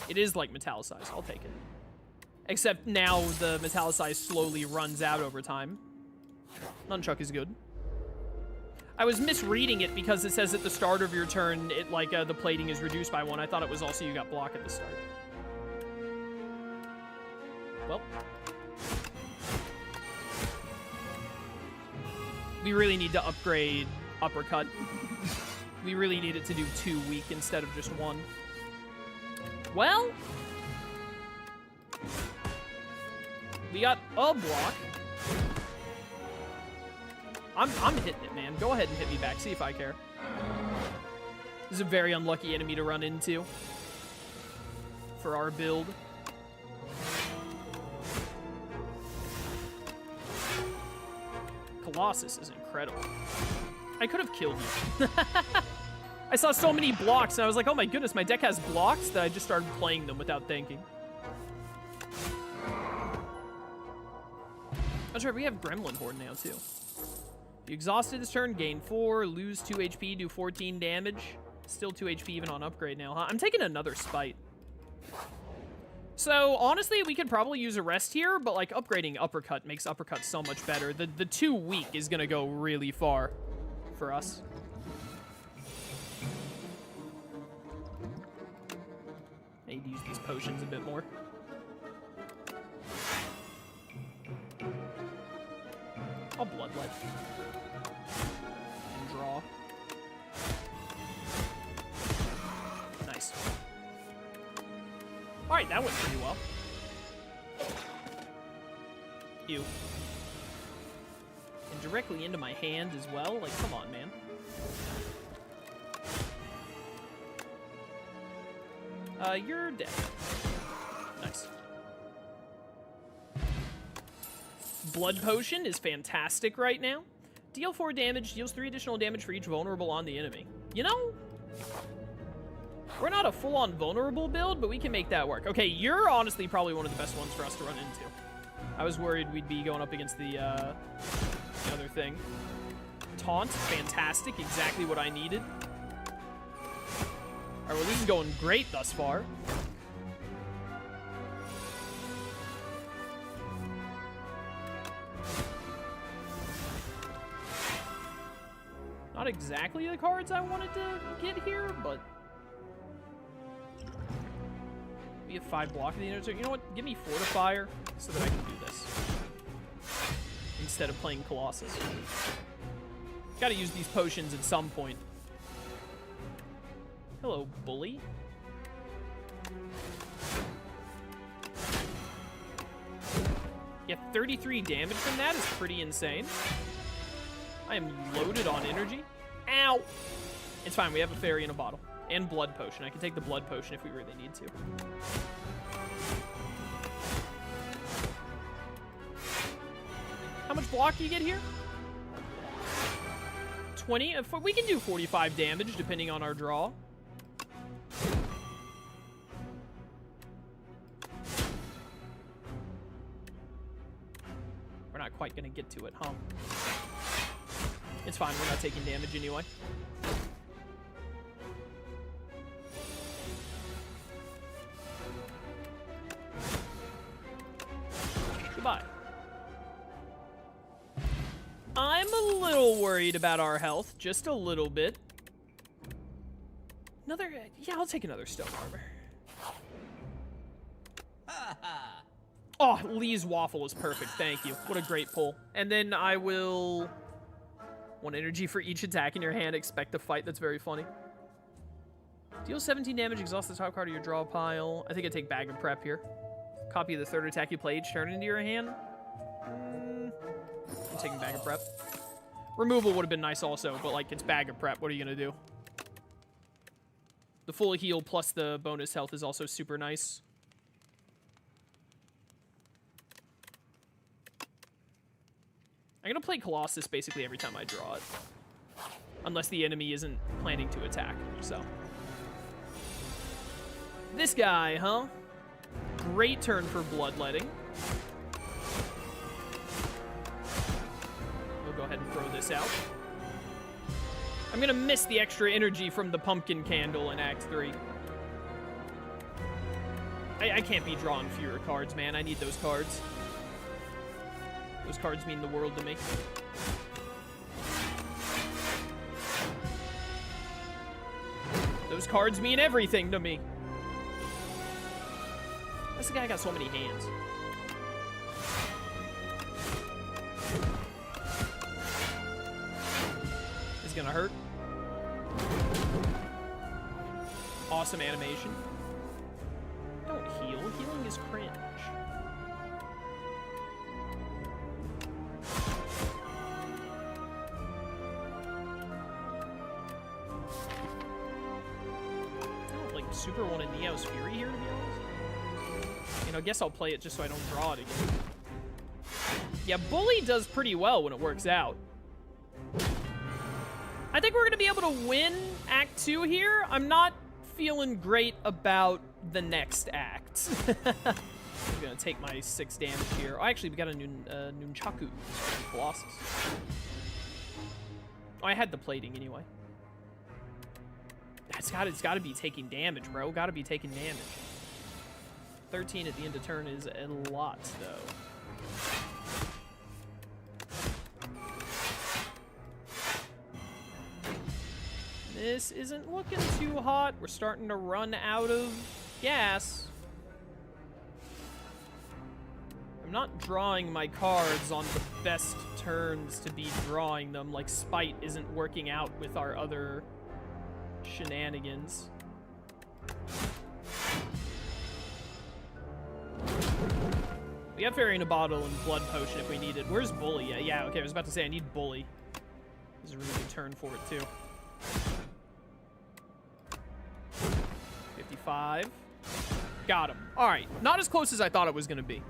It is like Metallicize. I'll take it. Except now the Metallicize slowly runs out over time. Nunchuck is good. I was misreading it because it says at the start of your turn, it like the plating is reduced by 1. I thought it was also you got block at the start. Well. We really need to upgrade uppercut. We really need it to do 2 weak instead of just 1. Well, we got a block. I'm hitting it, man. Go ahead and hit me back. See if I care. This is a very unlucky enemy to run into for our build. Colossus is incredible. I could have killed you. I saw so many blocks, and I was like, oh my goodness, my deck has blocks, that I just started playing them without thinking. That's right, we have Gremlin Horde now, too. You exhausted this turn, gain 4, lose 2 HP, do 14 damage. Still 2 HP even on upgrade now, huh? I'm taking another Spite. So, honestly, we could probably use a rest here, but, like, upgrading Uppercut makes Uppercut so much better. The 2 weak is gonna go really far for us. I need to use these potions a bit more. I'll Bloodlet. And draw. Nice. Alright, that went pretty well. Ew. And directly into my hand as well? Like, come on, man. You're dead. Nice. Blood Potion is fantastic right now. Deal 4 damage, deals 3 additional damage for each vulnerable on the enemy. You know, we're not a full-on vulnerable build, but we can make that work. Okay, you're honestly probably one of the best ones for us to run into. I was worried we'd be going up against the other thing. Taunt, fantastic, exactly what I needed. All right, well, this is going great thus far. Not exactly the cards I wanted to get here, but we have 5 block at the end of the turn. You know what? Give me Fortifier so that I can do this instead of playing Colossus. Got to use these potions at some point. Hello, bully. Yeah, 33 damage from that is pretty insane. I am loaded on energy. Ow! It's fine, we have a fairy in a bottle. And blood potion. I can take the blood potion if we really need to. How much block do you get here? 20? We can do 45 damage depending on our draw. We're not quite gonna get to it, huh? It's fine, we're not taking damage anyway. Goodbye. I'm a little worried about our health, just a little bit. Another, yeah, I'll take another stone armor. Oh, Lee's waffle is perfect, thank you. What a great pull. And then I will... 1 energy for each attack in your hand. Expect to fight. That's very funny. Deal 17 damage. Exhaust the top card of your draw pile. I think I take Bag of Prep here. Copy of the 3rd attack you play each turn into your hand. I'm taking Bag of Prep. Removal would have been nice also, but like it's Bag of Prep. What are you going to do? The full heal plus the bonus health is also super nice. I'm going to play Colossus basically every time I draw it. Unless the enemy isn't planning to attack, so. This guy, huh? Great turn for Bloodletting. We'll go ahead and throw this out. I'm going to miss the extra energy from the pumpkin candle in Act 3. I can't be drawing fewer cards, man. I need those cards. Those cards mean the world to me. Those cards mean everything to me. This guy got so many hands. This gonna hurt. Awesome animation. Don't heal. Healing is cringe. I don't like super want a Neo's Fury here, to be honest. You know, I guess I'll play it just so I don't draw it again. Yeah, Bully does pretty well when it works out. I think we're going to be able to win Act 2 here. I'm not feeling great about the next act. I'm going to take my 6 damage here. Oh, actually, we got a Nunchaku Colossus. Oh, I had the plating anyway. It's got to be taking damage, bro. Got to be taking damage. 13 at the end of turn is a lot, though. This isn't looking too hot. We're starting to run out of gas. I'm not drawing my cards on the best turns to be drawing them. Like, Spite isn't working out with our other shenanigans. We got Fairy in a Bottle and Blood Potion if we need it. Where's Bully? Yeah, okay, I was about to say I need Bully. This is a really good turn for it, too. 55. Got him. All right, not as close as I thought it was going to be.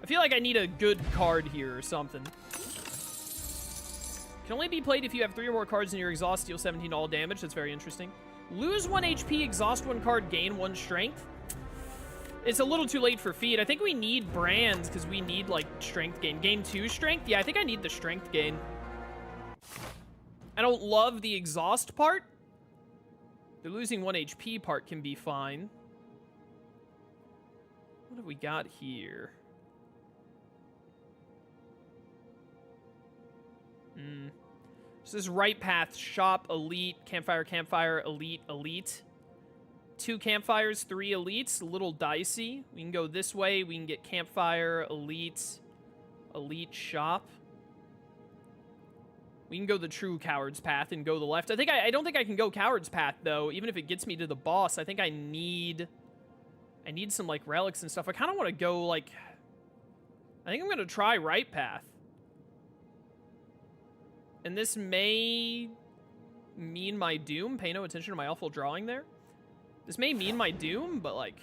I feel like I need a good card here or something. Can only be played if you have 3 or more cards in your exhaust, deal 17 all damage. That's very interesting. Lose 1 HP, exhaust 1 card, gain 1 strength. It's a little too late for feed. I think we need brands because we need, like, strength gain. Gain 2 strength? Yeah, I think I need the strength gain. I don't love the exhaust part. The losing 1 HP part can be fine. What have we got here? So this right path, shop, elite, campfire, campfire, elite, elite. 2 campfires, 3 elites, a little dicey. We can go this way. We can get campfire, elite, elite, shop. We can go the true coward's path and go the left. I don't think I can go coward's path though, even if it gets me to the boss. I think I need some like relics and stuff. I kind of want to go like, I think I'm going to try right path. And this may mean my doom. Pay no attention to my awful drawing there. This may mean my doom, but like,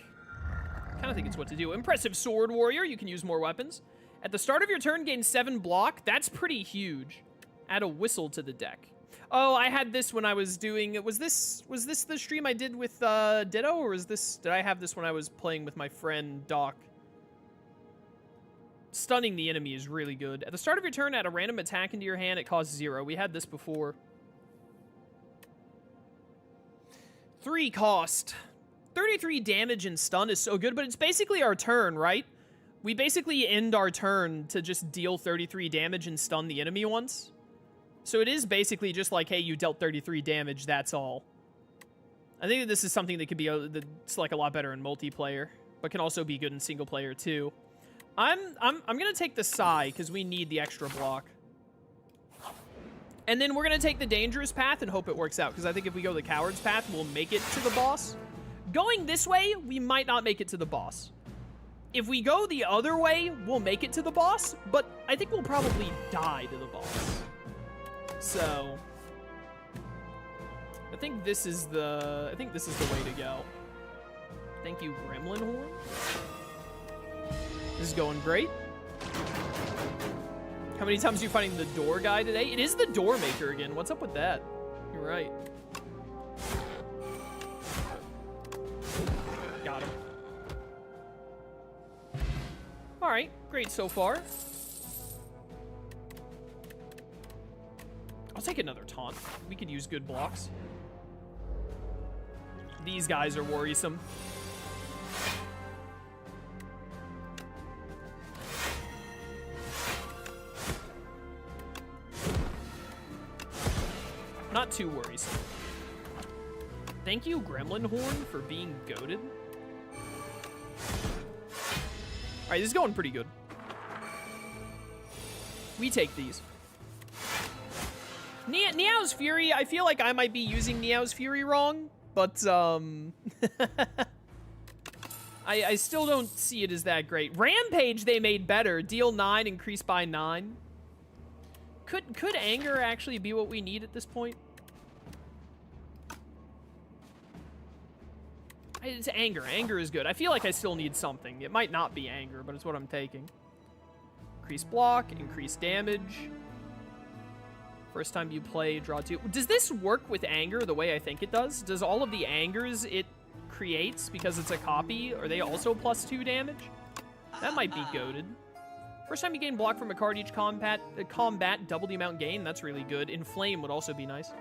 I kind of think it's what to do. Impressive Sword Warrior. You can use more weapons. At the start of your turn, gain 7 block. That's pretty huge. Add a whistle to the deck. Oh, I had this when I was doing... Was this the stream I did with Ditto, or did I have this when I was playing with my friend Doc? Stunning the enemy is really good. At the start of your turn, add a random attack into your hand. It costs 0. We had this before. 3 cost. 33 damage and stun is so good, but it's basically our turn, right? We basically end our turn to just deal 33 damage and stun the enemy once. So it is basically just like, hey, you dealt 33 damage, that's all. I think that this is something that could be that's like a lot better in multiplayer, but can also be good in single player too. I'm gonna take the Sai because we need the extra block. And then we're gonna take the dangerous path and hope it works out, because I think if we go the coward's path, we'll make it to the boss. Going this way, we might not make it to the boss. If we go the other way, we'll make it to the boss, but I think we'll probably die to the boss. So I think this is the way to go. Thank you, Gremlin Horn. This is going great. How many times are you fighting the door guy today? It is the door maker again. What's up with that? You're right. Got him. All right, great so far. I'll take another taunt. We could use good blocks. These guys are worrisome. Not too worrisome. Thank you, Gremlin Horn, for being goated. All right, this is going pretty good. We take these. Niao's Fury, I feel like I might be using Niao's Fury wrong, but, I still don't see it as that great. Rampage they made better. Deal 9, increase by 9. Could Anger actually be what we need at this point? It's Anger. Anger is good. I feel like I still need something. It might not be Anger, but it's what I'm taking. Increase block, increase damage. First time you play, draw 2. Does this work with Anger the way I think it does? Does all of the Angers it creates, because it's a copy, are they also +2 damage? That might be goated. First time you gain block from a card each combat, double the amount gained. That's really good. Inflame would also be nice.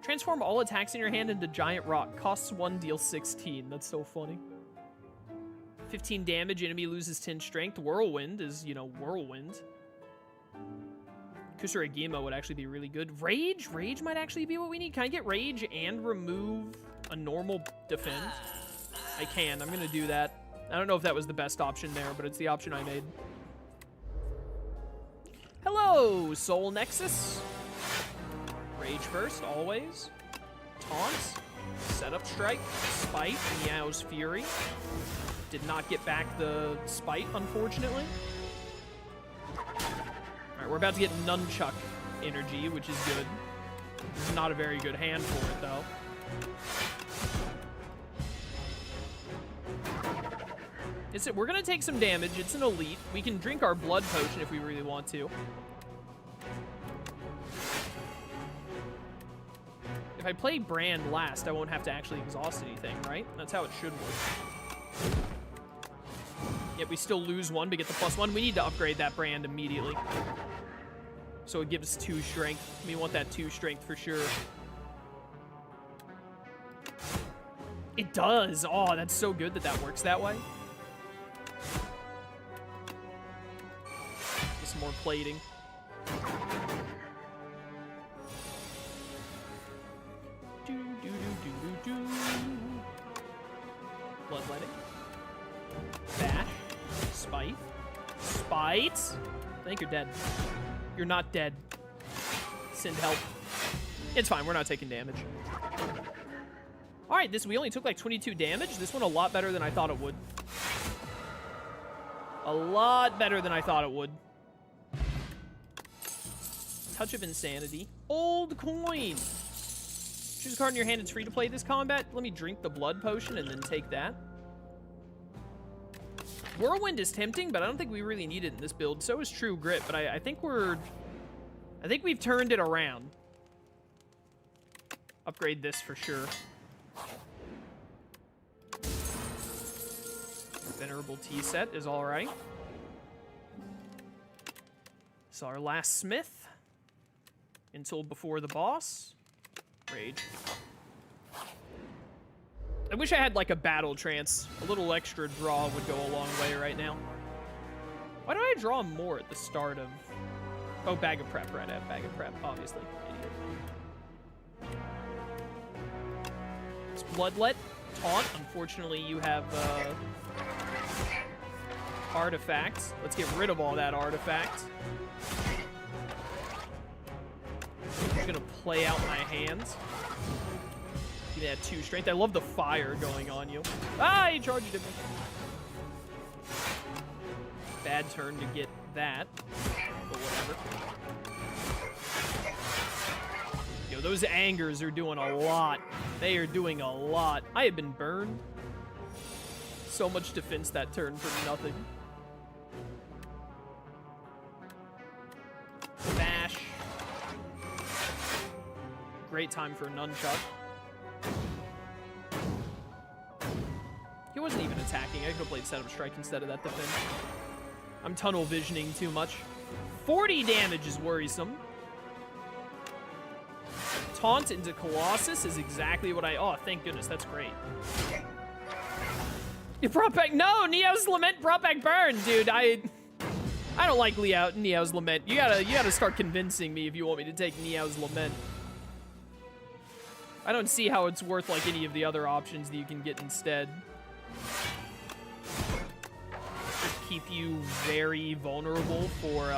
Transform all attacks in your hand into giant rock. Costs 1, deal 16. That's so funny. 15 damage, enemy loses 10 strength. Whirlwind is, you know, Whirlwind. Kusarigima would actually be really good. Rage? Rage might actually be what we need. Can I get Rage and remove a normal defend? I can. I'm going to do that. I don't know if that was the best option there, but it's the option I made. Hello, Soul Nexus. Rage first, always. Taunt. Setup Strike. Spite. Meow's Fury. Did not get back the Spite, unfortunately. Alright, we're about to get Nunchuck energy, which is good. This is not a very good hand for it, though. We're gonna take some damage. It's an elite. We can drink our blood potion if we really want to. If I play Brand last, I won't have to actually exhaust anything, right? That's how it should work. Yet we still lose 1 to get the +1. We need to upgrade that Brand immediately. So it gives 2 strength. We want that 2 strength for sure. It does. Oh, that's so good that that works that way. Get some more plating. Bloodletting. Bash. Spite. Spite. I think you're dead. You're not dead. Send help. It's fine. We're not taking damage. All right, we only took like 22 damage. This one a lot better than I thought it would. A lot better than I thought it would. Touch of Insanity. Old coin. Choose a card in your hand. It's free to play this combat. Let me drink the blood potion and then take that. Whirlwind is tempting, but I don't think we really need it in this build. So is True Grit, but I think we've turned it around. Upgrade this for sure. Venerable Tea set is all right. So our last smith until before the boss. Rage. I wish I had like a battle trance. A little extra draw would go a long way right now. Why don't I draw more at the start of... Oh, bag of prep, right? I have bag of prep, obviously. Idiot. It's Bloodlet. Taunt. Unfortunately, you have artifacts. Let's get rid of all that artifact. I'm just gonna play out my hands. Give me that 2 strength. I love the fire going on you. Ah, he charged at me. Bad turn to get that, but whatever. Yo, those angers are doing a lot. They are doing a lot. I have been burned. So much defense that turn for nothing. Bash. Great time for a nunchuck. He wasn't even attacking. I could have played Setup Strike instead of that defense. I'm tunnel visioning too much. 40 damage is worrisome. Taunt into Colossus is exactly what I... Oh, thank goodness. That's great. You brought back... No! Neo's Lament brought back Burn, dude. I don't like Neo's Lament. You gotta start convincing me if you want me to take Neo's Lament. I don't see how it's worth like any of the other options that you can get instead. Just keep you very vulnerable for...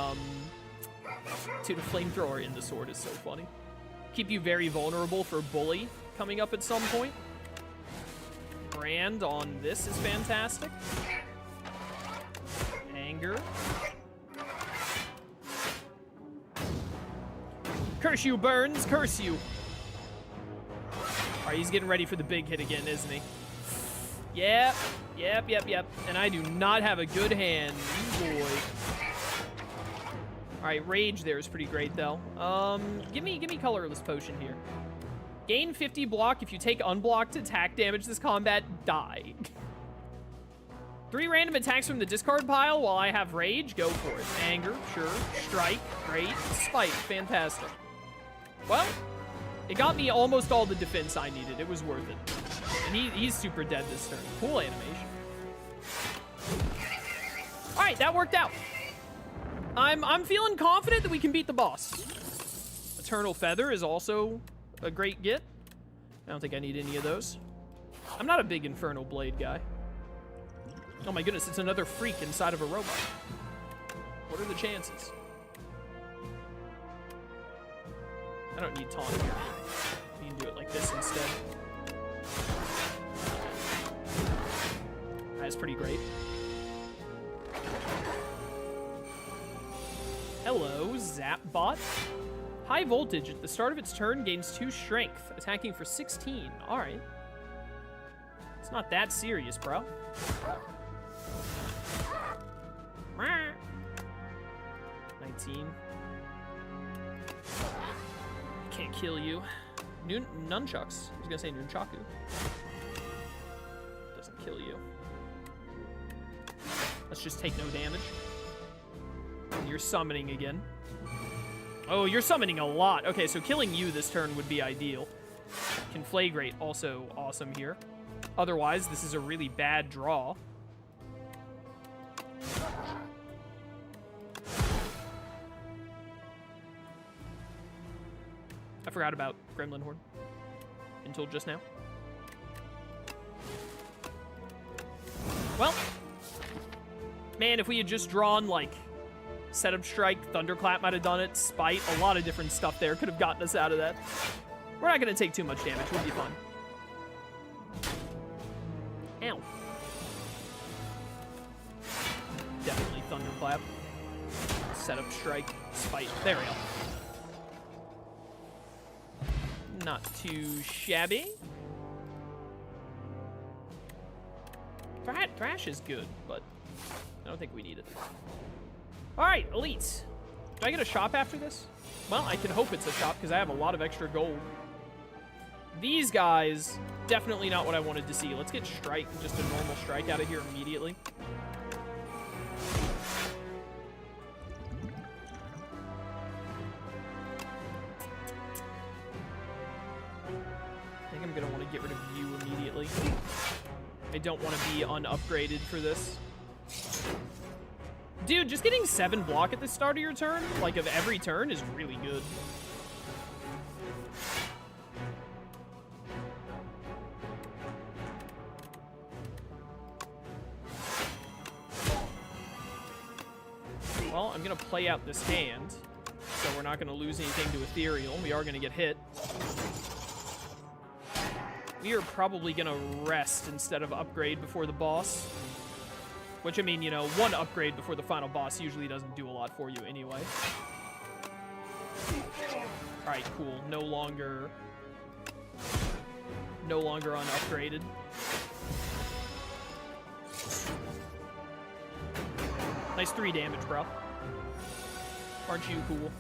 Dude, a flamethrower in the sword is so funny. keep you very vulnerable for bully coming up at some point. Brand on this is fantastic. Anger. Curse you, Burns. Curse you. All right, he's getting ready for the big hit again, isn't he? Yep. And I do not have a good hand. Boy. All right, rage there is pretty great, though. Give me colorless potion here. Gain 50 block if you take unblocked attack damage this combat. Die. 3 random attacks from the discard pile while I have rage. Go for it. Anger, sure. Strike, great. Spite, fantastic. Well, it got me almost all the defense I needed. It was worth it. And he's super dead this turn. Cool animation. All right, that worked out. I'm feeling confident that we can beat the boss. Eternal Feather is also a great get. I don't think I need any of those. I'm not a big Infernal Blade guy. Oh my goodness, it's another freak inside of a robot. What are the chances? I don't need taunt here. We can do it like this instead. That's pretty great. Hello, Zapbot. High voltage at the start of its turn gains 2 strength, attacking for 16. All right. It's not that serious, bro. 19. Can't kill you. Nunchucks. I was gonna say nunchaku. Doesn't kill you. Let's just take no damage. And you're summoning again. Oh, you're summoning a lot. Okay, so killing you this turn would be ideal. Conflagrate, also awesome here. Otherwise, this is a really bad draw. I forgot about Gremlin Horn until just now. Well, man, if we had just drawn, like, Setup Strike, Thunderclap might have done it, Spite, a lot of different stuff there could have gotten us out of that. We're not going to take too much damage. We'll be fine. Ow. Definitely Thunderclap. Setup Strike, Spite. There we go. Not too shabby. Thrash is good, but I don't think we need it. All right, elites. Do I get a shop after this? Well, I can hope it's a shop because I have a lot of extra gold. These guys, definitely not what I wanted to see. Let's get strike, just a normal strike out of here immediately. I think I'm gonna want to get rid of you immediately. I don't want to be unupgraded for this. Dude, just getting 7 block at the start of your turn, like of every turn, is really good. Well, I'm going to play out this hand, so we're not going to lose anything to Ethereal. We are going to get hit. We are probably going to rest instead of upgrade before the boss. Which, I mean, you know, 1 upgrade before the final boss usually doesn't do a lot for you anyway. Alright, cool. No longer unupgraded. Nice 3 damage, bro. Aren't you cool?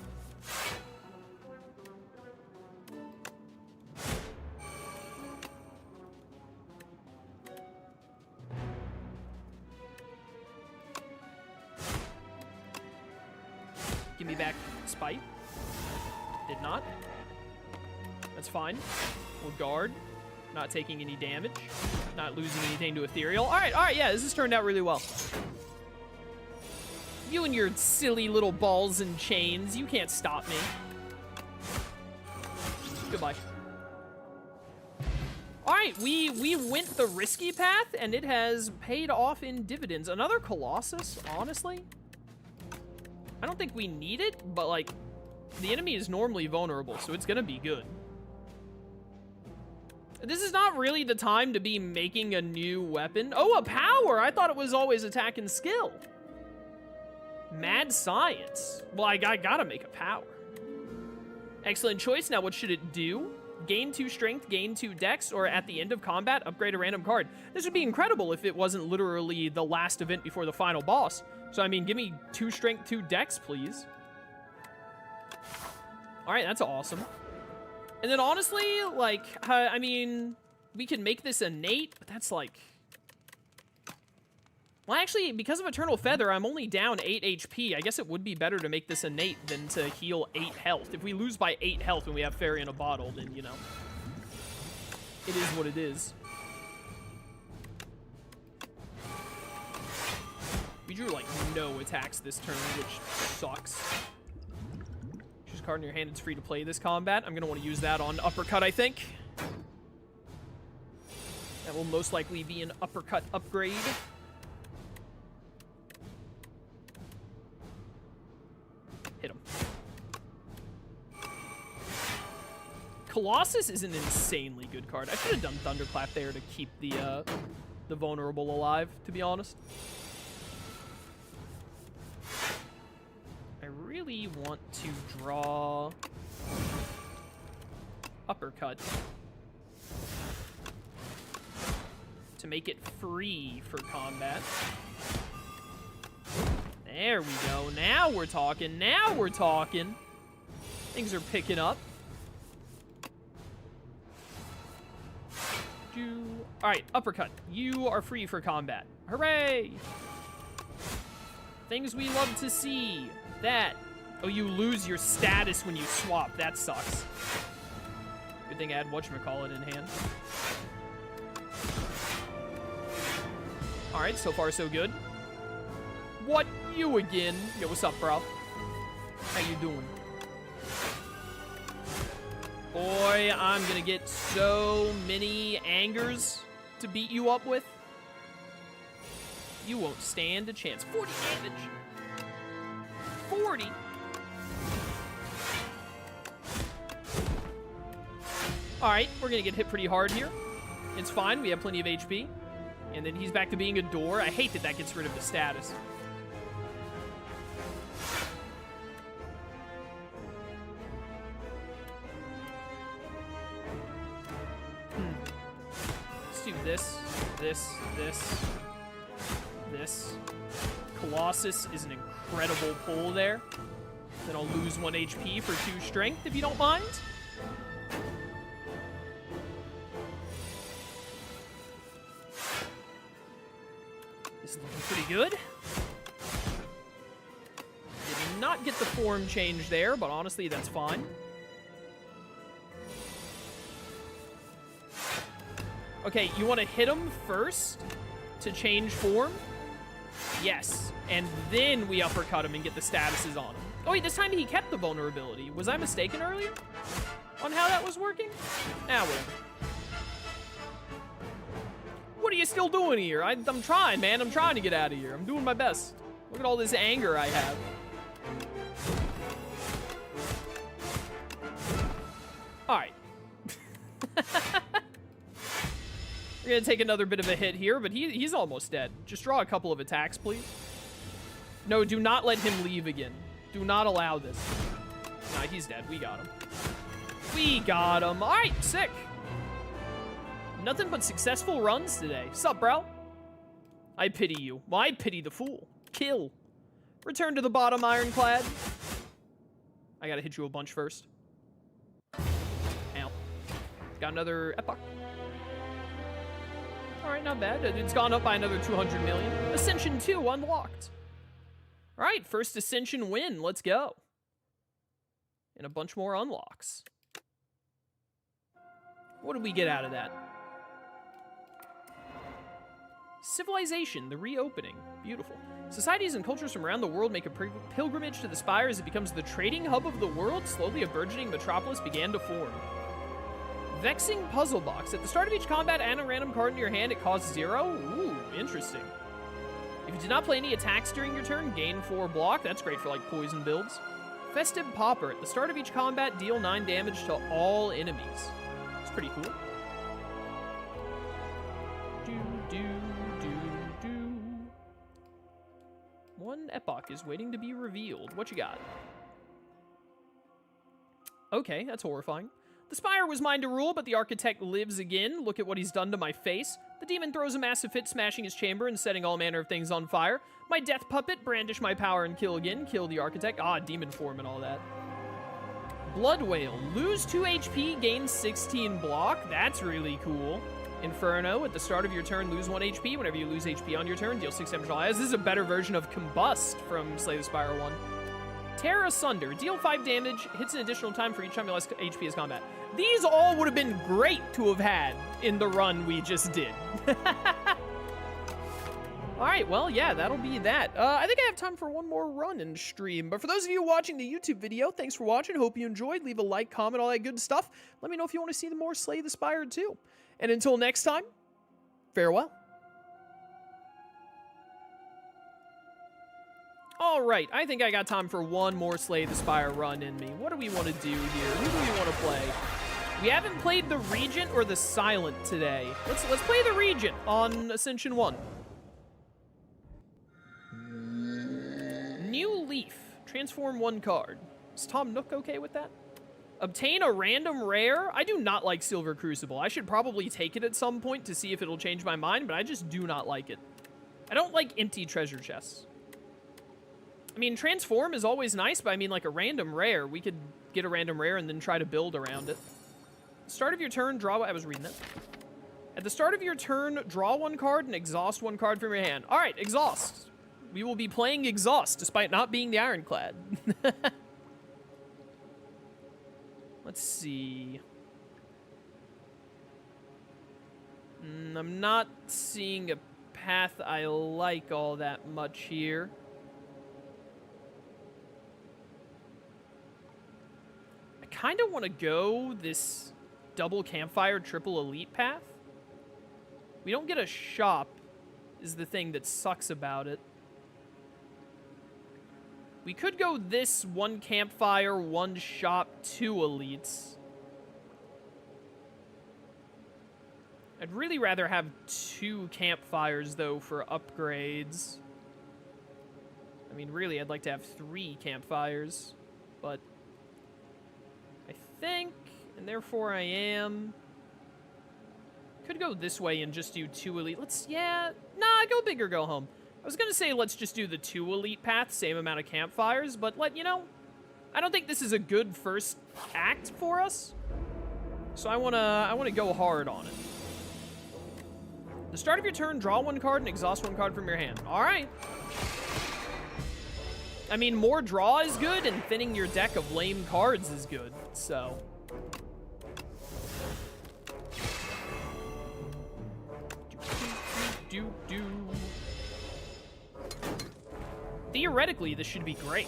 Give me back Spite. Did not. That's fine. We'll guard. Not taking any damage. Not losing anything to Ethereal. Alright, yeah, this has turned out really well. You and your silly little balls and chains, you can't stop me. Goodbye. Alright, we went the risky path, and it has paid off in dividends. Another Colossus, honestly? I don't think we need it, but, like, The enemy is normally vulnerable, so it's gonna be good. This is not really the time to be making a new weapon. Oh, a power! I thought it was always attack and skill. Mad science. Well, I gotta make a power. Excellent choice. Now, what should it do? Gain 2 strength, gain 2 dex, or at the end of combat, upgrade a random card. This would be incredible if it wasn't literally the last event before the final boss. So, I mean, give me 2 strength, 2 dex, please. All right, that's awesome. And then, honestly, like, I mean, we can make this innate, but that's like... Well, actually, because of Eternal Feather, I'm only down 8 HP. I guess it would be better to make this innate than to heal 8 health. If we lose by 8 health when we have Fairy in a bottle, then, you know, it is what it is. We drew, like, no attacks this turn, which sucks. Choose a card in your hand. It's free to play this combat. I'm going to want to use that on Uppercut, I think. That will most likely be an Uppercut upgrade. Hit him. Colossus is an insanely good card. I should have done Thunderclap there to keep the vulnerable alive, to be honest. I really want to draw Uppercut to make it free for combat. There we go. Now we're talking. Now we're talking. Things are picking up. All right, Uppercut. You are free for combat. Hooray! Things we love to see. That. Oh, you lose your status when you swap. That sucks. Good thing I had whatchamacallit in hand. All right, so far so good. What? You again? Yo, what's up, bro? How you doing? Boy, I'm gonna get so many angers to beat you up with. You won't stand a chance. 40 damage. 40. All right, we're gonna get hit pretty hard here. It's fine. We have plenty of HP. And then he's back to being a door. I hate that that gets rid of the status. Let's do this, this. Colossus is an incredible pull there. Then I'll lose 1 HP for 2 strength, if you don't mind. This is looking pretty good. Did not get the form change there, but honestly, that's fine. Okay, you want to hit him first to change form? Yes. And then we uppercut him and get the statuses on him. Oh, wait, this time he kept the vulnerability. Was I mistaken earlier on how that was working? Ah, whatever. What are you still doing here? I'm trying, man. I'm trying to get out of here. I'm doing my best. Look at all this anger I have. All right. We're going to take another bit of a hit here, but he's almost dead. Just draw a couple of attacks, please. No, do not let him leave again. Do not allow this. Nah, he's dead. We got him. We got him. All right, sick. Nothing but successful runs today. Sup, bro? I pity you. Well, I pity the fool. Kill. Return to the bottom, Ironclad. I got to hit you a bunch first. Ow. Got another Epoch. All right, not bad. It's gone up by another 200 million. Ascension 2 unlocked. All right, first Ascension win. Let's go. And a bunch more unlocks. What did we get out of that? Civilization, the reopening. Beautiful. Societies and cultures from around the world make a pilgrimage to the Spire as it becomes the trading hub of the world. Slowly, a burgeoning metropolis began to form. Vexing puzzle box. At the start of each combat, add a random card in your hand. It costs 0. Ooh, interesting. If you did not play any attacks during your turn, gain 4 block. That's great for, like, poison builds. Festive Popper. At the start of each combat, deal 9 damage to all enemies. It's pretty cool. One epoch is waiting to be revealed. What you got? Okay, that's horrifying. The Spire was mine to rule, but the Architect lives again. Look at what he's done to my face. The demon throws a massive fit, smashing his chamber and setting all manner of things on fire. My death puppet, brandish my power and kill again. Kill the Architect. Ah, demon form and all that. Blood Whale. Lose 2 HP, gain 16 block. That's really cool. Inferno. At the start of your turn, lose 1 HP. Whenever you lose HP on your turn, deal 6 damage to all allies. This is a better version of Combust from Slay the Spire 1. Tear Asunder. Deal 5 damage. Hits an additional time for each time you lost HP as combat. These all would have been great to have had in the run we just did. Alright, well, yeah, that'll be that. I think I have time for one more run and stream. But for those of you watching the YouTube video, thanks for watching. Hope you enjoyed. Leave a like, comment, all that good stuff. Let me know if you want to see more Slay the Spire too. And until next time, farewell. Alright, I think I got time for one more Slay the Spire run in me. What do we want to do here? Who do we want to play? We haven't played the Regent or the Silent today. Let's play the Regent on Ascension 1. New Leaf. Transform 1 card. Is Tom Nook okay with that? Obtain a random rare. I do not like Silver Crucible. I should probably take it at some point to see if it'll change my mind, but I just do not like it. I don't like empty treasure chests. I mean, transform is always nice, but I mean, like a random rare. We could get a random rare and then try to build around it. Start of your turn, draw... I was reading that. At the start of your turn, draw 1 card and exhaust 1 card from your hand. All right, exhaust. We will be playing exhaust, despite not being the Ironclad. Let's see. I'm not seeing a path I like all that much here. I kind of want to go this double campfire, triple elite path. We don't get a shop, is the thing that sucks about it. We could go this 1 campfire, 1 shop, 2 elites. I'd really rather have 2 campfires, though, for upgrades. I mean, really, I'd like to have 3 campfires. But I think, and therefore I am... Could go this way and just do 2 elite. Nah, go big or go home. I was gonna say let's just do the 2 elite paths, same amount of campfires, but you know, I don't think this is a good first act for us. So I wanna go hard on it. The start of your turn, draw 1 card and exhaust 1 card from your hand. All right. I mean, more draw is good, and thinning your deck of lame cards is good. So. Do. Theoretically, this should be great.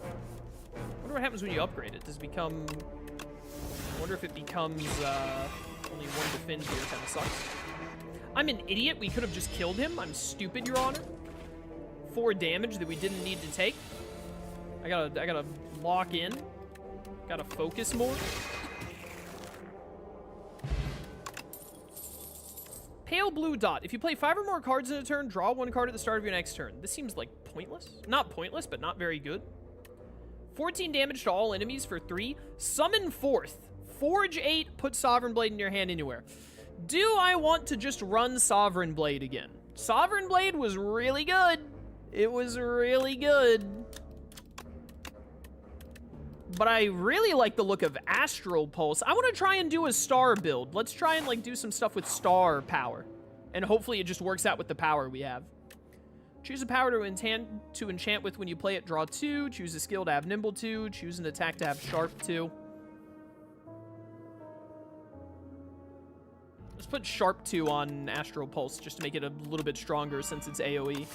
I wonder what happens when you upgrade it. Does it become... I wonder if it becomes only 1 defend here. Kind of sucks. I'm an idiot. We could have just killed him. I'm stupid, Your Honor. 4 damage that we didn't need to take. I gotta lock in. Gotta focus more. Pale blue dot. If you play 5 or more cards in a turn, draw 1 card at the start of your next turn. This seems like pointless. Not pointless, but not very good. 14 damage to all enemies for 3. Summon 4th. Forge 8, put Sovereign Blade in your hand anywhere. Do I want to just run Sovereign Blade again? Sovereign Blade was really good. It was really good. But I really like the look of Astral Pulse. I want to try and do a star build. Let's try and do some stuff with star power. And hopefully it just works out with the power we have. Choose a power to enchant with when you play it, draw 2. Choose a skill to have nimble 2. Choose an attack to have sharp 2. Let's put sharp 2 on Astral Pulse just to make it a little bit stronger since it's AoE.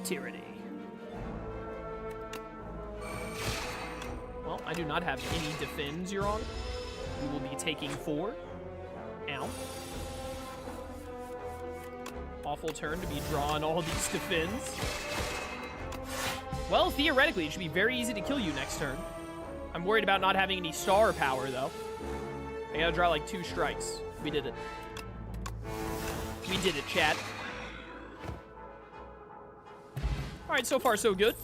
Tyranny. Well, I do not have any defends, Your Honor. We will be taking 4. Ow. awful turn to be drawing all these defends. Well, theoretically, it should be very easy to kill you next turn. I'm worried about not having any star power, though. I gotta draw like 2 strikes. We did it. We did it, chat. Alright, so far so good.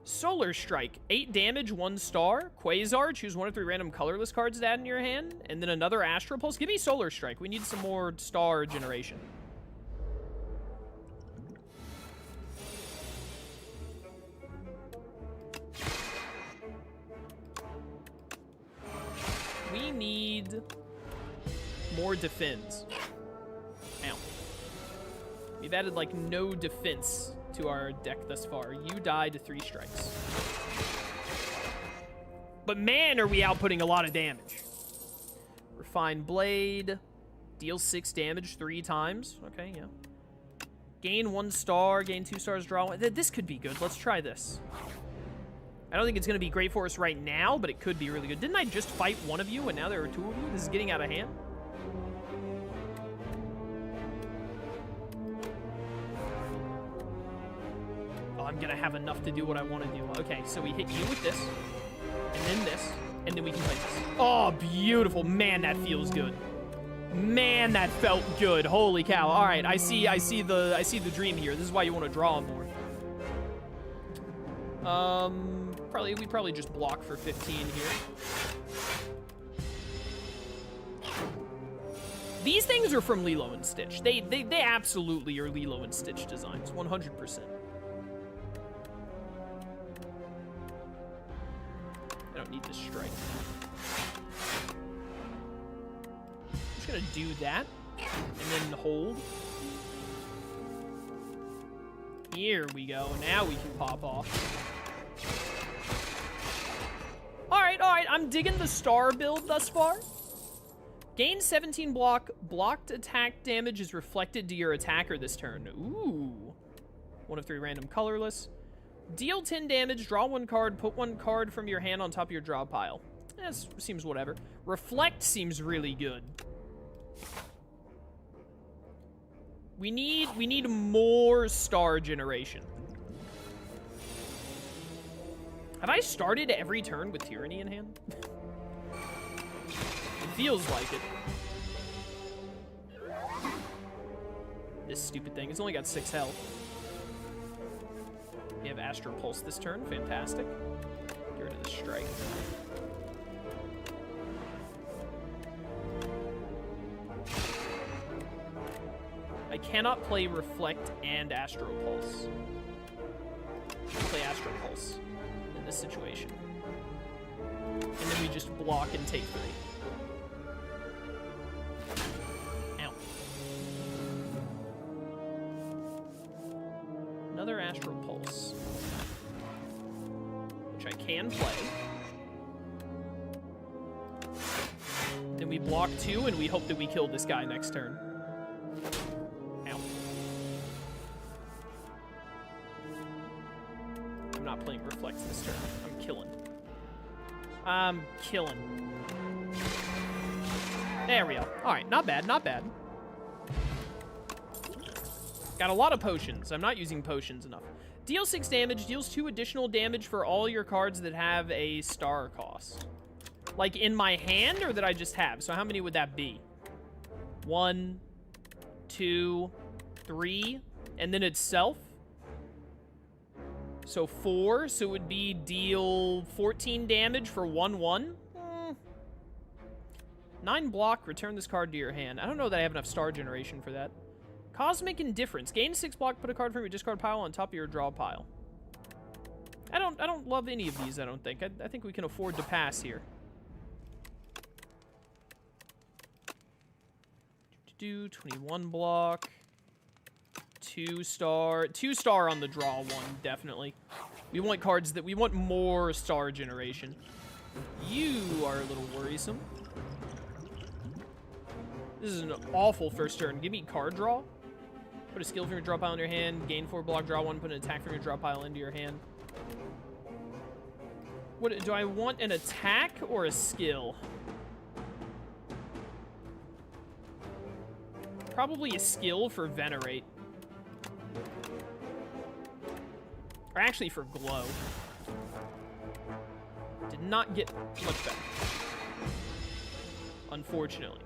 Solar Strike. 8 damage, 1 star. Quasar. Choose 1 of 3 random colorless cards to add in your hand. And then another Astral Pulse. Give me Solar Strike. We need some more star generation. We need more defense. Ow. We've added, like, no defense to our deck thus far. You died to 3 strikes. But man, are we outputting a lot of damage. Refined Blade. Deals 6 damage 3 times. Okay, yeah. Gain 1 star, gain 2 stars, draw 1. This could be good. Let's try this. I don't think it's going to be great for us right now, but it could be really good. Didn't I just fight 1 of you, and now there are 2 of you? This is getting out of hand. Oh, I'm going to have enough to do what I want to do. Okay, so we hit you with this, and then this, and then we can play this. Oh, beautiful. Man, that feels good. Man, that felt good. Holy cow. All right, I see the dream here. This is why you want to draw more. We probably just block for 15 here. These things are from Lilo and Stitch. They absolutely are Lilo and Stitch designs, 100%. I don't need this strike. I'm just gonna do that, and then hold. Here we go. Now we can pop off. Alright, I'm digging the star build thus far. Gain 17 block. Blocked attack damage is reflected to your attacker this turn. Ooh. 1 of 3 random colorless. Deal 10 damage, draw 1 card, put 1 card from your hand on top of your draw pile. That seems whatever. Reflect seems really good. We need more star generation. Have I started every turn with Tyranny in hand? It feels like it. This stupid thing. It's only got 6 health. We have Astral Pulse this turn. Fantastic. Get rid of the strike. I cannot play Reflect and Astral Pulse. I'll play Astral Pulse in this situation. And then we just block and take 3. Ow. Another Astral Pulse. Which I can play. Then we block 2 and we hope that we kill this guy next turn. I'm not playing Reflect this turn. I'm killing. There we go. Alright, not bad, not bad. Got a lot of potions. I'm not using potions enough. Deal 6 damage, deals 2 additional damage for all your cards that have a star cost. Like in my hand, or that I just have? So how many would that be? 1, 2, 3, and then itself? So 4, so it would be deal 14 damage for 1/1. 9 block, return this card to your hand. I don't know that I have enough star generation for that. Cosmic Indifference. Gain 6 block, put a card from your discard pile on top of your draw pile. I don't love any of these, I don't think. I think we can afford to pass here. 21 block. 2 star. 2 star on the draw 1, definitely. We want cards that we want more star generation. You are a little worrisome. This is an awful first turn. Give me card draw. Put a skill from your draw pile in your hand. Gain 4 block, draw 1. Put an attack from your draw pile into your hand. What do I want? An attack or a skill? Probably a skill for Venerate. Or actually for Glow. Did not get much better. Unfortunately.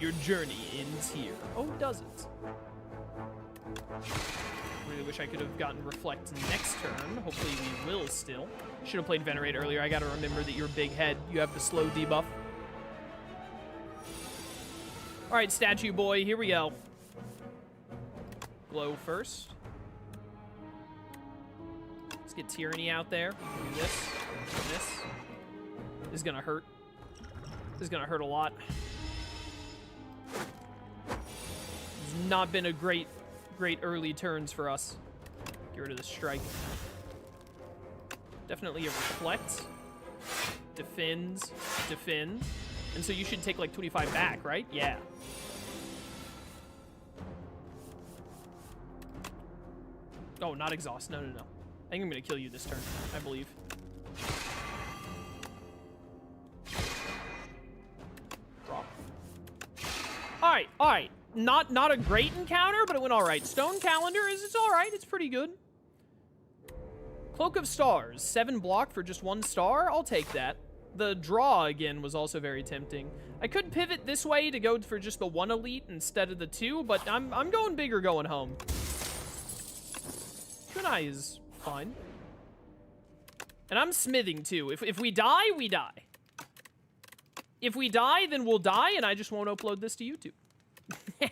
Your journey ends here. Oh, it doesn't. Really wish I could have gotten Reflect next turn. Hopefully we will still. Should have played Venerate earlier. I gotta remember that you're big head. You have the slow debuff. Alright, Statue Boy, here we go. Glow first. Let's get Tyranny out there. Do this. Do this. This is gonna hurt. This is gonna hurt a lot. It's not been a great early turns for us. Get rid of the strike. Definitely a Reflect. Defends. Defend. And so you should take like 25 back, right? Yeah. Oh, not Exhaust. No, no, no. I think I'm going to kill you this turn, I believe. Drop. Alright, alright. Not a great encounter, but it went alright. Stone Calendar it's alright. It's pretty good. Cloak of Stars. 7 block for just 1 star. I'll take that. The draw, again, was also very tempting. I could pivot this way to go for just the 1 elite instead of the 2, but I'm going big or going home. Kunai is fine. And I'm smithing, too. If we die, we die. If we die, then we'll die, and I just won't upload this to YouTube. Yeah,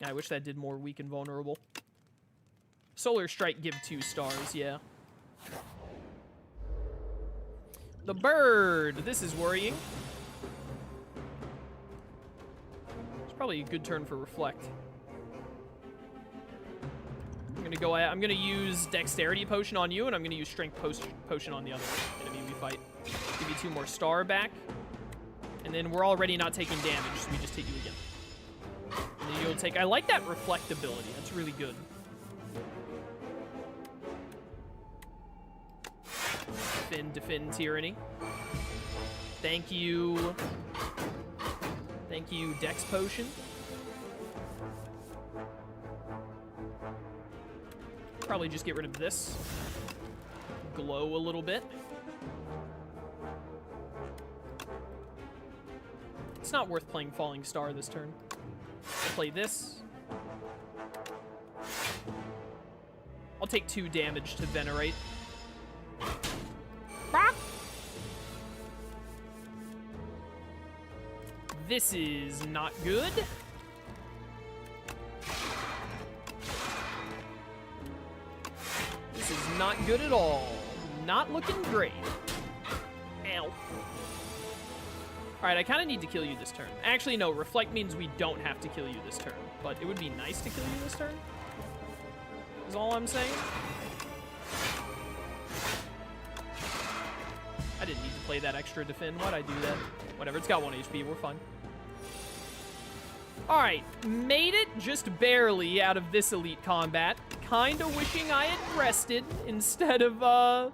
I wish that did more weak and vulnerable. Solar Strike give 2 stars, yeah. The bird. This is worrying. It's probably a good turn for Reflect. I'm gonna use Dexterity Potion on you, and I'm gonna use Strength Potion on the other enemy we fight. Give you 2 more star back. And then we're already not taking damage, so we just hit you again. And then you'll take... I like that Reflect ability. That's really good. Defend Tyranny. Thank you. Thank you, Dex Potion. Probably just get rid of this. Glow a little bit. It's not worth playing Falling Star this turn. Play this. I'll take 2 damage to Venerate. This is not good. This is not good at all. Not looking great. Ow. Alright, I kind of need to kill you this turn. Actually, no, Reflect means we don't have to kill you this turn. But it would be nice to kill you this turn. Is all I'm saying. I didn't need to play that extra defend. Why'd I do that? Whatever, it's got 1 HP. We're fine. Alright, made it just barely out of this elite combat. Kinda wishing I had rested instead of the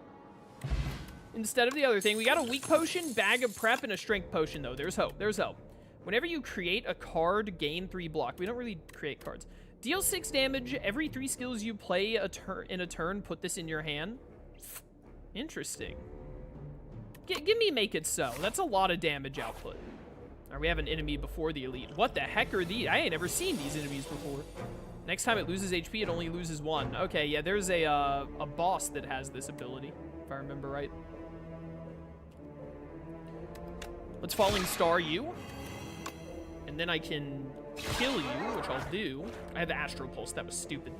other thing. We got a weak potion, bag of prep, and a strength potion, though. There's hope. There's hope. Whenever you create a card, gain 3 block. We don't really create cards. Deal 6 damage. Every 3 skills you play in a turn, put this in your hand. Interesting. Give me Make It So. That's a lot of damage output. Alright, we have an enemy before the elite. What the heck are these? I ain't never seen these enemies before. Next time it loses HP, it only loses 1. Okay, yeah, there's a boss that has this ability, if I remember right. Let's Falling Star you. And then I can kill you, which I'll do. I have Astro Pulse. That was stupid.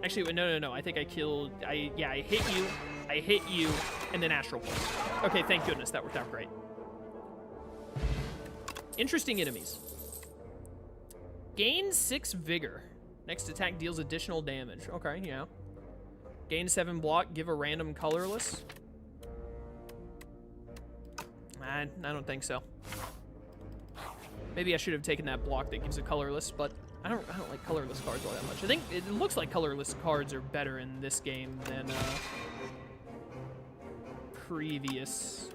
Actually, no. I think I killed... I hit you, and then Astral Pulse. Okay, thank goodness. That worked out great. Interesting enemies. Gain 6 Vigor. Next attack deals additional damage. Okay, yeah. Gain 7 block. Give a random colorless. I don't think so. Maybe I should have taken that block that gives a colorless, but I don't like colorless cards all that much. I think it looks like colorless cards are better in this game than previous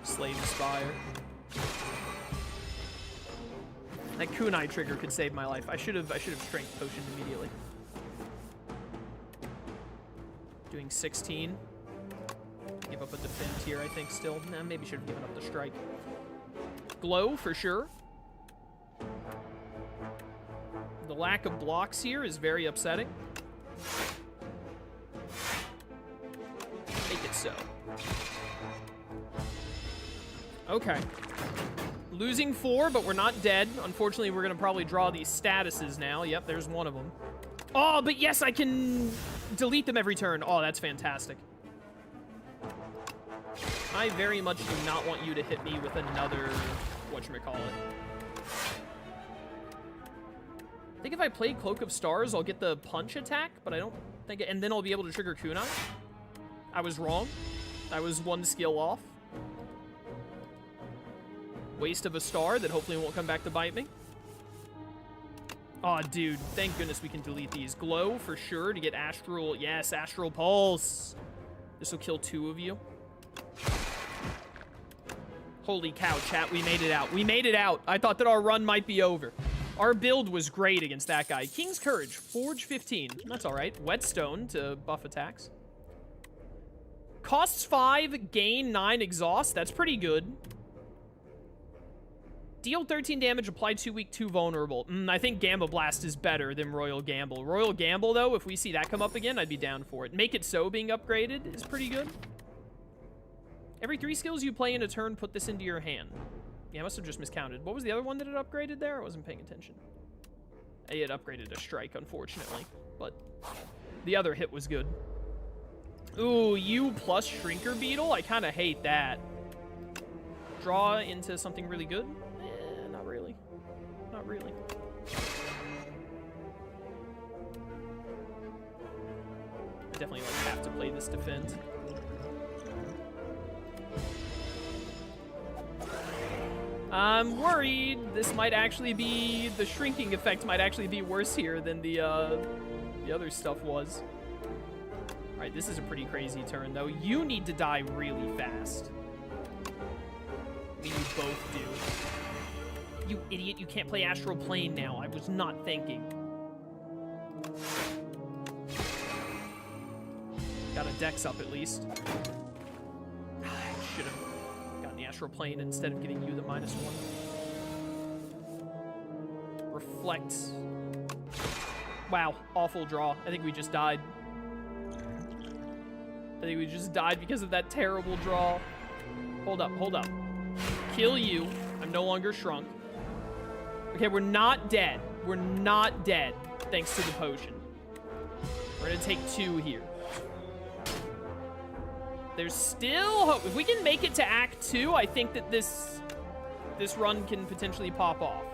Slay the Spire. That kunai trigger could save my life. I should have strength potioned immediately. Doing 16. Give up a defend here, I think, still. Nah, maybe should have given up the strike. Glow, for sure. The lack of blocks here is very upsetting. Make it so. Okay. Losing 4, but we're not dead. Unfortunately, we're going to probably draw these statuses now. Yep, there's one of them. Oh, but yes, I can delete them every turn. Oh, that's fantastic. I very much do not want you to hit me with another whatchamacallit. I think if I play Cloak of Stars, I'll get the punch attack, but I don't think... And then I'll be able to trigger kunai. I was wrong. I was one skill off. Waste of a star that hopefully won't come back to bite me. Aw, dude. Thank goodness we can delete these. Glow, for sure, to get Astral... Yes, Astral Pulse. This will kill 2 of you. Holy cow, chat. We made it out. We made it out. I thought that our run might be over. Our build was great against that guy. King's Courage, Forge 15. That's all right. Whetstone to buff attacks. Costs 5, gain 9 exhaust. That's pretty good. Deal 13 damage, apply 2 weak, 2 vulnerable. I think Gamma Blast is better than Royal Gamble. Royal Gamble, though, if we see that come up again, I'd be down for it. Make It So being upgraded is pretty good. Every 3 skills you play in a turn, put this into your hand. Yeah, I must have just miscounted. What was the other one that it upgraded there? I wasn't paying attention. It upgraded a strike, unfortunately. But the other hit was good. Ooh, you plus Shrinker Beetle? I kind of hate that. Draw into something really good? Not really. Not really. I definitely have to play this defense. I'm worried this might actually be... The shrinking effect might actually be worse here than the other stuff was. Alright, this is a pretty crazy turn, though. You need to die really fast. You both do. You idiot, you can't play Astral Plane now. I was not thinking. Got a dex up, at least. I should have gotten the Astral Plane instead of giving you the -1. Reflect. Wow, awful draw. I think we just died. I think we just died because of that terrible draw. Hold up, hold up. Kill you. I'm no longer shrunk. Okay, we're not dead. We're not dead, thanks to the potion. We're gonna take 2 here. There's still hope. If we can make it to Act 2, I think that this run can potentially pop off.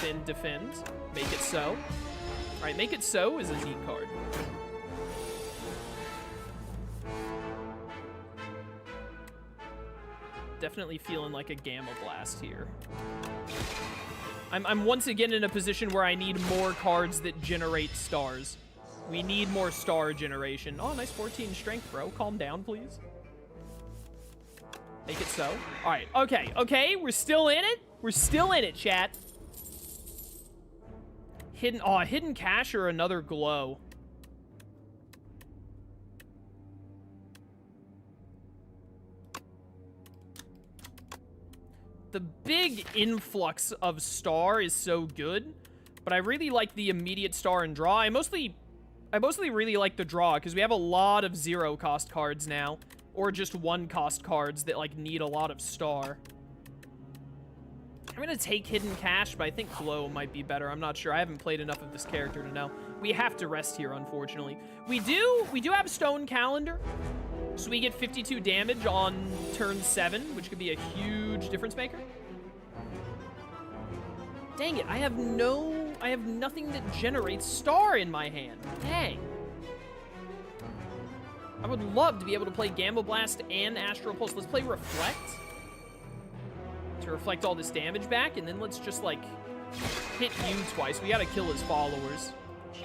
Then defend. Make It So. All right, Make It So is a neat card. Definitely feeling like a Gamma Blast here. I'm once again in a position where I need more cards that generate stars. We need more star generation. Oh, nice 14 strength, bro. Calm down, please. Make It So. All right, okay, okay. We're still in it. We're still in it, chat. Hidden Cache or another Glow. The big influx of star is so good, but I really like the immediate star and draw. I mostly really like the draw because we have a lot of 0-cost cards now, or just 1-cost cards that like need a lot of star. I'm gonna take Hidden Cache, but I think Glow might be better. I'm not sure. I haven't played enough of this character to know. We have to rest here, unfortunately. We do have Stone Calendar. So we get 52 damage on turn 7, which could be a huge difference maker. Dang it, I have nothing that generates star in my hand. Dang. I would love to be able to play Gamma Blast and Astral Pulse. Let's play Reflect to reflect all this damage back, and then let's just like hit you twice. We gotta kill his followers.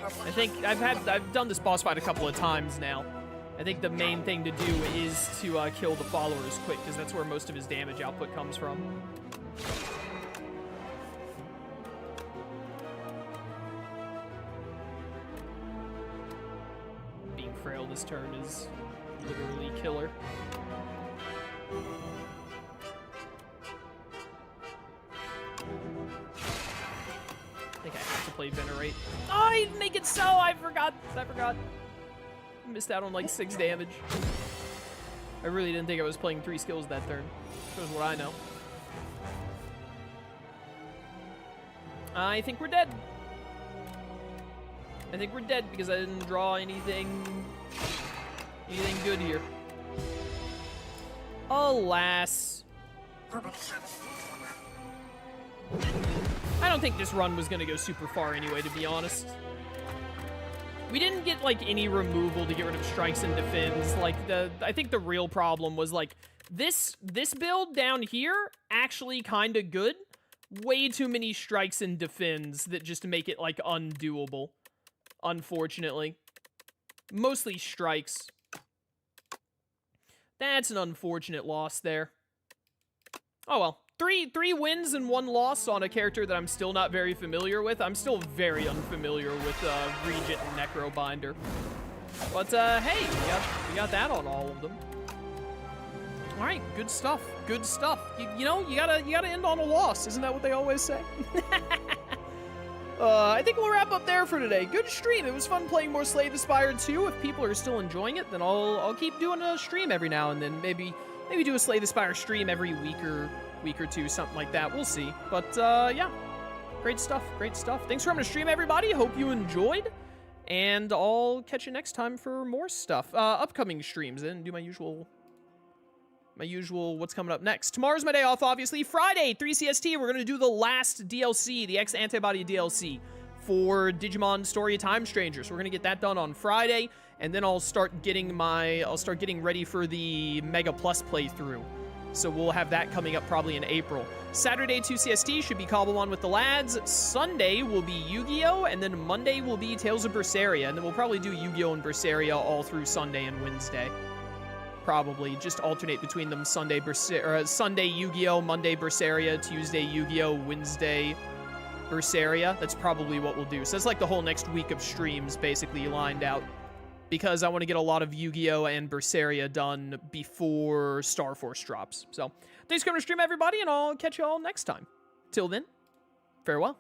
I think I've done this boss fight a couple of times now. I think the main thing to do is to kill the followers quick, because that's where most of his damage output comes from. Being frail this turn is literally killer. I think I have to play Venerate. Oh, I didn't make it so! I forgot. Missed out on like 6 damage. I really didn't think I was playing 3 skills that turn. Shows what I know. I think we're dead. I think we're dead because I didn't draw anything good here. Alas. I don't think this run was gonna go super far anyway, to be honest. We didn't get, like, any removal to get rid of strikes and defends. Like, I think the real problem was, like, this build down here, actually kind of good. Way too many strikes and defends that just make it, like, undoable. Unfortunately. Mostly strikes. That's an unfortunate loss there. Oh, well. Three wins and 1 loss on a character that I'm still not very familiar with. I'm still very unfamiliar with Regent and Necrobinder. But hey, we got that on all of them. All right, good stuff. Good stuff. You know, you gotta end on a loss. Isn't that what they always say? I think we'll wrap up there for today. Good stream. It was fun playing more Slay the Spire 2. If people are still enjoying it, then I'll keep doing a stream every now and then. Maybe do a Slay the Spire stream every week or 2, something like that. We'll see. But yeah, great stuff. Thanks for coming to stream, everybody. Hope you enjoyed, and I'll catch you next time for more stuff. Upcoming streams, and do my usual what's coming up next. Tomorrow's my day off, obviously. Friday, 3 CST, we're gonna do the last DLC, the X-Antibody DLC for Digimon Story of Time Stranger. So we're gonna get that done on Friday, and then I'll start getting ready for the Mega Plus playthrough. So we'll have that coming up probably in April. Saturday, 2 CST, should be Cobblemon with the lads. Sunday will be Yu-Gi-Oh! And then Monday will be Tales of Berseria. And then we'll probably do Yu-Gi-Oh! And Berseria all through Sunday and Wednesday. Probably. Just alternate between them. Sunday Yu-Gi-Oh! Monday Berseria, Tuesday Yu-Gi-Oh! Wednesday Berseria. That's probably what we'll do. So that's like the whole next week of streams basically lined out, because I want to get a lot of Yu-Gi-Oh! And Berseria done before Star Force drops. So, thanks for coming to stream, everybody, and I'll catch you all next time. Till then, farewell.